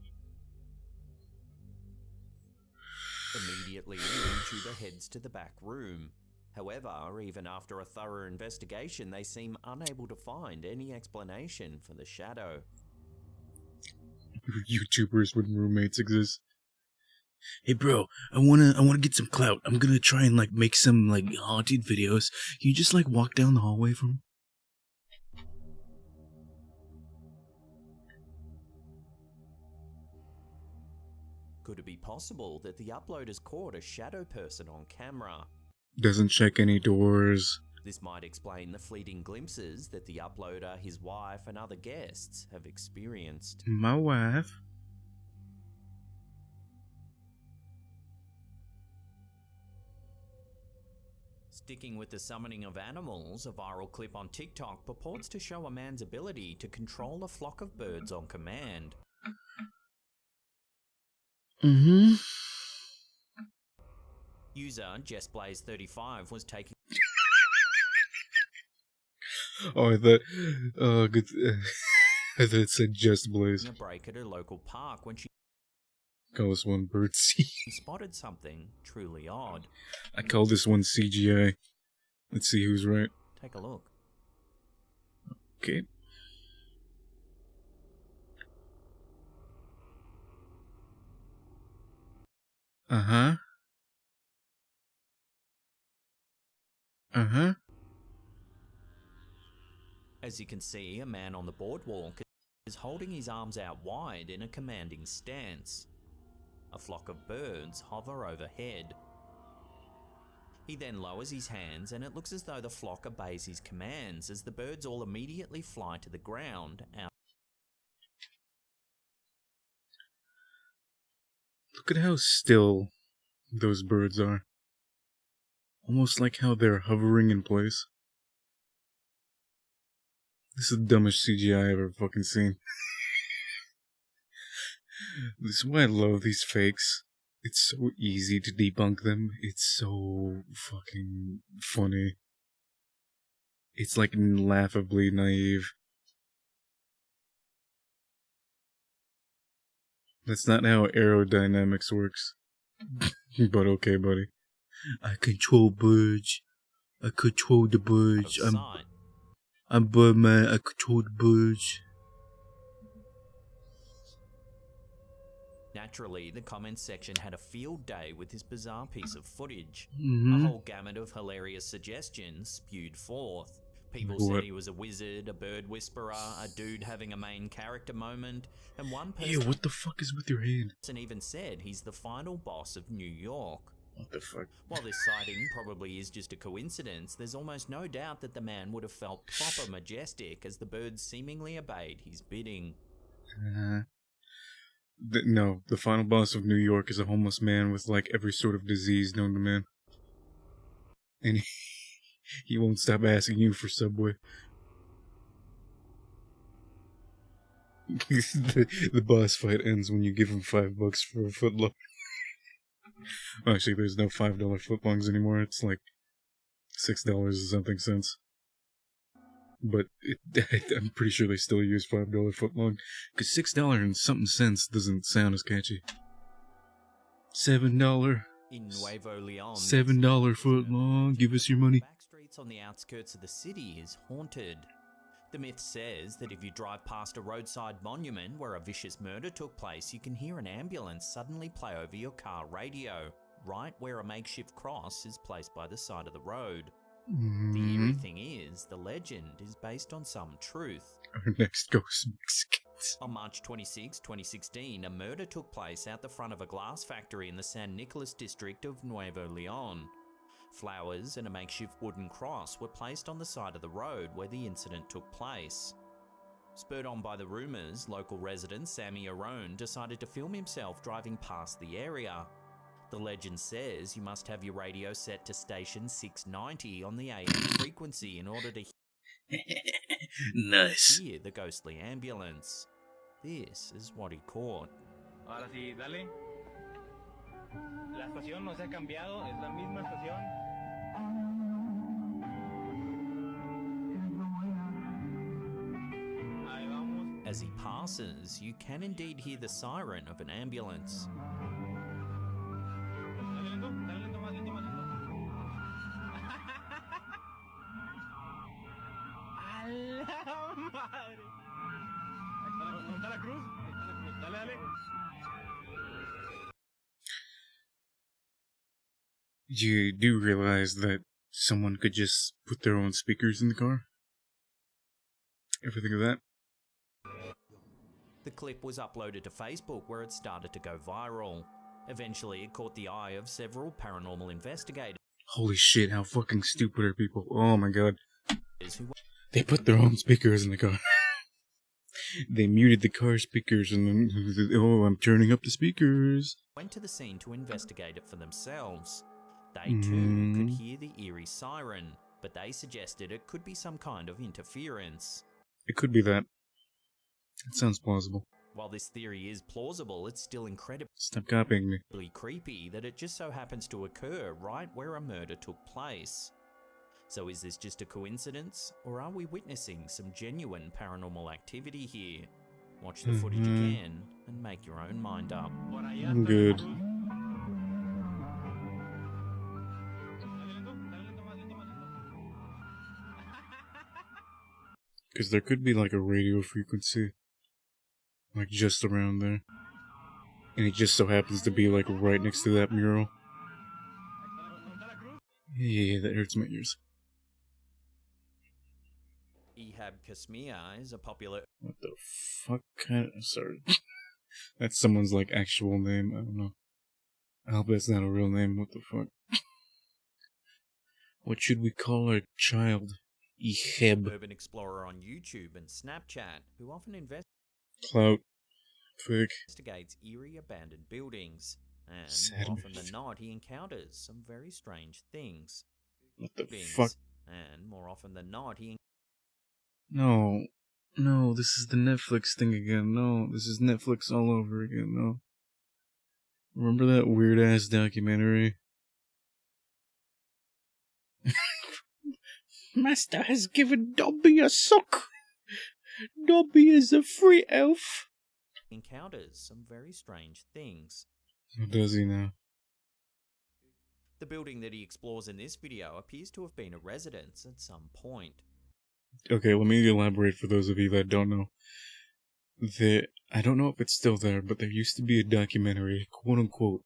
Immediately, the YouTuber heads to the back room. However, even after a thorough investigation, they seem unable to find any explanation for the shadow. YouTubers when roommates exist. Hey bro, I wanna get some clout. I'm gonna try and make some haunted videos. Can you just walk down the hallway for me? Could it be possible that the uploaders caught a shadow person on camera? Doesn't check any doors. This might explain the fleeting glimpses that the uploader, his wife, and other guests have experienced. My wife. Sticking with the summoning of animals, a viral clip on TikTok purports to show a man's ability to control a flock of birds on command. User JessBlaze35 was taking good. I thought it said Just Blaze. a break at a local park when she Call this one birdseed. spotted something truly odd. I call this one CGI. Let's see who's right. Take a look. Okay. Uh-huh. As you can see, a man on the boardwalk is holding his arms out wide in a commanding stance. A flock of birds hover overhead. He then lowers his hands and it looks as though the flock obeys his commands as the birds all immediately fly to the ground out. Look at how still those birds are. Almost like how they're hovering in place. This is the dumbest CGI I've ever fucking seen. This is why I love these fakes. It's so easy to debunk them. It's so fucking funny. It's laughably naive. That's not how aerodynamics works. But okay, buddy. I control birds. I control the birds. I'm Birdman. I control the birds. Naturally, the comments section had a field day with this bizarre piece of footage. Mm-hmm. A whole gamut of hilarious suggestions spewed forth. People What? said he was a wizard, a bird whisperer, a dude having a main character moment, and one Yeah, person what the fuck is with your hand? even said he's the final boss of New York. What the fuck? While this sighting probably is just a coincidence, there's almost no doubt that the man would have felt proper majestic as the birds seemingly obeyed his bidding. No, the final boss of New York is a homeless man with like every sort of disease known to man. And he won't stop asking you for Subway. the boss fight ends when you give him $5 for a footlong. Actually, there's no $5 footlongs anymore. It's like $6 or something cents. But I'm pretty sure they still use $5 footlong, because $6 and something cents doesn't sound as catchy. $7. In Nuevo Leon, $7 footlong. Give us your money. back streets on the outskirts of the city is haunted. The myth says that if you drive past a roadside monument where a vicious murder took place, you can hear an ambulance suddenly play over your car radio, right where a makeshift cross is placed by the side of the road. The eerie thing is, the legend is based on some truth. Our next ghost Mexicans. On March 26, 2016, a murder took place out the front of a glass factory in the San Nicolas district of Nuevo Leon. Flowers and a makeshift wooden cross were placed on the side of the road where the incident took place. Spurred on by the rumours, local resident Sammy Arone decided to film himself driving past the area. The legend says you must have your radio set to station 690 on the AM frequency in order to Nice. hear the ghostly ambulance. This is what he caught. Ahora sí, dale. La estación no se ha cambiado, es la misma estación. Ahí vamos. As he passes, you can indeed hear the siren of an ambulance. Dale lento, más lento, más lento. ¡A la madre! ¿Dónde está la cruz? Dale, dale. You do realize that someone could just put their own speakers in the car? Ever think of that? The clip was uploaded to Facebook where it started to go viral. Eventually, it caught the eye of several paranormal investigators. Holy shit, how fucking stupid are people? Oh my god. Who They put their own speakers in the car. They muted the car speakers and then, oh, I'm turning up the speakers. went to the scene to investigate it for themselves. They too could hear the eerie siren, but they suggested it could be some kind of interference. It could be that. It sounds plausible. While this theory is plausible, it's still incredibly Stop copying me. creepy that it just so happens to occur right where a murder took place. So is this just a coincidence, or are we witnessing some genuine paranormal activity here? Watch the footage again and make your own mind up. I'm good. Because there could be like a radio frequency, like just around there. And it just so happens to be like right next to that mural. Yeah, that hurts my ears. Ehab Kasmia is a popular What the fuck kind of... Sorry. That's someone's like actual name, I don't know. I hope that's not a real name, what the fuck. What should we call our child? Ehab. urban explorer on YouTube and Snapchat who often Clout. Fake. investigates eerie abandoned buildings, and Sad more often bitch. than not he encounters some very strange things. What the Things. fuck? And more often than not he No. No, this is the Netflix thing again. No, this is Netflix all over again. No. Remember that weird ass documentary? Master has given Dobby a sock. Dobby is a free elf. encounters some very strange things. What does he now? The building that he explores in this video appears to have been a residence at some point. Okay, let me elaborate for those of you that don't know. I don't know if it's still there, but there used to be a documentary, quote unquote,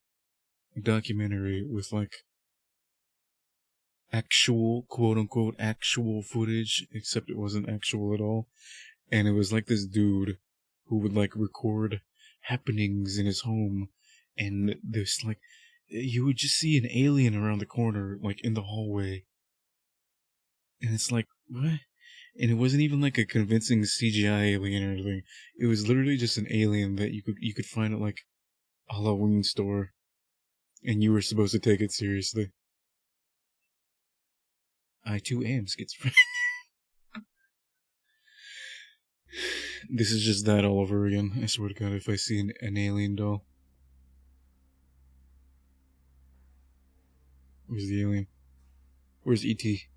a documentary with like actual, quote unquote, actual footage, except it wasn't actual at all. And it was like this dude who would like record happenings in his home, and there's like, you would just see an alien around the corner, like in the hallway. And it's like, what? And it wasn't even like a convincing CGI alien or anything. It was literally just an alien that you could find at like a Halloween store, and you were supposed to take it seriously. I too am schizophrenic. This is just that all over again. I swear to God, if I see an alien doll. Where's the alien? Where's E.T.?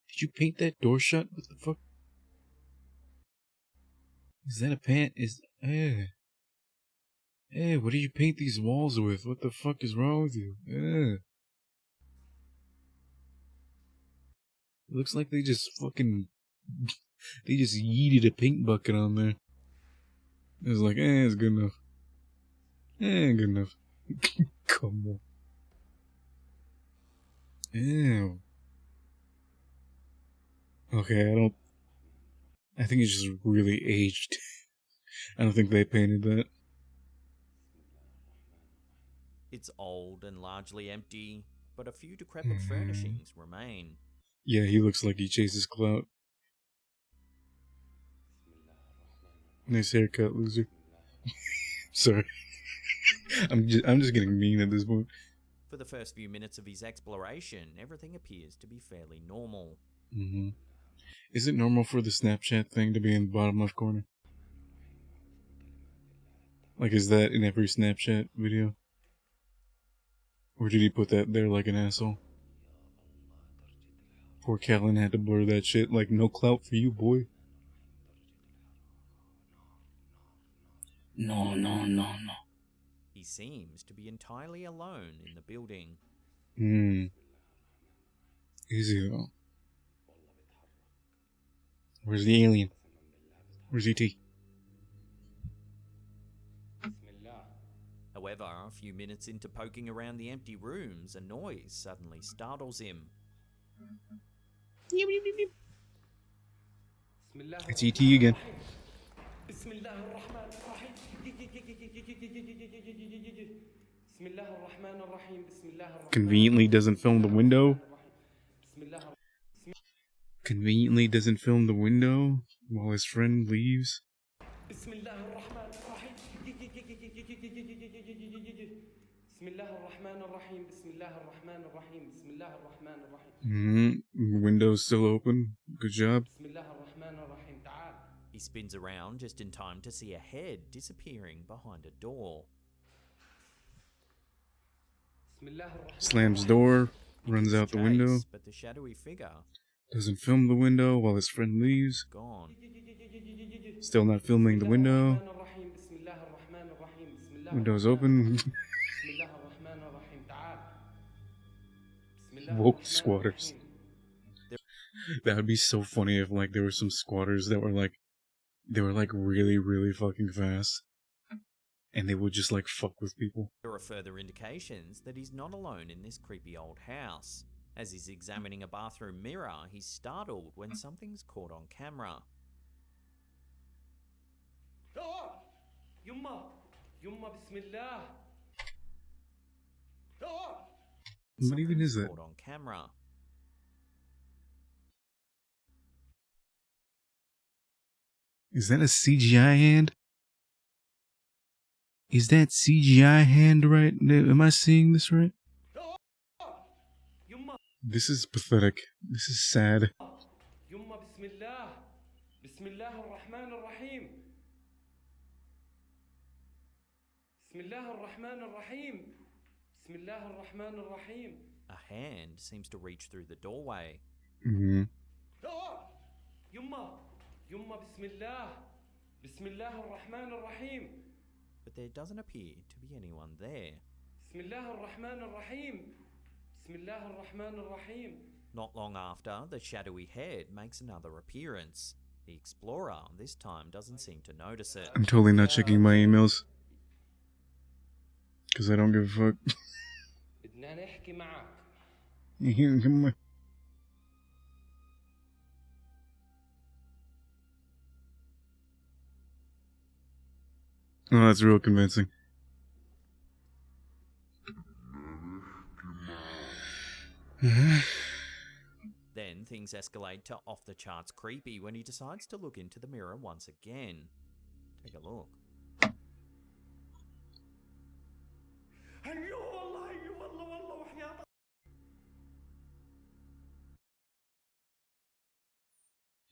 Did you paint that door shut? What the fuck? Is that a pant? Hey, what do you paint these walls with? What the fuck is wrong with you? It looks like they just fucking... They just yeeted a paint bucket on there. It was like, it's good enough. Good enough. Come on. Ew. Okay, I think it's just really aged. I don't think they painted that. It's old and largely empty, but a few decrepit furnishings remain. Yeah, he looks like he chases clout. Nice haircut, loser. Sorry. I'm just getting mean at this point. For the first few minutes of his exploration, everything appears to be fairly normal. Is it normal for the Snapchat thing to be in the bottom left corner? Like, is that in every Snapchat video? Or did he put that there like an asshole? Poor Callan had to blur that shit, like, no clout for you, boy. No. He seems to be entirely alone in the building. Easy though. Where's the alien? Where's E.T.? However, a few minutes into poking around the empty rooms, a noise suddenly startles him. It's E.T. again. Conveniently doesn't film the window. Conveniently doesn't film the window while his friend leaves. Window's still open. Good job. He spins around just in time to see a head disappearing behind a door. Slams door, runs out the window. But the shadowy figure doesn't film the window while his friend leaves. Gone. Still not filming the window. Window's open. Woke squatters. That would be so funny if like there were some squatters that were like really, really fucking fast. And they would just like fuck with people. There are further indications that he's not alone in this creepy old house. As he's examining a bathroom mirror, he's startled when something's caught on camera. What even is that? Caught on camera. Is that a CGI hand? Is that CGI hand right? Am I seeing this right? This is pathetic. This is sad. A hand seems to reach through the doorway. But there doesn't appear to be anyone there. Not long after, the shadowy head makes another appearance. The explorer this time doesn't seem to notice it. I'm totally not checking my emails. Because I don't give a fuck. Come on. Oh, that's real convincing. Then things escalate to off-the-charts creepy when he decides to look into the mirror once again. Take a look.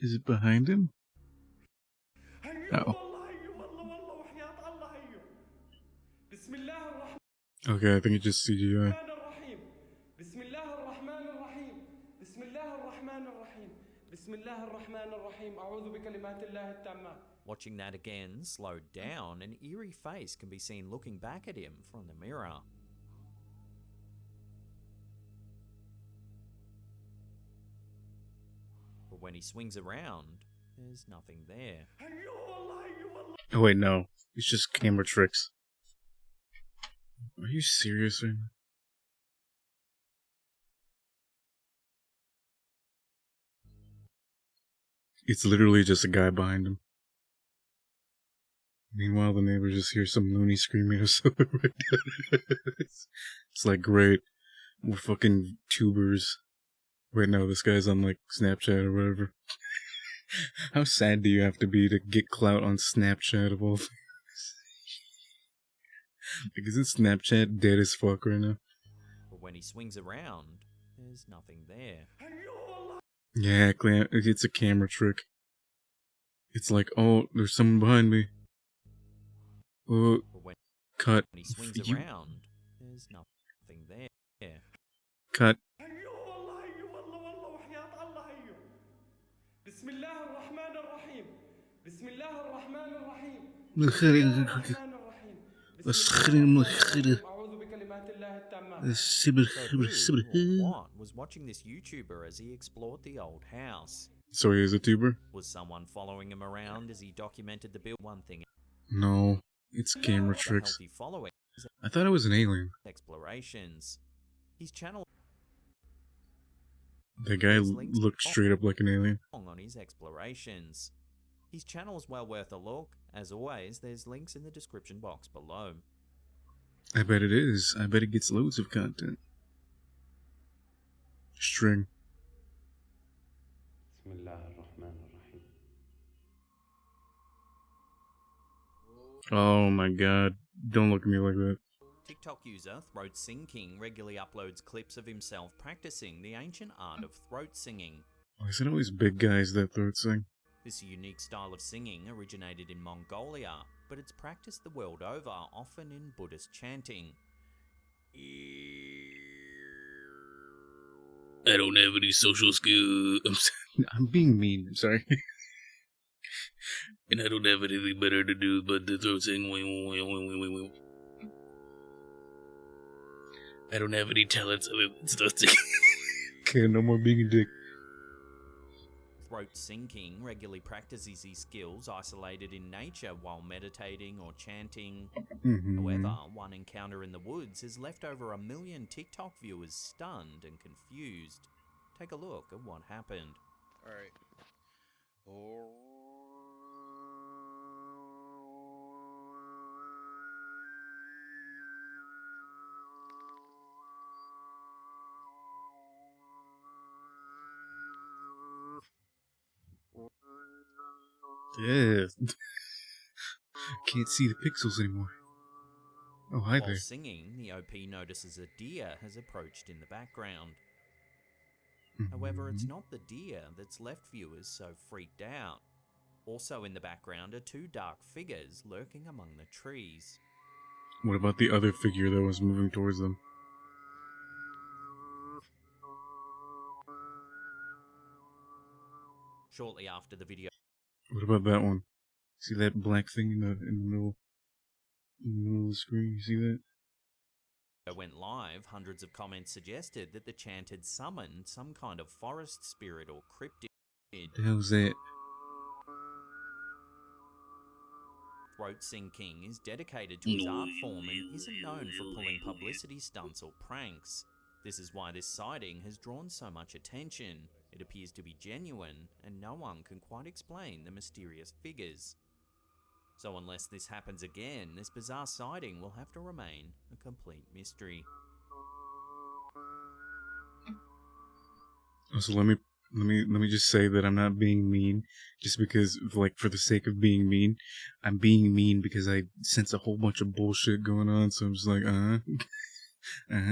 Is it behind him? Oh. Okay, I think it just CGI. Watching that again, slowed down, an eerie face can be seen looking back at him from the mirror. But when he swings around, there's nothing there. Oh wait, no. It's just camera tricks. Are you serious right now? It's literally just a guy behind him. Meanwhile, the neighbor just hears some loony screaming or something right now. It's like, great. We're fucking tubers. Right now, this guy's on like Snapchat or whatever. How sad do you have to be to get clout on Snapchat of all things? Like, isn't Snapchat dead as fuck right now? But when he swings around, there's nothing there. Yeah, it's a camera trick. It's like, oh, there's someone behind me. Oh, cut. When he swings around, there's nothing there. Cut. Was watching this YouTuber as he explored the old house. So he is a tuber? Was someone following him around as he documented the build? One thing. No, it's camera tricks. I thought it was an alien. Explorations. His channel. The guy looked straight up like an alien. On his explorations. His channel is well worth a look. As always, there's links in the description box below. I bet it is. I bet it gets loads of content. String. Oh my god. Don't look at me like that. TikTok user Throat Sing King regularly uploads clips of himself practicing the ancient art of throat singing. Why is it always big guys that throat sing? This unique style of singing originated in Mongolia, but it's practiced the world over, often in Buddhist chanting. I don't have any social skills. I'm being mean, I'm sorry. And I don't have anything better to do but to throat sing. I don't have any talents other than throat singing. Okay, no more being a dick. Throat Sing King regularly practices his skills isolated in nature while meditating or chanting. However, one encounter in the woods has left over 1 million TikTok viewers stunned and confused. Take a look at what happened. Alright. Yeah. Can't see the pixels anymore. Oh, hi there. While singing, the OP notices a deer has approached in the background. However, it's not the deer that's left viewers so freaked out. Also in the background are 2 dark figures lurking among the trees. What about the other figure that was moving towards them? Shortly after the video. What about that one? See that black thing in the middle of the screen? You see that? Went live, hundreds of comments suggested that the chant had summoned some kind of forest spirit or cryptid. The hell's that? Throat Sing King is dedicated to his art form and isn't known for pulling publicity stunts or pranks. This is why this sighting has drawn so much attention. It appears to be genuine, and no one can quite explain the mysterious figures. So unless this happens again, this bizarre sighting will have to remain a complete mystery. So let me just say that I'm not being mean just because, like, for the sake of being mean. I'm being mean because I sense a whole bunch of bullshit going on, so I'm just like,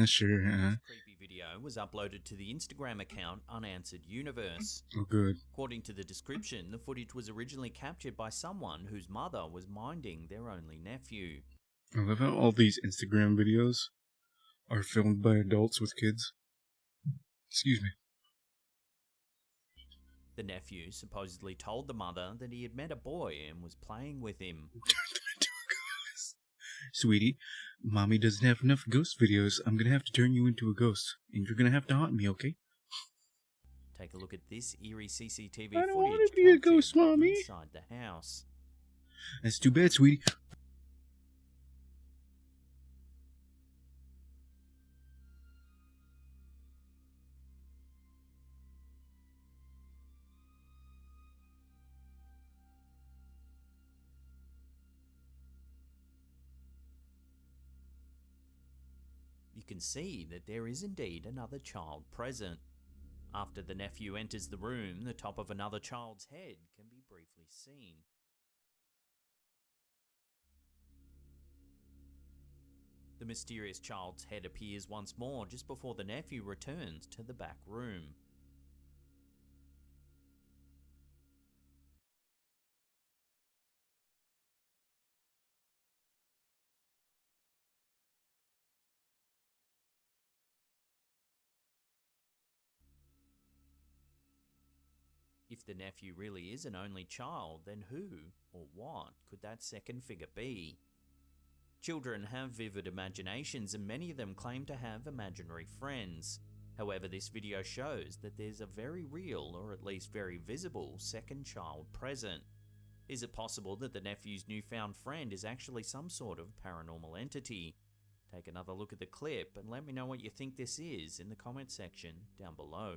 sure, Creepy video was uploaded to the Instagram account Unanswered Universe. Oh, good. According to the description, the footage was originally captured by someone whose mother was minding their only nephew. I love how all these Instagram videos are filmed by adults with kids. Excuse me. The nephew supposedly told the mother that he had met a boy and was playing with him. Sweetie, Mommy doesn't have enough ghost videos. I'm gonna have to turn you into a ghost, and you're gonna have to haunt me, okay? Take a look at this eerie CCTV I don't footage want to be a ghost, Mommy. inside the house. That's too bad, sweetie. You can see that there is indeed another child present. After the nephew enters the room, the top of another child's head can be briefly seen. The mysterious child's head appears once more just before the nephew returns to the back room. If the nephew really is an only child, then who or what could that second figure be? Children have vivid imaginations and many of them claim to have imaginary friends. However, this video shows that there's a very real, or at least very visible, second child present. Is it possible that the nephew's newfound friend is actually some sort of paranormal entity? Take another look at the clip and let me know what you think this is in the comment section down below.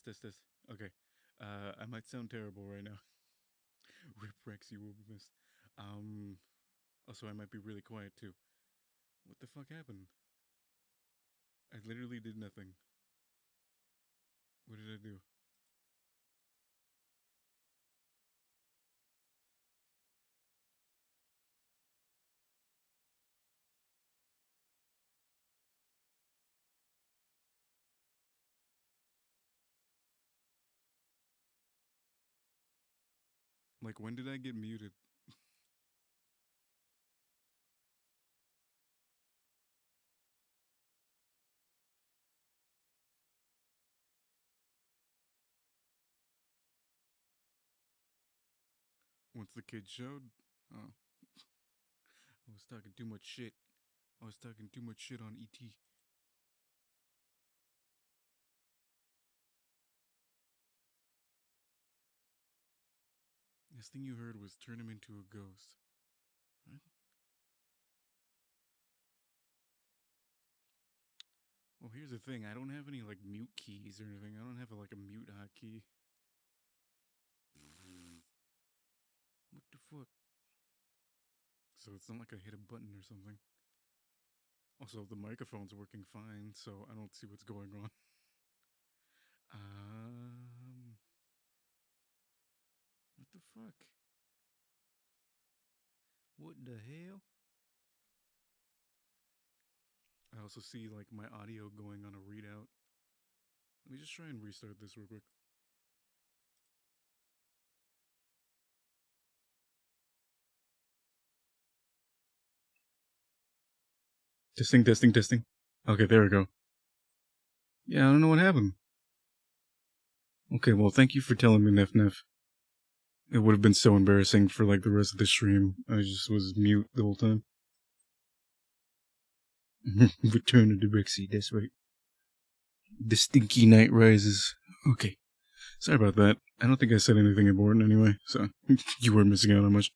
This. Okay. I might sound terrible right now. Rip Rex, you will be missed. Also, I might be really quiet too. What the fuck happened? I literally did nothing. What did I do? Like, when did I get muted? Once the kid showed? Oh. I was talking too much shit. I was talking too much shit on ET. Last thing you heard was turn him into a ghost. What? Well, here's the thing. I don't have any, like, mute keys or anything. I don't have, like, a mute hotkey. What the fuck? So it's not like I hit a button or something. Also, the microphone's working fine, so I don't see what's going on. What the fuck? What the hell? I also see, like, my audio going on a readout. Let me just try and restart this real quick. Testing, testing, testing. Okay, there we go. Yeah, I don't know what happened. Okay, well, thank you for telling me, Nef Nef. It would have been so embarrassing for, like, the rest of the stream. I just was mute the whole time. Return to the Rexy, that's right. The stinky night rises. Okay. Sorry about that. I don't think I said anything important anyway, so you weren't missing out on much.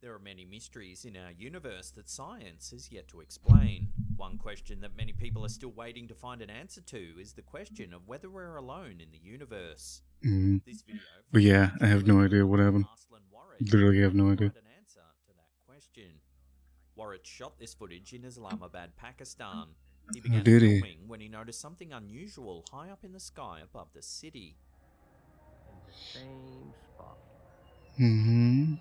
There are many mysteries in our universe that science has yet to explain. One question that many people are still waiting to find an answer to is the question of whether we're alone in the universe. This video but yeah, I have no idea what happened. Literally have no idea. An answer to that question. Warren shot this footage in Islamabad, Pakistan. He began filming when he noticed something unusual high up in the sky above the city. In the same spot. Mm-hmm.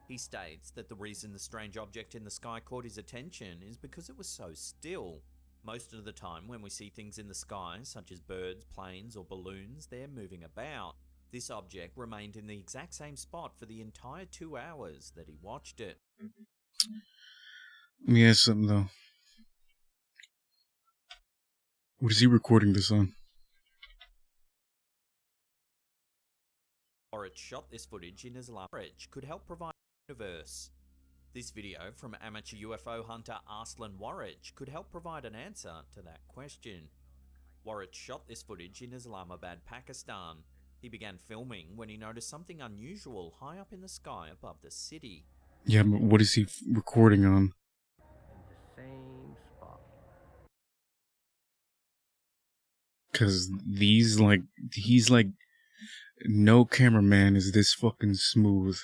He states that the reason the strange object in the sky caught his attention is because it was so still. Most of the time when we see things in the sky, such as birds, planes or balloons, they're moving about. This object remained in the exact same spot for the entire 2 hours that he watched it. Let me ask something though. What is he recording this on? Warren shot this footage in Islamabad could help provide the universe. This video from amateur UFO hunter Arslan Warich could help provide an answer to that question. Warich shot this footage in Islamabad, Pakistan. He began filming when he noticed something unusual high up in the sky above the city. Yeah, but what is he recording on? In the same spot. Cause he's like, no cameraman is this fucking smooth.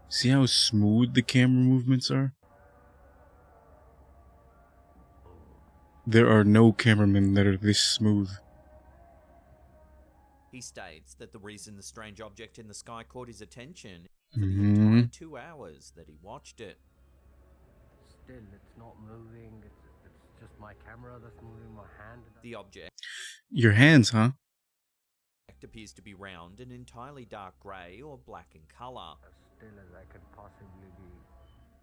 See how smooth the camera movements are? There are no cameramen that are this smooth. He states that the reason the strange object in the sky caught his attention is for the Mm-hmm. entire 2 hours that he watched it. Still, it's not moving. It's just my camera that's moving, my hand. The object Your hands, huh? appears to be round and entirely dark grey or black in colour. As still as I could possibly be.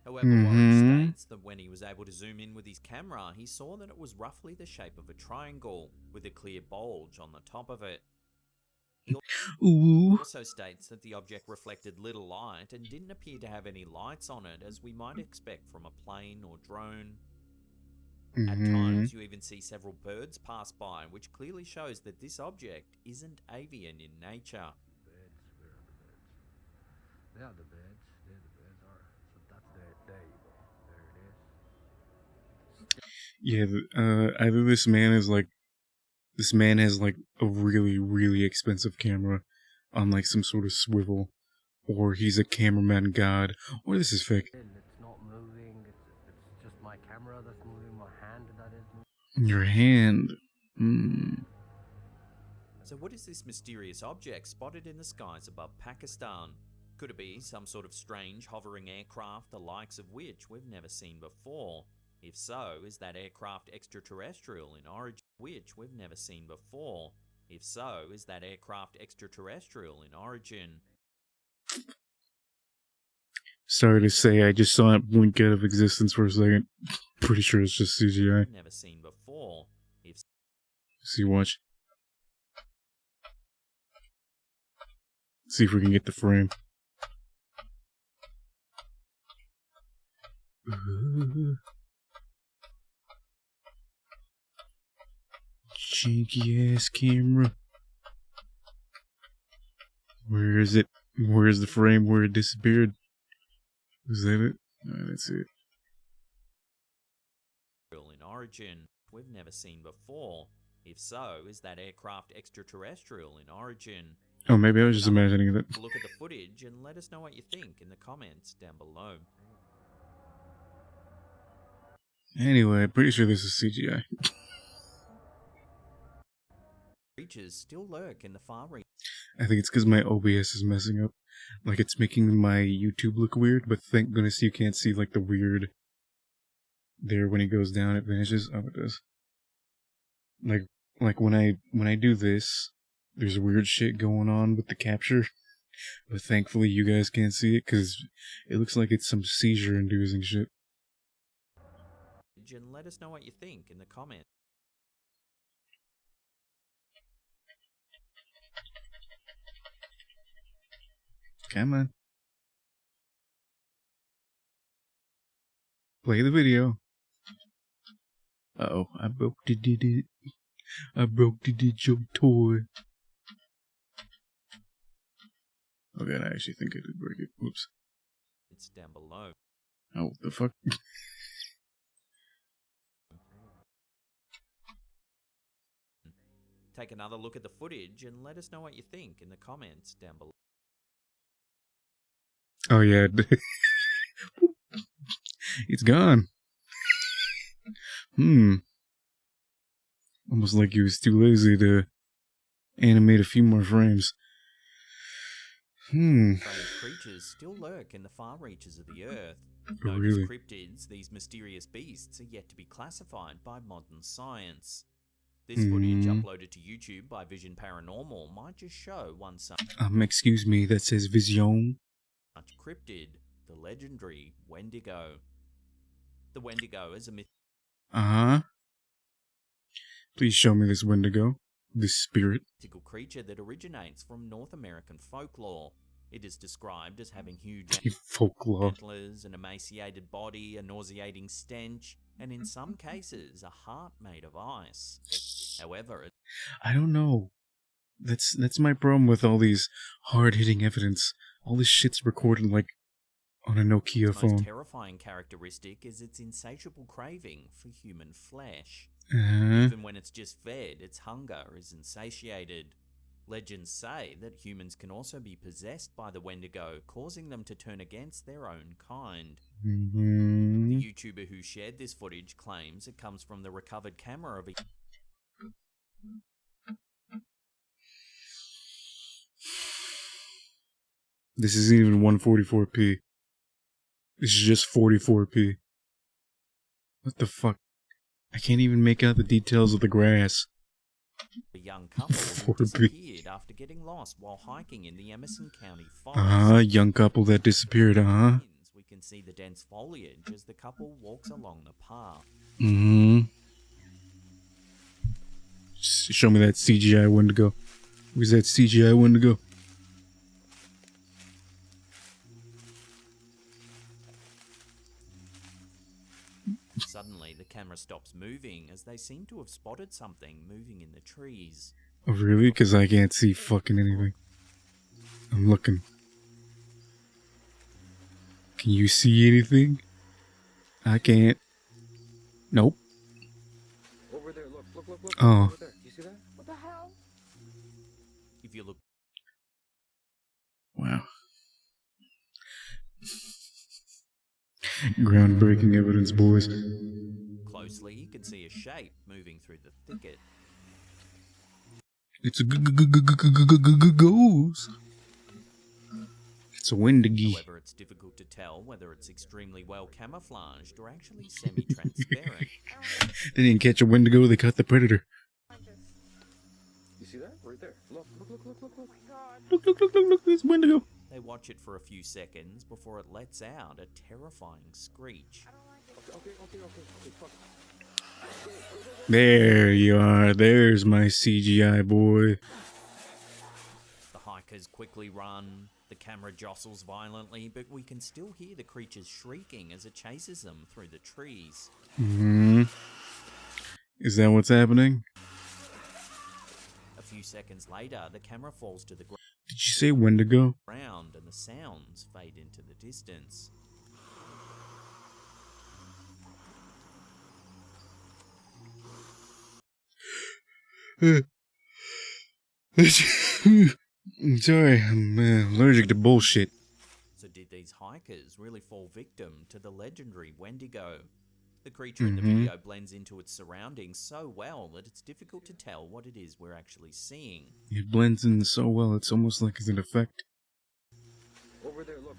However, Warren states that when he was able to zoom in with his camera, he saw that it was roughly the shape of a triangle, with a clear bulge on the top of it. He also states that the object reflected little light and didn't appear to have any lights on it, as we might expect from a plane or drone. At times, you even see several birds pass by, which clearly shows that this object isn't avian in nature. Birds, where are the birds? They are the birds. There the birds are. So that's there you go. There it is. Yeah, either this man has like a really, really expensive camera on like some sort of swivel, or he's a cameraman god, or this is fake. It's not moving. It's just my camera that's moving. My hand that is moving. Your hand. So what is this mysterious object spotted in the skies above Pakistan? Could it be some sort of strange hovering aircraft, the likes of which we've never seen before? If so, is that aircraft extraterrestrial in origin, which we've never seen before? If so, is that aircraft extraterrestrial in origin? Sorry to say, I just saw it blink out of existence for a second. Pretty sure it's just CGI. Never seen before. If See, watch. See if we can get the frame. janky ass camera. Where is it? Where's the frame where it disappeared? Is that it? No, that's it. In origin, we've never seen before. If so, is that aircraft extraterrestrial in origin? Oh, maybe I was just imagining it. Look at the footage and let us know what you think in the comments down below. Anyway, pretty sure this is CGI. Creatures still lurk in the far reach. I think it's because my OBS is messing up. Like, it's making my YouTube look weird, but thank goodness you can't see, like, the weird... There, when it goes down, it vanishes. Oh, it does. Like when I do this, there's weird shit going on with the capture. But thankfully you guys can't see it, because it looks like it's some seizure-inducing shit. And let us know what you think in the comments. Come on. Play the video. Uh-oh, I broke the digital toy. Oh god, I actually think I did break it. Whoops. It's down below. Oh, what the fuck? Take another look at the footage and let us know what you think in the comments down below. Oh yeah. It's gone. Almost like he was too lazy to animate a few more frames. Creatures still lurk in the far reaches of the Earth. Known as cryptids, these mysterious beasts are yet to be classified by modern science. This footage uploaded to YouTube by Vision Paranormal might just show one such excuse me, that says Vision. Cryptid, the legendary Wendigo. The Wendigo is a Please show me this Wendigo, this spirit. Mythical creature that originates from North American folklore. It is described as having huge folklore antlers, an emaciated body, a nauseating stench, and in some cases, a heart made of ice. However, I don't know. That's my problem with all these hard-hitting evidence. All this shit's recorded like on a Nokia phone. The most terrifying characteristic is its insatiable craving for human flesh. Uh-huh. Even when it's just fed, its hunger is insatiated. Legends say that humans can also be possessed by the Wendigo, causing them to turn against their own kind. Mm-hmm. The YouTuber who shared this footage claims it comes from the recovered camera of a... This isn't even 144p. This is just 44p. What the fuck? I can't even make out the details of the grass. A young couple who disappeared after getting lost while hiking in the Emerson County forest. Young couple that disappeared, We can see the dense foliage as the couple walks along the path. Show me that CGI Wendigo. Where's that CGI Wendigo? Suddenly, the camera stops moving as they seem to have spotted something moving in the trees. Oh, really? Because I can't see fucking anything. I'm looking. Can you see anything? I can't. Nope. Over there, look. Oh. Over there. You see that? What the hell? If you look... Wow. Groundbreaking evidence, boys. Closely, you can see a shape moving through the thicket. It's a ghost. It's a Wendigo. However, it's difficult to tell whether it's extremely well camouflaged or actually semi-transparent. They didn't catch a Wendigo, they caught the predator. You see that? Right there. Look. Look, this Wendigo. They watch it for a few seconds before it lets out a terrifying screech. Okay, fuck. There you are. There's my CGI boy. The hikers quickly run. The camera jostles violently, but we can still hear the creatures shrieking as it chases them through the trees. Is that what's happening? few seconds later, the camera falls to the Did you say Wendigo? ground and the sounds fade into the distance. I'm sorry, I'm allergic to bullshit. So did these hikers really fall victim to the legendary Wendigo? The creature in the video blends into its surroundings so well that it's difficult to tell what it is we're actually seeing. It blends in so well, it's almost like it's an effect. Over there, look,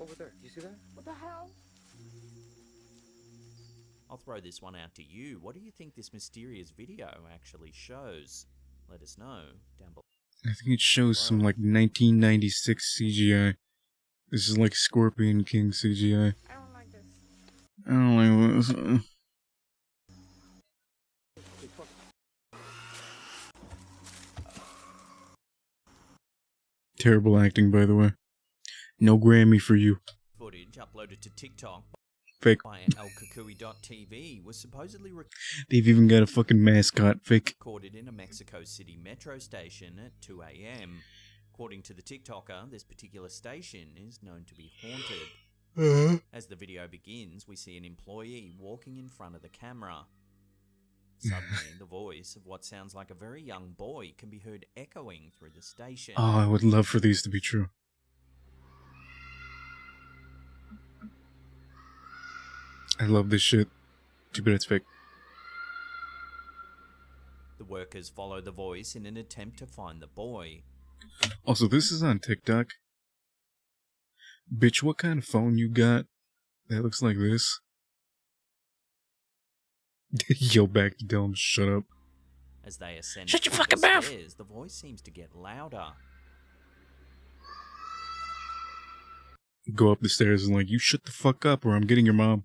over there. Do you see that? What the hell? I'll throw this one out to you. What do you think this mysterious video actually shows? Let us know down below. I think it shows some like 1996 CGI. This is like Scorpion King CGI. I don't like this. I don't like this. Terrible acting, by the way. No Grammy for you. Footage uploaded to TikTok Fake. by elkukui.tv was supposedly They've even got a fucking mascot. Fake. recorded in a Mexico City metro station at 2 a.m. According to the TikToker, this particular station is known to be haunted. As the video begins, we see an employee walking in front of the camera. Suddenly, the voice of what sounds like a very young boy can be heard echoing through the station. Oh, I would love for these to be true. I love this shit. Too bad it's fake. The workers follow the voice in an attempt to find the boy. Also, this is on TikTok. Bitch, what kind of phone you got that looks like this? Yo, back to tell him shut up. As they ascend Shut your the fucking mouth! stairs, the voice seems to get louder. Go up the stairs and like, you shut the fuck up or I'm getting your mom.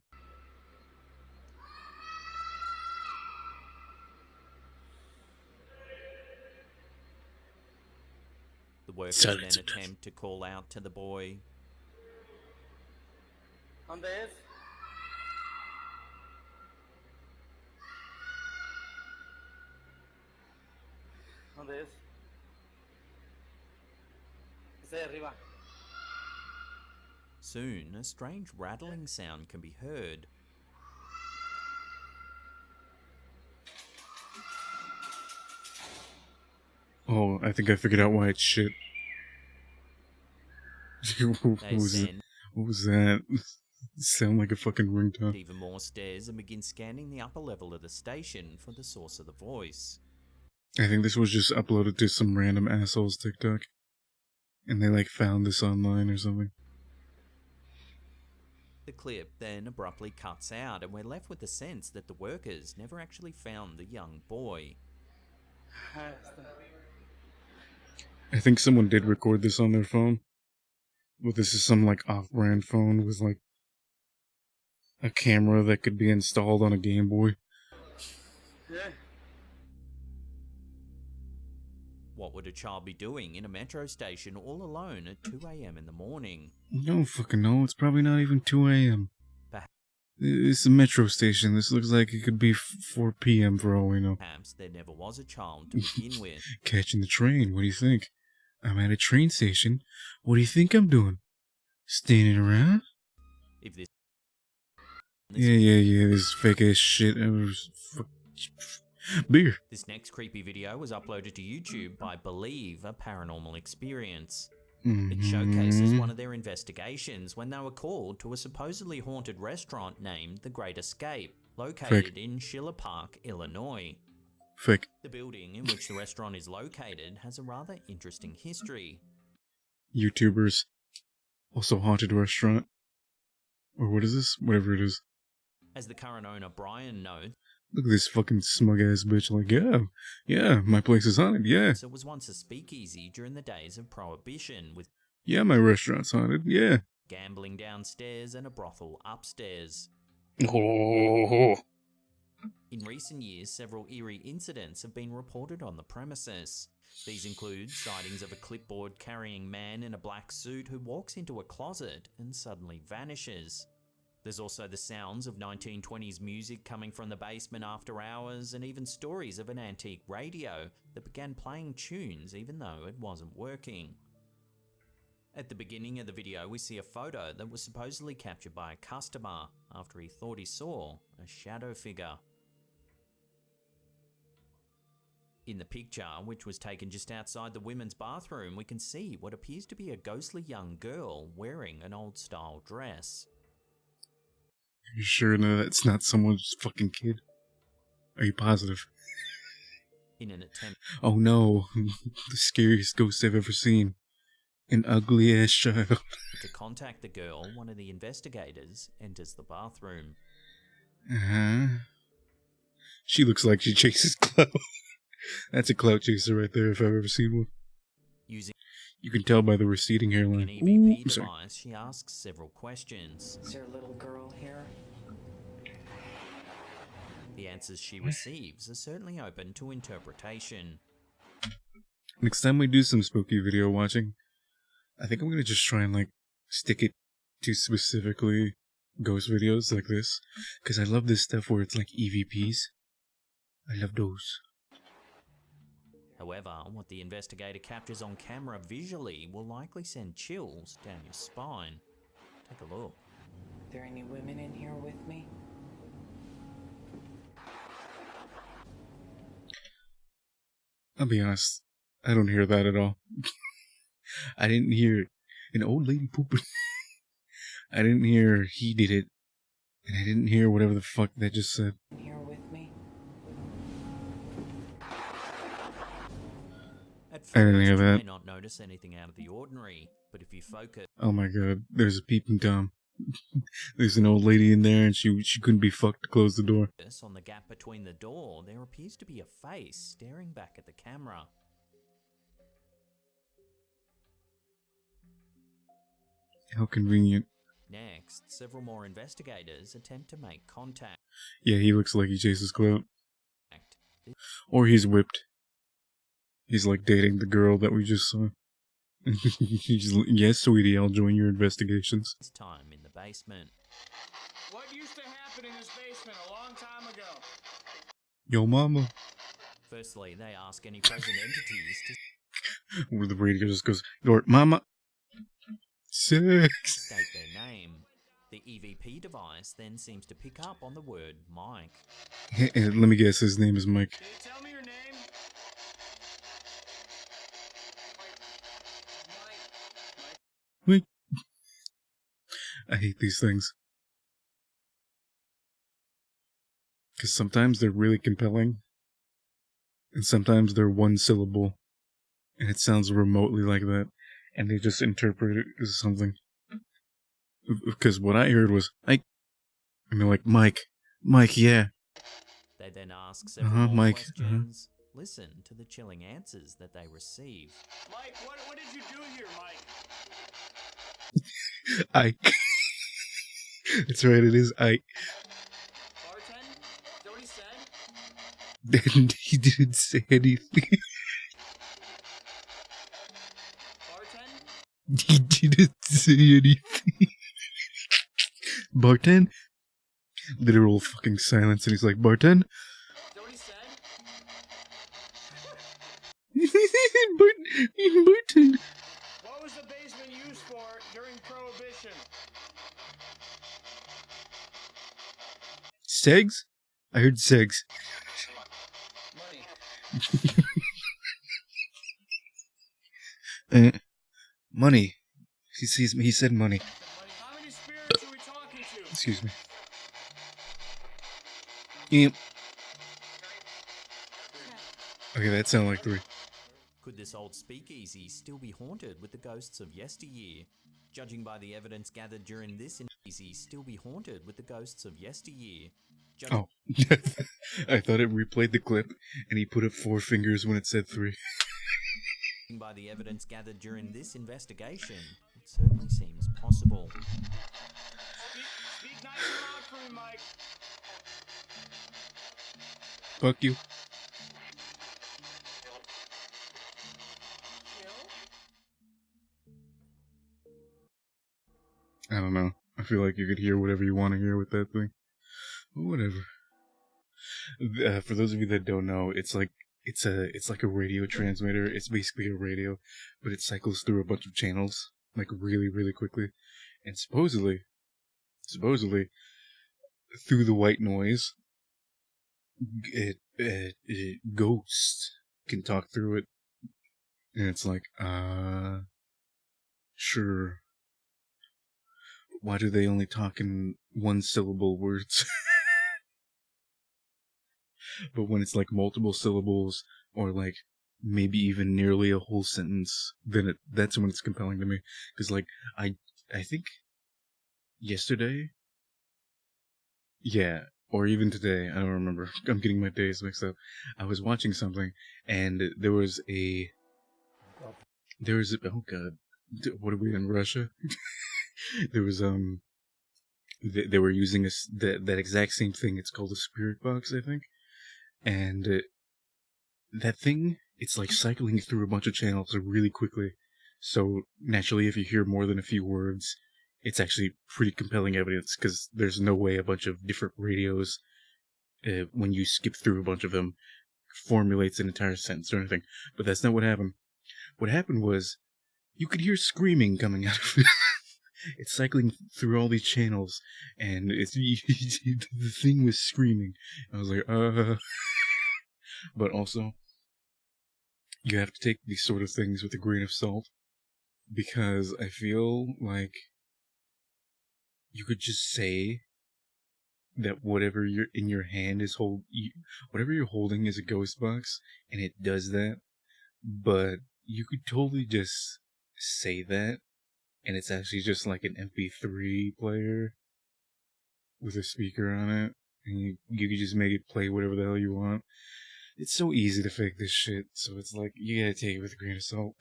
The workers Silence then attempt to call out to the boy. ¿Dónde es? ¿Dónde es? Ese de arriba. Soon, a strange rattling sound can be heard. Oh, I think I figured out why it's shit. What was that? Sound like a fucking ringtone. Even more stairs and begin scanning the upper level of the station for the source of the voice. I think this was just uploaded to some random asshole's TikTok. And they like found this online or something. The clip then abruptly cuts out and we're left with the sense that the workers never actually found the young boy. I think someone did record this on their phone. But this is some like off-brand phone with like a camera that could be installed on a Game Boy. What would a child be doing in a metro station all alone at 2 a.m. in the morning? You don't fucking know. It's probably not even 2 a.m. It's a metro station. This looks like it could be 4 p.m. for all we know. Perhaps there never was a child to begin with. Catching the train. What do you think? I'm at a train station. What do you think I'm doing? Standing around? If this Yeah. This fake ass shit. Beer. This next creepy video was uploaded to YouTube by Believe, a paranormal experience. Mm-hmm. It showcases one of their investigations when they were called to a supposedly haunted restaurant named The Great Escape, located in Schiller Park, Illinois. Fake. The building in which the restaurant is located has a rather interesting history. YouTubers. Also haunted restaurant. Or what is this? Whatever it is. As the current owner Brian notes, Look at this fucking smug ass bitch like, yeah, my place is haunted, yeah. so it was once a speakeasy during the days of Prohibition, with Yeah, my restaurant's haunted, yeah. gambling downstairs and a brothel upstairs. Oh. In recent years, several eerie incidents have been reported on the premises. These include sightings of a clipboard-carrying man in a black suit who walks into a closet and suddenly vanishes. There's also the sounds of 1920s music coming from the basement after hours, and even stories of an antique radio that began playing tunes even though it wasn't working. At the beginning of the video, we see a photo that was supposedly captured by a customer after he thought he saw a shadow figure. In the picture, which was taken just outside the women's bathroom, we can see what appears to be a ghostly young girl wearing an old-style dress. Are you sure that's not someone's fucking kid? Are you positive? In an attempt... Oh no, the scariest ghost I've ever seen. An ugly-ass child. To contact the girl, one of the investigators enters the bathroom. Uh-huh. She looks like she chases clout. That's a clout chaser right there if I've ever seen one. You can tell by the receding hairline. An EVP device, she asks several questions. Is there a little girl here? The answers she receives are certainly open to interpretation. Next time we do some spooky video watching, I think I'm going to just try and stick it to specifically ghost videos like this. Because I love this stuff where it's like EVPs. I love those. However, what the investigator captures on camera visually will likely send chills down your spine. Take a look. Are there any women in here with me? I'll be honest, I don't hear that at all. I didn't hear an old lady pooping. I didn't hear he did it. And I didn't hear whatever the fuck that just said. Here with me? At first, I didn't hear that. You may not notice anything out of the ordinary, but if you focus... Oh my god, there's a peeping Tom. There's an old lady in there and she couldn't be fucked to close the door. On the gap between the door, there appears to be a face staring back at the camera. How convenient. Next, several more investigators attempt to make contact. Yeah, he looks like he chases clout. Or he's whipped. He's like dating the girl that we just saw. He's yes, sweetie, I'll join your investigations. This time in the basement. What used to happen in this basement a long time ago? Yo, mama. Firstly, they ask any present entities to... Where the radio just goes, your mama. Sex. State their name. The EVP device then seems to pick up on the word Mike. Let me guess, his name is Mike. Can you tell me your name? Mike. I hate these things. Because sometimes they're really compelling. And sometimes they're one syllable. And it sounds remotely like that. And they just interpret it as something. Because what I heard was, Mike. I mean, like, Mike. Mike, yeah. They then ask several more Mike. questions. Listen to the chilling answers that they receive. Mike, what did you do here, Mike? Ike. That's right, it is Ike. Bartend? Is that what he said? And he didn't say anything. Bartend? He didn't say anything. Bartend? Literal fucking silence, and he's like, Bartend? Is that what he said? Bartend. What was the basement used for during Prohibition? Segs? I heard segs. Money. Money. He said money. How many spirits are we talking to? Excuse me. Yep. Okay, that sounded like 3. Could this old speakeasy still be haunted with the ghosts of yesteryear? Judging by the evidence gathered during this speakeasy still be haunted with the ghosts of yesteryear. Oh. I thought it replayed the clip, and he put up 4 fingers when it said 3. By the evidence gathered during this investigation, it certainly seems possible. Speak nice and loud for me, Mike. Fuck you. I don't know. I feel like you could hear whatever you want to hear with that thing. But whatever. For those of you that don't know, it's like a radio transmitter. It's basically a radio, but it cycles through a bunch of channels like really, really quickly. And supposedly, through the white noise, ghosts can talk through it. And it's like, sure. Why do they only talk in one-syllable words? But when it's like multiple syllables, or like maybe even nearly a whole sentence, then that's when it's compelling to me. Because like, I think yesterday, yeah, or even today, I don't remember. I'm getting my days mixed up. I was watching something, and there was oh god, what are we in Russia? There was they were using that exact same thing. It's called a spirit box, I think, and that thing, it's like cycling through a bunch of channels really quickly. So naturally, if you hear more than a few words, it's actually pretty compelling evidence, because there's no way a bunch of different radios, when you skip through a bunch of them, formulates an entire sentence or anything. But that's not what happened. What happened was, you could hear screaming coming out of it. It's cycling through all these channels, and the thing was screaming. I was like, But also, you have to take these sort of things with a grain of salt, because I feel like you could just say that whatever you're in your hand is whatever you're holding is a ghost box, and it does that. But you could totally just say that, and it's actually just like an MP3 player with a speaker on it, and you could just make it play whatever the hell you want. It's so easy to fake this shit, so it's like, you gotta take it with a grain of salt.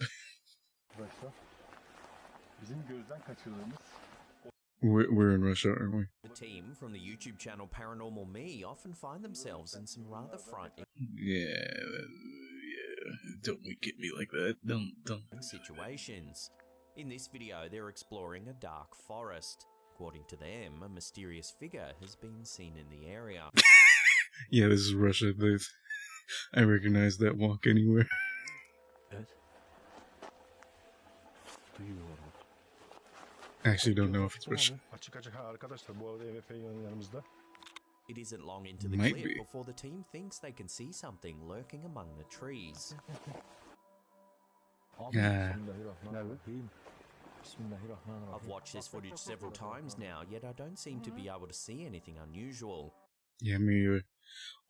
We're in Russia, aren't we? The team from the YouTube channel Paranormal Me often find themselves in some rather frightening don't get me like that. Don't. situations. In this video, they're exploring a dark forest. According to them, a mysterious figure has been seen in the area. Yeah, this is Russia. I recognize that walk anywhere. I actually don't know if it's Russian. It isn't long into the Might clip be. before the team thinks they can see something lurking among the trees. I've watched this footage several times now, yet I don't seem to be able to see anything unusual. Yeah, me either.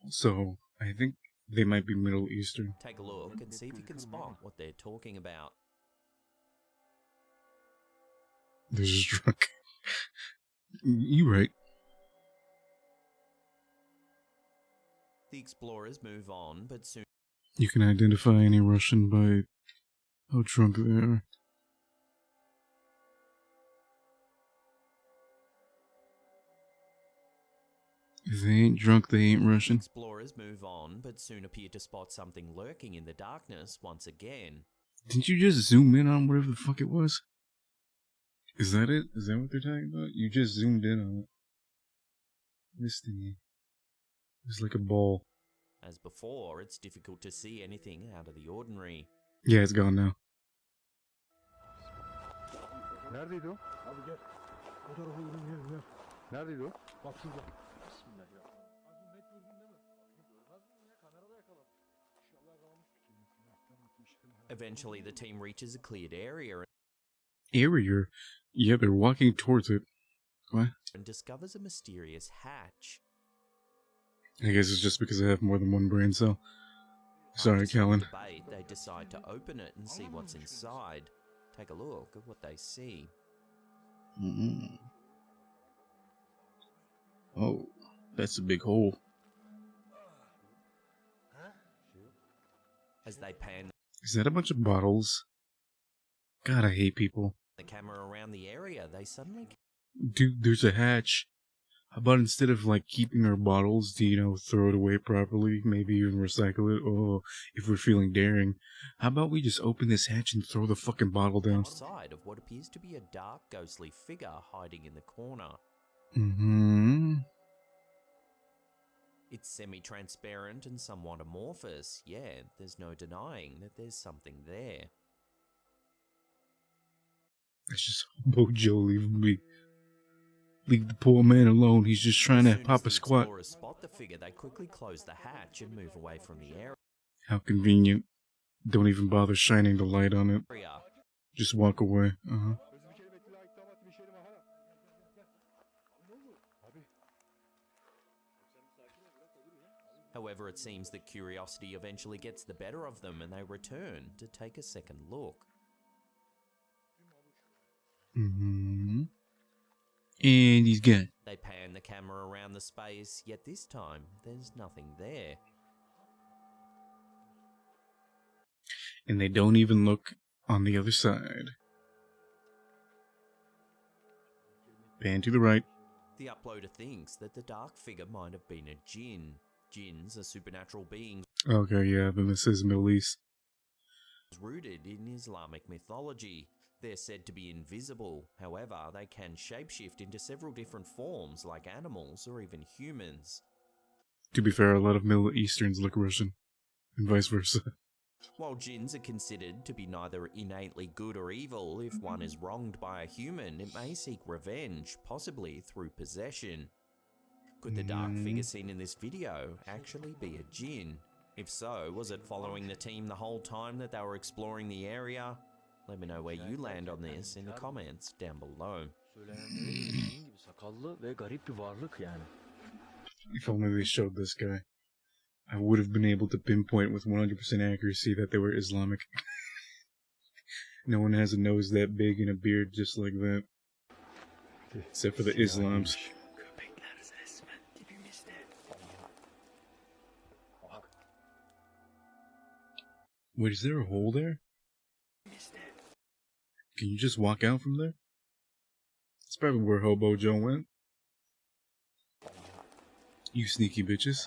Also, I think they might be Middle Eastern. Take a look and see if you can spot what they're talking about. They're just drunk. You right. The explorers move on, but soon You can identify any Russian by how drunk they are. If they ain't drunk, they ain't Russian. explorers move on, but soon appear to spot something lurking in the darkness once again. Didn't you just zoom in on whatever the fuck it was? Is that it? Is that what they're talking about? You just zoomed in on it. This thingy. It was like a ball. As before, it's difficult to see anything out of the ordinary. Yeah, it's gone now. Neredeydi o? Abi gel. O tarafa yürü gel. Neredeydi o? Bak şurada. Bismillahirrahmanirrahim. Abi net gördün değil mi? Görmez miyim ya? Kamerada yakaladım. İnşallah yakalamış. Eventually, the team reaches a cleared area Area? Yeah, they're walking towards it. What? and discovers a mysterious hatch. I guess it's just because I have more than one brain cell. Sorry, Callan. Debate, they decide to open it and see what's inside. Take a look at what they see. Mm-mm. Oh, that's a big hole. As they pan Is that a bunch of bottles? God, I hate people. the camera around the area, they suddenly Dude, there's a hatch. How about instead of like keeping our bottles to, throw it away properly, maybe even recycle it, or if we're feeling daring, how about we just open this hatch and throw the fucking bottle down? Side of what appears to be a dark, ghostly figure hiding in the corner. Mm-hmm. It's semi-transparent and somewhat amorphous. Yeah, there's no denying that there's something there. That's just Hobo Joe leaving me. Leave the poor man alone. He's just trying to pop a squat. As explorers spot the figure, they quickly close the hatch and move away from the area. How convenient. Don't even bother shining the light on it. Just walk away. However, it seems that curiosity eventually gets the better of them and they return to take a second look. Mm-hmm. And he's gone. They pan the camera around the space, yet this time there's nothing there. And they don't even look on the other side. Pan to the right. The uploader thinks that the dark figure might have been a jinn. Jinns are supernatural beings. Okay, yeah, then this is Middle East. Rooted in Islamic mythology. They're said to be invisible. However, they can shapeshift into several different forms, like animals or even humans. To be fair, a lot of Middle Easterns look Russian, and vice versa. While jinns are considered to be neither innately good or evil, if one is wronged by a human, it may seek revenge, possibly through possession. Could the dark figure seen in this video actually be a jinn? If so, was it following the team the whole time that they were exploring the area? Let me know where you land on this in the comments down below. If only they showed this guy, I would have been able to pinpoint with 100% accuracy that they were Islamic. No one has a nose that big and a beard just like that. Except for the Islams. Wait, is there a hole there? Can you just walk out from there? That's probably where Hobo Joe went. You sneaky bitches.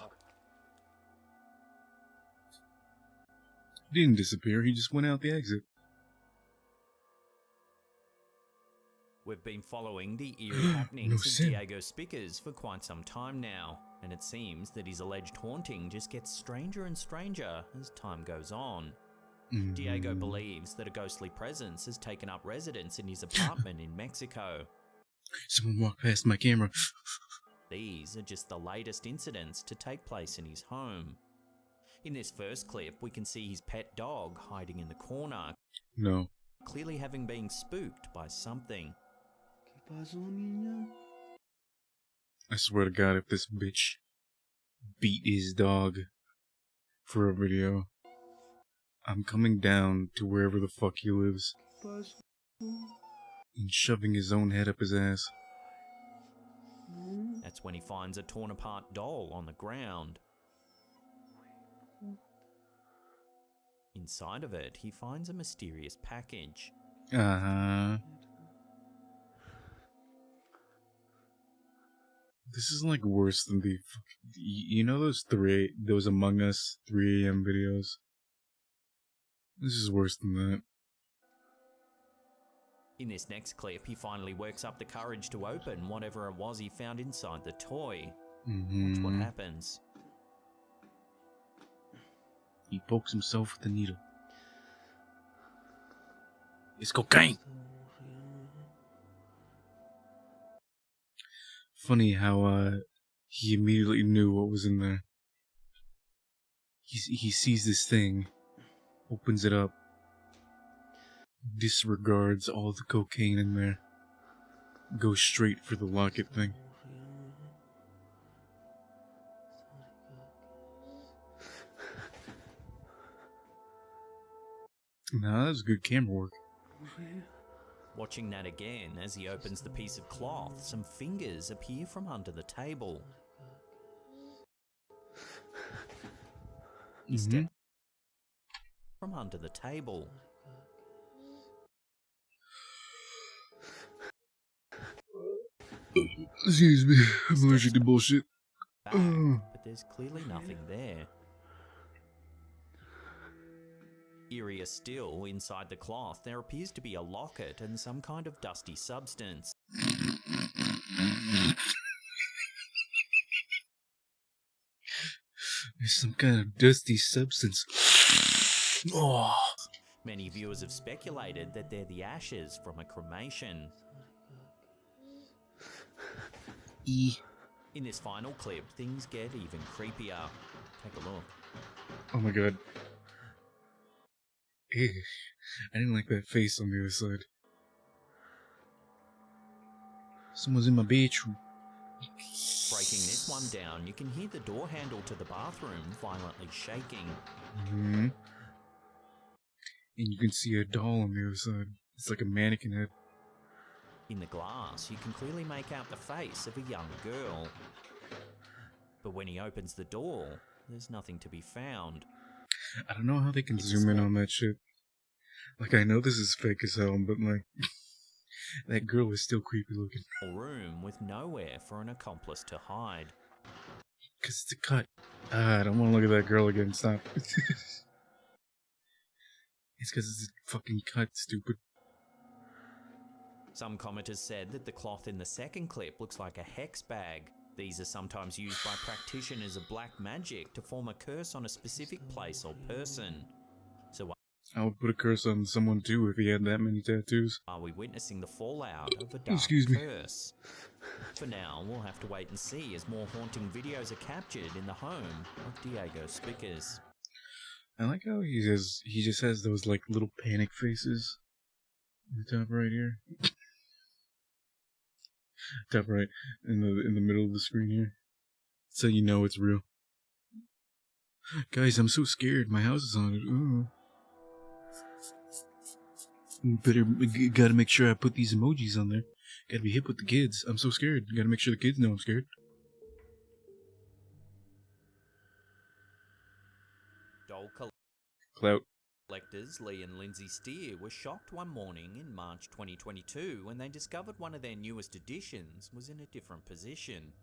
He didn't disappear, he just went out the exit. We've been following the eerie happenings of Diego Spickers for quite some time now, and it seems that his alleged haunting just gets stranger and stranger as time goes on. Diego believes that a ghostly presence has taken up residence in his apartment in Mexico. Someone walked past my camera. These are just the latest incidents to take place in his home. In this first clip, we can see his pet dog hiding in the corner. No. Clearly having been spooked by something. I swear to God, if this bitch beat his dog for a video, I'm coming down to wherever the fuck he lives and shoving his own head up his ass. That's when he finds a torn apart doll on the ground. Inside of it, he finds a mysterious package. This is like worse than the, those Among Us 3 AM videos. This is worse than that. In this next clip, he finally works up the courage to open whatever it was he found inside the toy. Watch what happens. He pokes himself with the needle. It's cocaine! Funny how he immediately knew what was in there. He sees this thing, opens it up, disregards all the cocaine in there, goes straight for the locket thing. Now that was good camera work. Watching that again, as he opens the piece of cloth, some fingers appear from under the table. He steps from under the table. Excuse me, I'm allergic to bullshit. Back, but there's clearly nothing there. Eerier still, inside the cloth, there appears to be a locket and some kind of dusty substance. There's some kind of dusty substance. Oh. Many viewers have speculated that they're the ashes from a cremation. In this final clip, things get even creepier. Take a look. Oh my god. Ew. I didn't like that face on the other side. Someone's in my bedroom. Breaking this one down, you can hear the door handle to the bathroom violently shaking. Mm-hmm. And you can see a doll on the other side. It's like a mannequin head. In the glass, you can clearly make out the face of a young girl. But when he opens the door, there's nothing to be found. I don't know how they can zoom in on that shit. Like, I know this is fake as hell, but like, that girl is still creepy looking. A room with nowhere for an accomplice to hide. Cause it's a cut. I don't want to look at that girl again. Stop. It's because it's a fucking cut, stupid. Some commenters said that the cloth in the second clip looks like a hex bag. These are sometimes used by practitioners of black magic to form a curse on a specific place or person. So I would put a curse on someone too if he had that many tattoos. are we witnessing the fallout of a dark Excuse me. curse? For now, we'll have to wait and see as more haunting videos are captured in the home of Diego Spickers. I like how he just has those like little panic faces. In the top right here. Top right in the middle of the screen here. So you know it's real. Guys, I'm so scared. My house is haunted. Ooh. Gotta make sure I put these emojis on there. Gotta be hip with the kids. I'm so scared. Gotta make sure the kids know I'm scared. Doll Clout. collectors Lee and Lindsay Steer were shocked one morning in March 2022 when they discovered one of their newest additions was in a different position.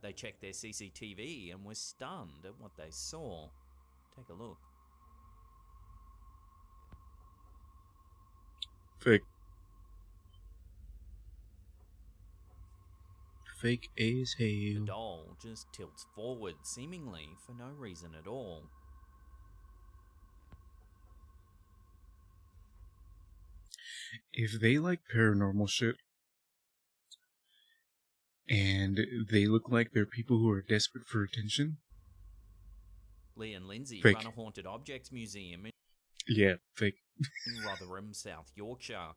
They checked their CCTV and were stunned at what they saw. Take a look. Fake. Fake as hell. The doll just tilts forward, seemingly for no reason at all. If they like paranormal shit, and they look like they're people who are desperate for attention. Lee and Lindsay Fake. run a haunted objects museum Yeah, fake. in Rotherham, South Yorkshire.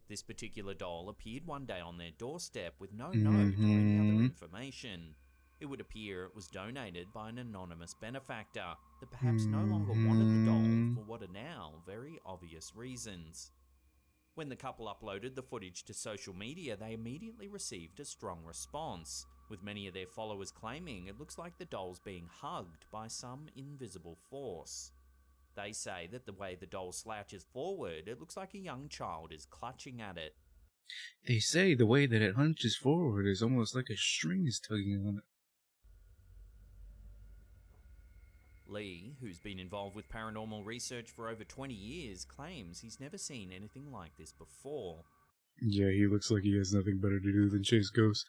This particular doll appeared one day on their doorstep with no note or any other information. It would appear it was donated by an anonymous benefactor that perhaps no longer wanted the doll for what are now very obvious reasons. When the couple uploaded the footage to social media, they immediately received a strong response, with many of their followers claiming it looks like the doll's being hugged by some invisible force. They say that the way the doll slouches forward, it looks like a young child is clutching at it. They say the way that it hunches forward is almost like a string is tugging on it. Lee, who's been involved with paranormal research for over 20 years, claims he's never seen anything like this before. Yeah, he looks like he has nothing better to do than chase ghosts.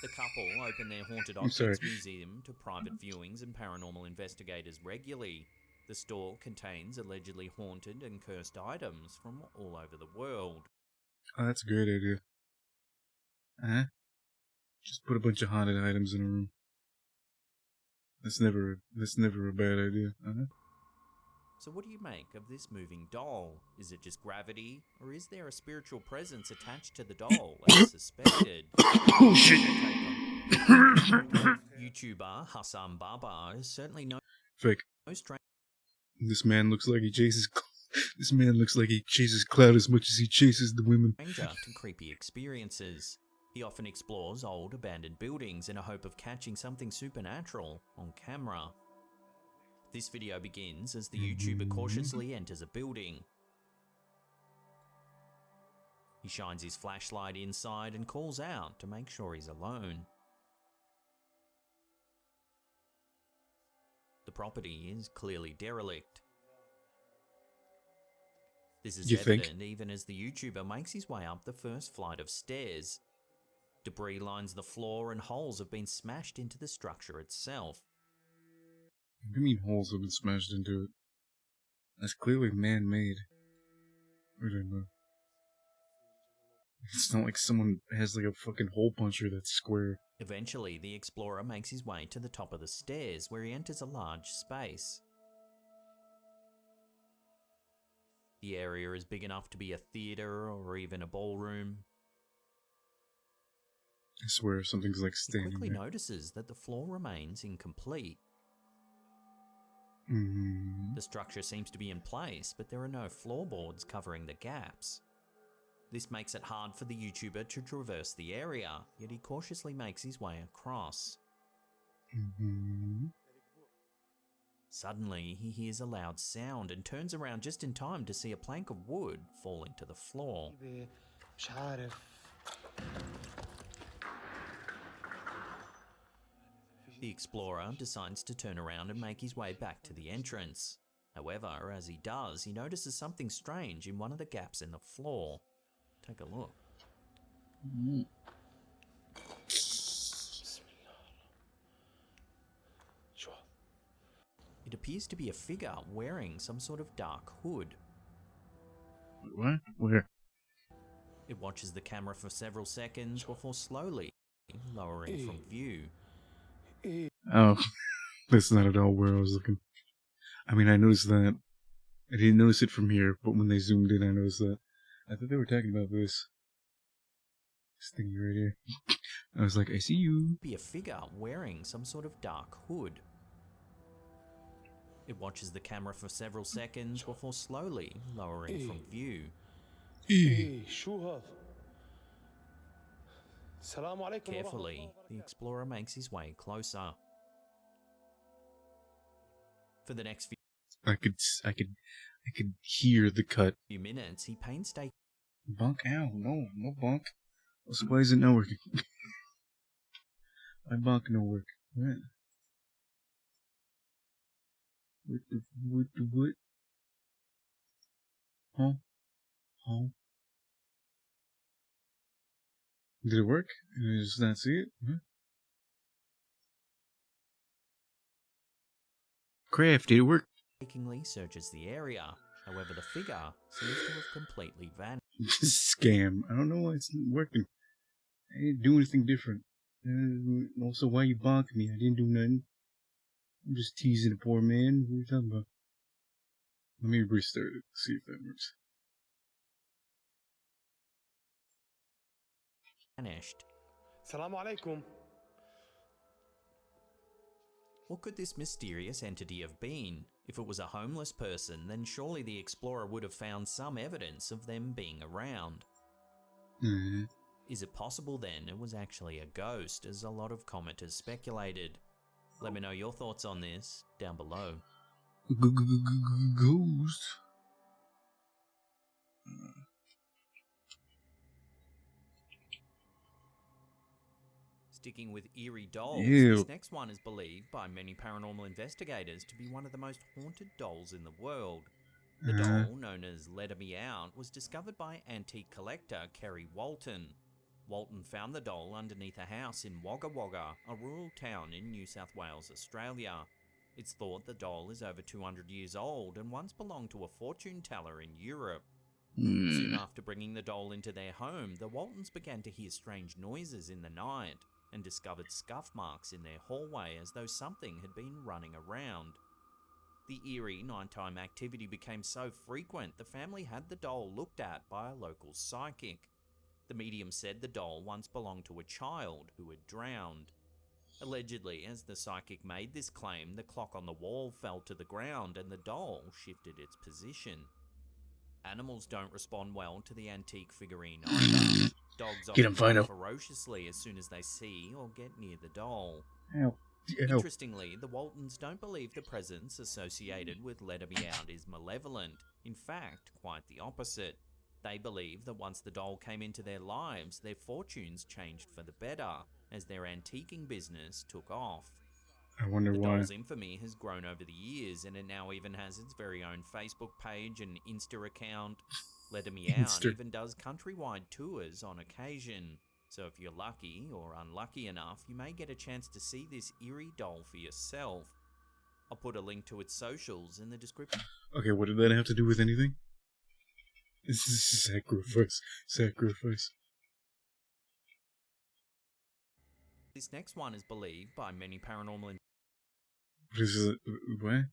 The couple open their haunted I'm sorry. objects museum to private viewings and paranormal investigators regularly. The store contains allegedly haunted and cursed items from all over the world. Oh, that's a great idea. Huh? Just put a bunch of haunted items in a room. That's never a bad idea. So what do you make of this moving doll? Is it just gravity, or is there a spiritual presence attached to the doll as suspected? Oh shit! YouTuber Hassan Baba is certainly no Fake. stranger This man looks like he chases. This man looks like he chases clout as much as he chases the women. to creepy experiences. He often explores old abandoned buildings in a hope of catching something supernatural on camera. This video begins as the YouTuber cautiously enters a building. He shines his flashlight inside and calls out to make sure he's alone. The property is clearly derelict. This is evident even as the YouTuber makes his way up the first flight of stairs. Debris lines the floor and holes have been smashed into the structure itself. What do you mean holes have been smashed into it? That's clearly man-made. I don't know. It's not like someone has like a fucking hole puncher that's square. Eventually, the explorer makes his way to the top of the stairs where he enters a large space. The area is big enough to be a theatre or even a ballroom. I swear something's like standing He quickly there. notices that the floor remains incomplete. The structure seems to be in place, but there are no floorboards covering the gaps. This makes it hard for the YouTuber to traverse the area, yet he cautiously makes his way across. Suddenly, he hears a loud sound and turns around just in time to see a plank of wood falling to the floor. The explorer decides to turn around and make his way back to the entrance. However, as he does, he notices something strange in one of the gaps in the floor. Take a look. It appears to be a figure wearing some sort of dark hood. What? Where? It watches the camera for several seconds before slowly lowering from view. Oh, that's not at all where I was looking. I mean, I noticed that. I didn't notice it from here, but when they zoomed in, I noticed that. I thought they were talking about this. This thingy right here. I was like, I see you. Be a figure wearing some sort of dark hood. It watches the camera for several seconds before slowly lowering from view. Carefully, the explorer makes his way closer. For the next I could hear the cut. few minutes, he painstakingly Bunk out. No bunk. So why is it not working? My bunk no work. What? What? Huh? Did it work? Did I just not see it? Huh? Craft, did it work? searches the area. However, the figure seems to have completely vanished. Scam. I don't know why it's not working. I didn't do anything different. Also, why you bonking me? I didn't do nothing. I'm just teasing a poor man. What are you talking about? Let me restart it. See if that works. Vanished. Salaam alaikum. What could this mysterious entity have been? If it was a homeless person, then surely the explorer would have found some evidence of them being around. Is it possible then it was actually a ghost, as a lot of commenters speculated? Let me know your thoughts on this down below. Ghost? Sticking with eerie dolls, Ew. this next one is believed by many paranormal investigators to be one of the most haunted dolls in the world. The doll, known as Let Me Out, was discovered by antique collector Kerry Walton. Walton found the doll underneath a house in Wagga Wagga, a rural town in New South Wales, Australia. It's thought the doll is over 200 years old and once belonged to a fortune teller in Europe. Soon after bringing the doll into their home, the Waltons began to hear strange noises in the night and discovered scuff marks in their hallway as though something had been running around. The eerie nighttime activity became so frequent the family had the doll looked at by a local psychic. The medium said the doll once belonged to a child who had drowned. Allegedly, as the psychic made this claim, the clock on the wall fell to the ground and the doll shifted its position. Animals don't respond well to the antique figurine either. Dogs often bark ferociously as soon as they see or get near the doll. Interestingly, the Waltons don't believe the presence associated with Let Me Out is malevolent. In fact, quite the opposite. They believe that once the doll came into their lives, their fortunes changed for the better as their antiquing business took off. I wonder The why. doll's infamy has grown over the years, and it now even has its very own Facebook page and Insta account. Letter Me Out even does countrywide tours on occasion. So if you're lucky or unlucky enough, you may get a chance to see this eerie doll for yourself. I'll put a link to its socials in the description. Okay, what did that have to do with anything? This is sacrifice. Sacrifice. This next one is believed by many paranormal. This is what?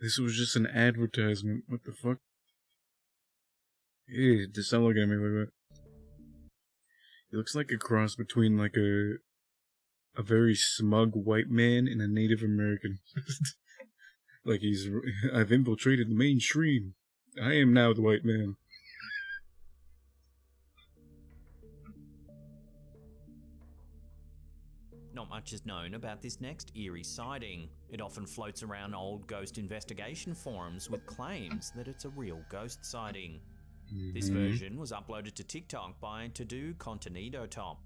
This was just an advertisement. What the fuck? Hey, just don't look at me like that. It looks like a cross between like a very smug white man and a Native American. Like I've infiltrated the mainstream. I am now the white man. Not much is known about this next eerie sighting. It often floats around old ghost investigation forums with claims that it's a real ghost sighting. This version was uploaded to TikTok by To-Do Contenido Top.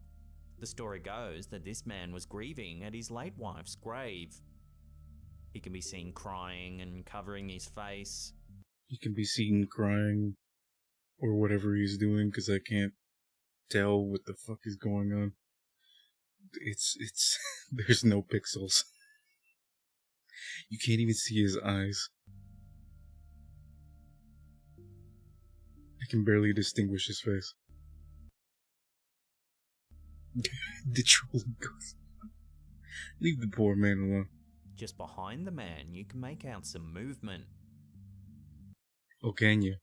The story goes that this man was grieving at his late wife's grave. He can be seen crying and covering his face. He can be seen crying or whatever he's doing because I can't tell what the fuck is going on. It's there's no pixels. You can't even see his eyes. I can barely distinguish his face. The trolling ghost. Leave the poor man alone. Just behind the man, you can make out some movement. Oh, can you?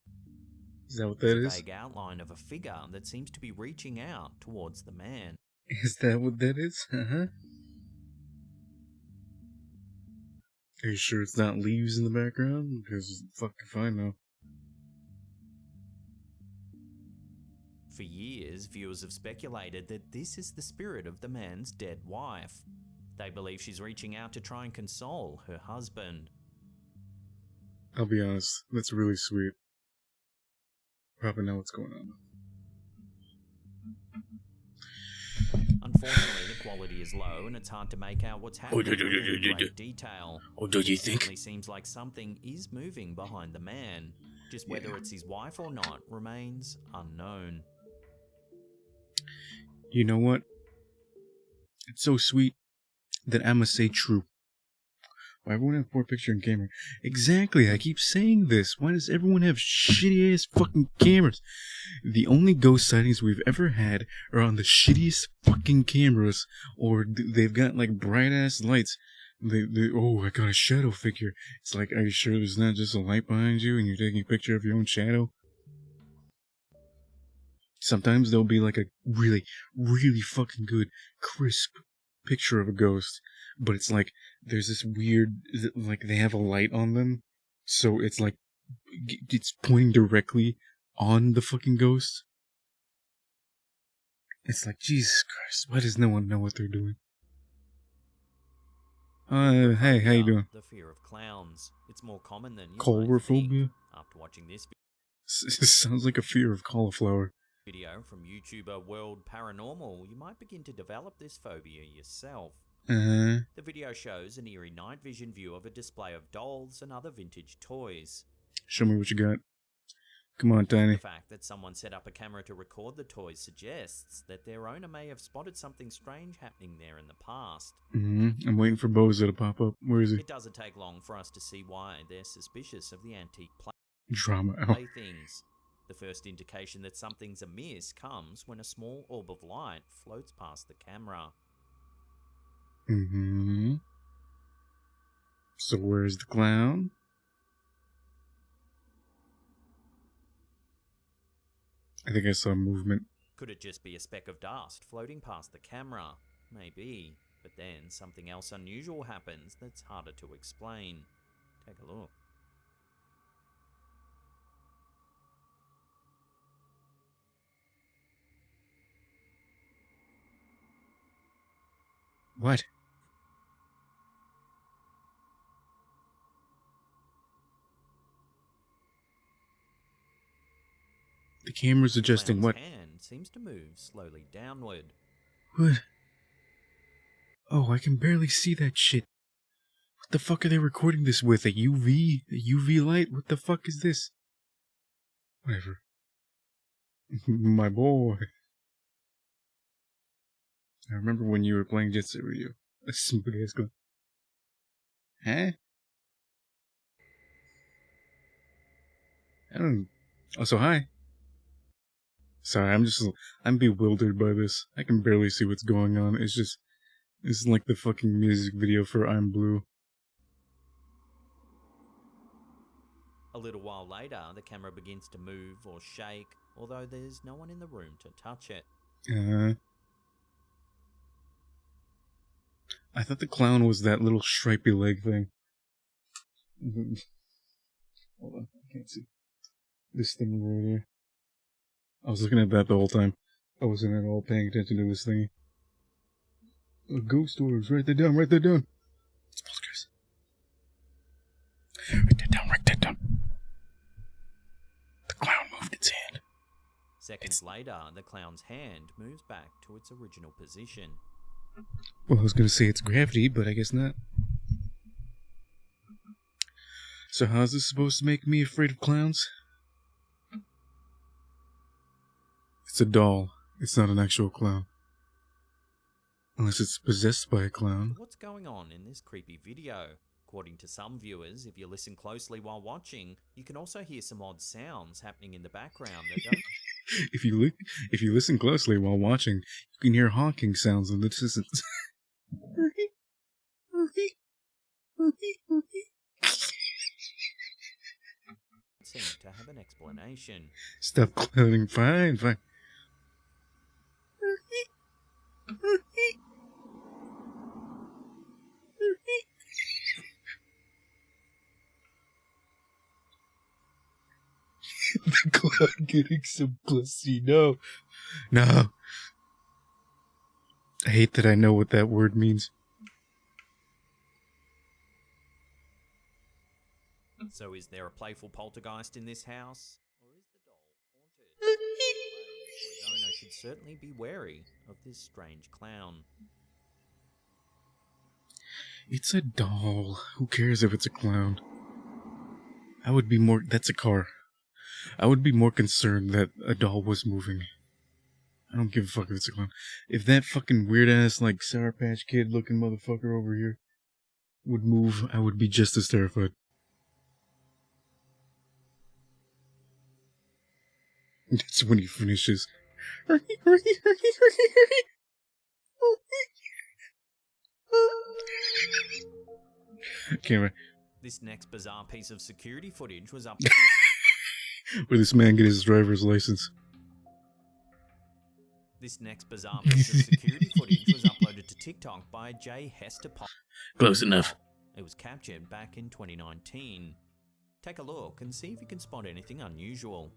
Is that what that is? It's a vague outline of a figure that seems to be reaching out towards the man. Is that what that is? Uh-huh. Are you sure it's not leaves in the background? Because fuck if I know. For years, viewers have speculated that this is the spirit of the man's dead wife. They believe she's reaching out to try and console her husband. I'll be honest, that's really sweet. Probably know what's going on. Unfortunately, the quality is low and it's hard to make out what's happening in great detail. Do you think? It certainly seems like something is moving behind the man. Just whether it's his wife or not remains unknown. You know what? It's so sweet that I must say true. Why everyone have poor picture and camera? Exactly, I keep saying this. Why does everyone have shitty ass fucking cameras? The only ghost sightings we've ever had are on the shittiest fucking cameras, or they've got like bright ass lights. Oh, I got a shadow figure. It's like, are you sure there's not just a light behind you and you're taking a picture of your own shadow? Sometimes there'll be like a really, really fucking good, crisp picture of a ghost, but it's like there's this weird, like they have a light on them, so it's like it's pointing directly on the fucking ghost. It's like, Jesus Christ, why does no one know what they're doing? Hey, how you doing? The fear of clowns. It's more common than you Coulrophobia? might think. After watching this Sounds like a fear of cauliflower. video from YouTuber World Paranormal, you might begin to develop this phobia yourself. Uh-huh. The video shows an eerie night vision view of a display of dolls and other vintage toys. Show me what you got. Come on, Tiny. The fact that someone set up a camera to record the toys suggests that their owner may have spotted something strange happening there in the past. I'm waiting for Bozo to pop up. Where is he? It doesn't take long for us to see why they're suspicious of the antique Drama out. playthings. The first indication that something's amiss comes when a small orb of light floats past the camera. So where's the clown? I think I saw movement. Could it just be a speck of dust floating past the camera? Maybe, but then something else unusual happens that's harder to explain. Take a look. What? The camera's adjusting. Clown's What? hand seems to move slowly downward. What? Oh, I can barely see that shit. What the fuck are they recording this with? A UV? A UV light? What the fuck is this? Whatever. My boy. I remember when you were playing Jet Set Radio. A simple ass going. Huh? I don't. Oh, so hi. Sorry, I'm bewildered by this. I can barely see what's going on. It's like the fucking music video for I'm Blue. A little while later, the camera begins to move or shake, although there's no one in the room to touch it. I thought the clown was that little stripy leg thing. Hold on, I can't see. This thing right here. I was looking at that the whole time. I wasn't at all paying attention to this thing. Ghost stories. Write that down. Write that down. Write that down. Write that down. The clown moved its hand. Seconds later, the clown's hand moves back to its original position. Well, I was going to say it's gravity, but I guess not. So how's this supposed to make me afraid of clowns? It's a doll. It's not an actual clown. Unless it's possessed by a clown. What's going on in this creepy video? According to some viewers, if you listen closely while watching, you can also hear some odd sounds happening in the background that don't... If you listen closely while watching, you can hear honking sounds in the distance. seem to have an explanation. Stop clowning. Fine, fine. The clown getting some pussy. No. No. I hate that I know what that word means. So is there a playful poltergeist in this house? Or is the doll haunted? The owner should certainly be wary of this strange clown. It's a doll. Who cares if it's a clown? I would be more... That's a car. I would be more concerned that a doll was moving. I don't give a fuck if it's a clown. If that fucking weird-ass, like, Sour Patch Kid-looking motherfucker over here would move, I would be just as terrified. That's when he finishes. Camera. This next bizarre piece of security footage was up... Where this man get his driver's license. This next bizarre piece of security footage was uploaded to TikTok by J. Hester Pop. Close enough. It was captured back in 2019. Take a look and see if you can spot anything unusual.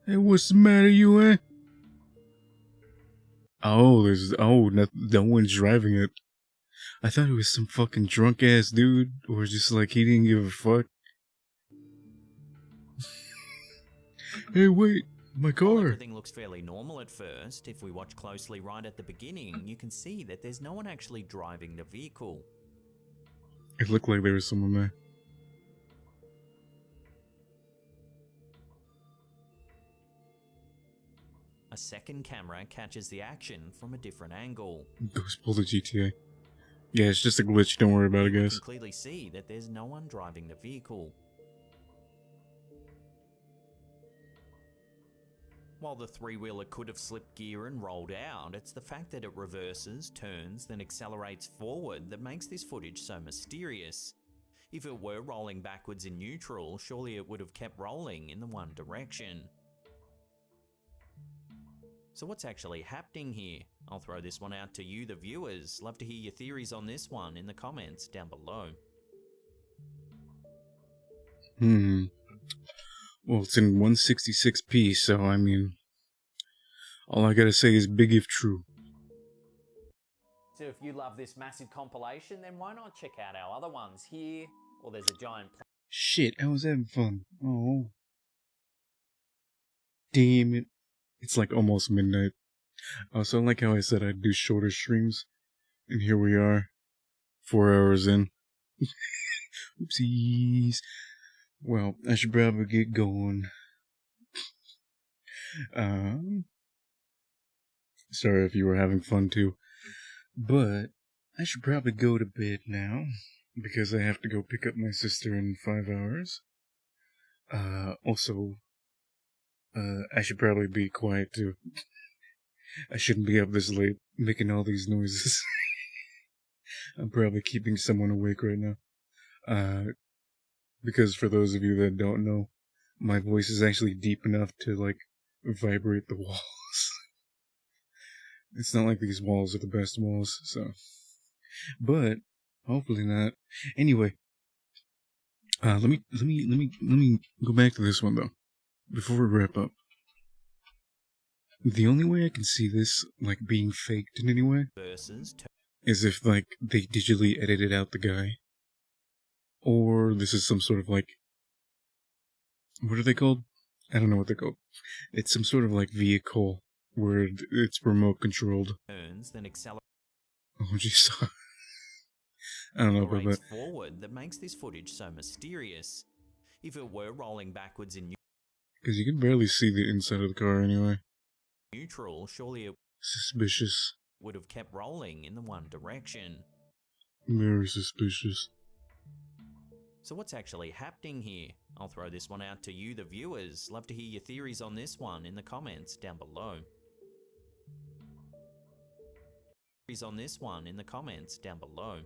Hey, what's the matter, you, eh? Oh, no one's driving it. I thought it was some fucking drunk ass dude, or just like he didn't give a fuck. Hey, wait, my car. Everything looks fairly normal at first. If we watch closely right at the beginning, you can see that there's no one actually driving the vehicle. It looked like there was someone there. A second camera catches the action from a different angle. Ghost pull the GTA. Yeah, it's just a glitch. Don't worry about it, guys. You can clearly see that there's no one driving the vehicle. While the three-wheeler could have slipped gear and rolled out, it's the fact that it reverses, turns, then accelerates forward that makes this footage so mysterious. If it were rolling backwards in neutral, surely it would have kept rolling in the one direction. So what's actually happening here? I'll throw this one out to you, the viewers. Love to hear your theories on this one in the comments down below. Well, it's in 166p, so I mean, all I gotta say is big if true. So if you love this massive compilation, then why not check out our other ones here, or there's a giant... Shit, I was having fun. Oh. Damn it. It's like almost midnight. Also, like how I said I'd do shorter streams. And here we are. 4 hours in. Oopsies. Well, I should probably get going. Sorry if you were having fun too. But I should probably go to bed now. Because I have to go pick up my sister in 5 hours. Also, I should probably be quiet too. I shouldn't be up this late making all these noises. I'm probably keeping someone awake right now. Because for those of you that don't know, my voice is actually deep enough to, like, vibrate the walls. It's not like these walls are the best walls, so. But, hopefully not. Anyway, let me go back to this one though, before we wrap up. The only way I can see this, like, being faked in any way is if, like, they digitally edited out the guy. Or this is some sort of, like, what are they called? I don't know what they're called. It's some sort of, like, vehicle where it's remote controlled. Oh, geez. I don't know about that. Forward that makes this footage so mysterious. If it were rolling backwards in Because you can barely see the inside of the car anyway. Neutral, surely it Suspicious. would have kept rolling in the one direction. Very suspicious. So what's actually happening here? I'll throw this one out to you, the viewers. Love to hear your theories on this one in the comments down below. On this one in the comments down below.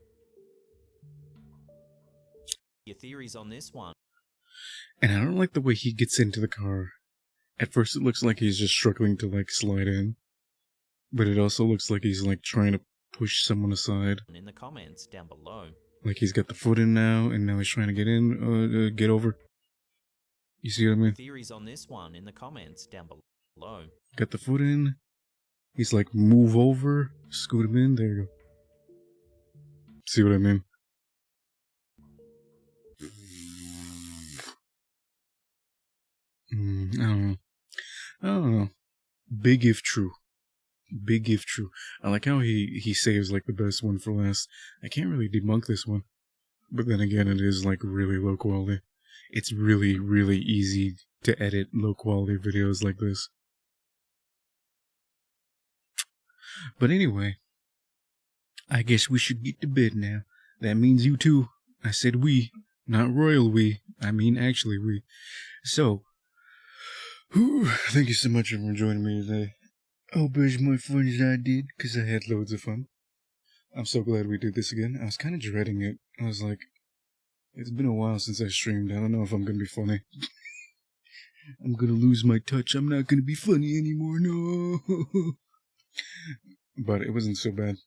Your theories on this one. And I don't like the way he gets into the car. At first it looks like he's just struggling to, like, slide in. But it also looks like he's, like, trying to push someone aside. In the comments down below. Like he's got the foot in now, and now he's trying to get in, get over. You see what I mean? Theories on this one in the comments down below. Got the foot in. He's like, move over, scoot him in, there you go. See what I mean? I don't know. Big if true. Big if true. I like how he saves, like, the best one for last. I can't really debunk this one. But then again, it is, like, really low quality. It's really, really easy to edit low quality videos like this. But anyway, I guess we should get to bed now. That means you too. I said we, not royal we. I mean actually we. So, thank you so much for joining me today. I hope it was more fun as I did, because I had loads of fun. I'm so glad we did this again. I was kind of dreading it. I was like, it's been a while since I streamed. I don't know if I'm going to be funny. I'm going to lose my touch. I'm not going to be funny anymore. No. But it wasn't so bad.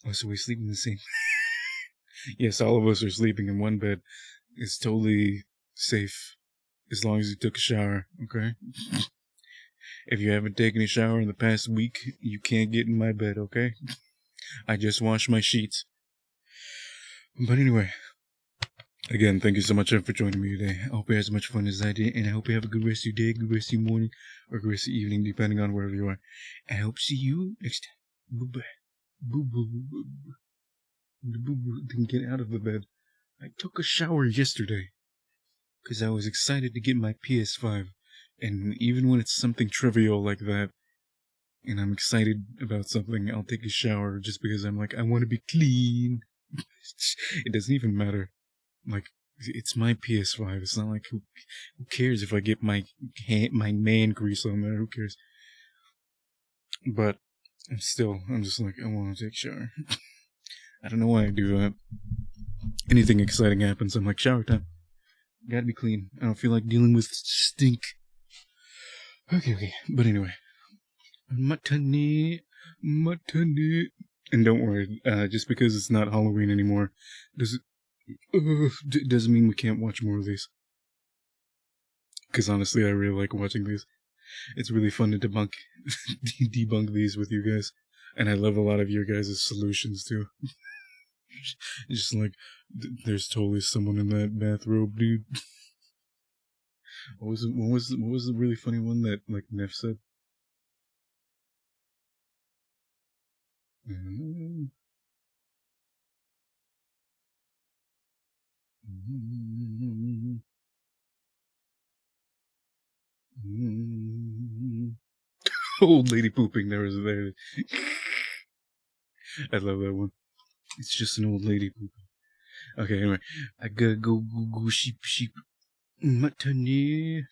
Oh, so we sleep in the same. Yes, all of us are sleeping in one bed. It's totally safe. As long as you took a shower, okay? If you haven't taken a shower in the past week, you can't get in my bed, okay? I just washed my sheets. But anyway, again, thank you so much for joining me today. I hope you had as much fun as I did, and I hope you have a good rest of your day, good rest of your morning, or good rest of your evening, depending on wherever you are. I hope to see you next time. Bye-bye. Boo-boo. The boo-boo didn't get out of the bed. I took a shower yesterday, because I was excited to get my PS5. And even when it's something trivial like that, and I'm excited about something, I'll take a shower just because I'm like, I want to be clean. It doesn't even matter. Like, it's my PS5. It's not like, who cares if I get my man grease on there? Who cares? But I'm just like, I want to take a shower. I don't know why I do that. Anything exciting happens, I'm like, shower time. Gotta be clean. I don't feel like dealing with stink. Okay. But anyway. Matane. And don't worry, just because it's not Halloween anymore, doesn't mean we can't watch more of these. Because honestly, I really like watching these. It's really fun to debunk these with you guys. And I love a lot of your guys' solutions too. Just like, there's totally someone in that bathrobe, dude. What was the really funny one that like Neff said? Old lady pooping. There. I love that one. It's just an old lady pooping. Okay, anyway, I gotta go sheep. Matane.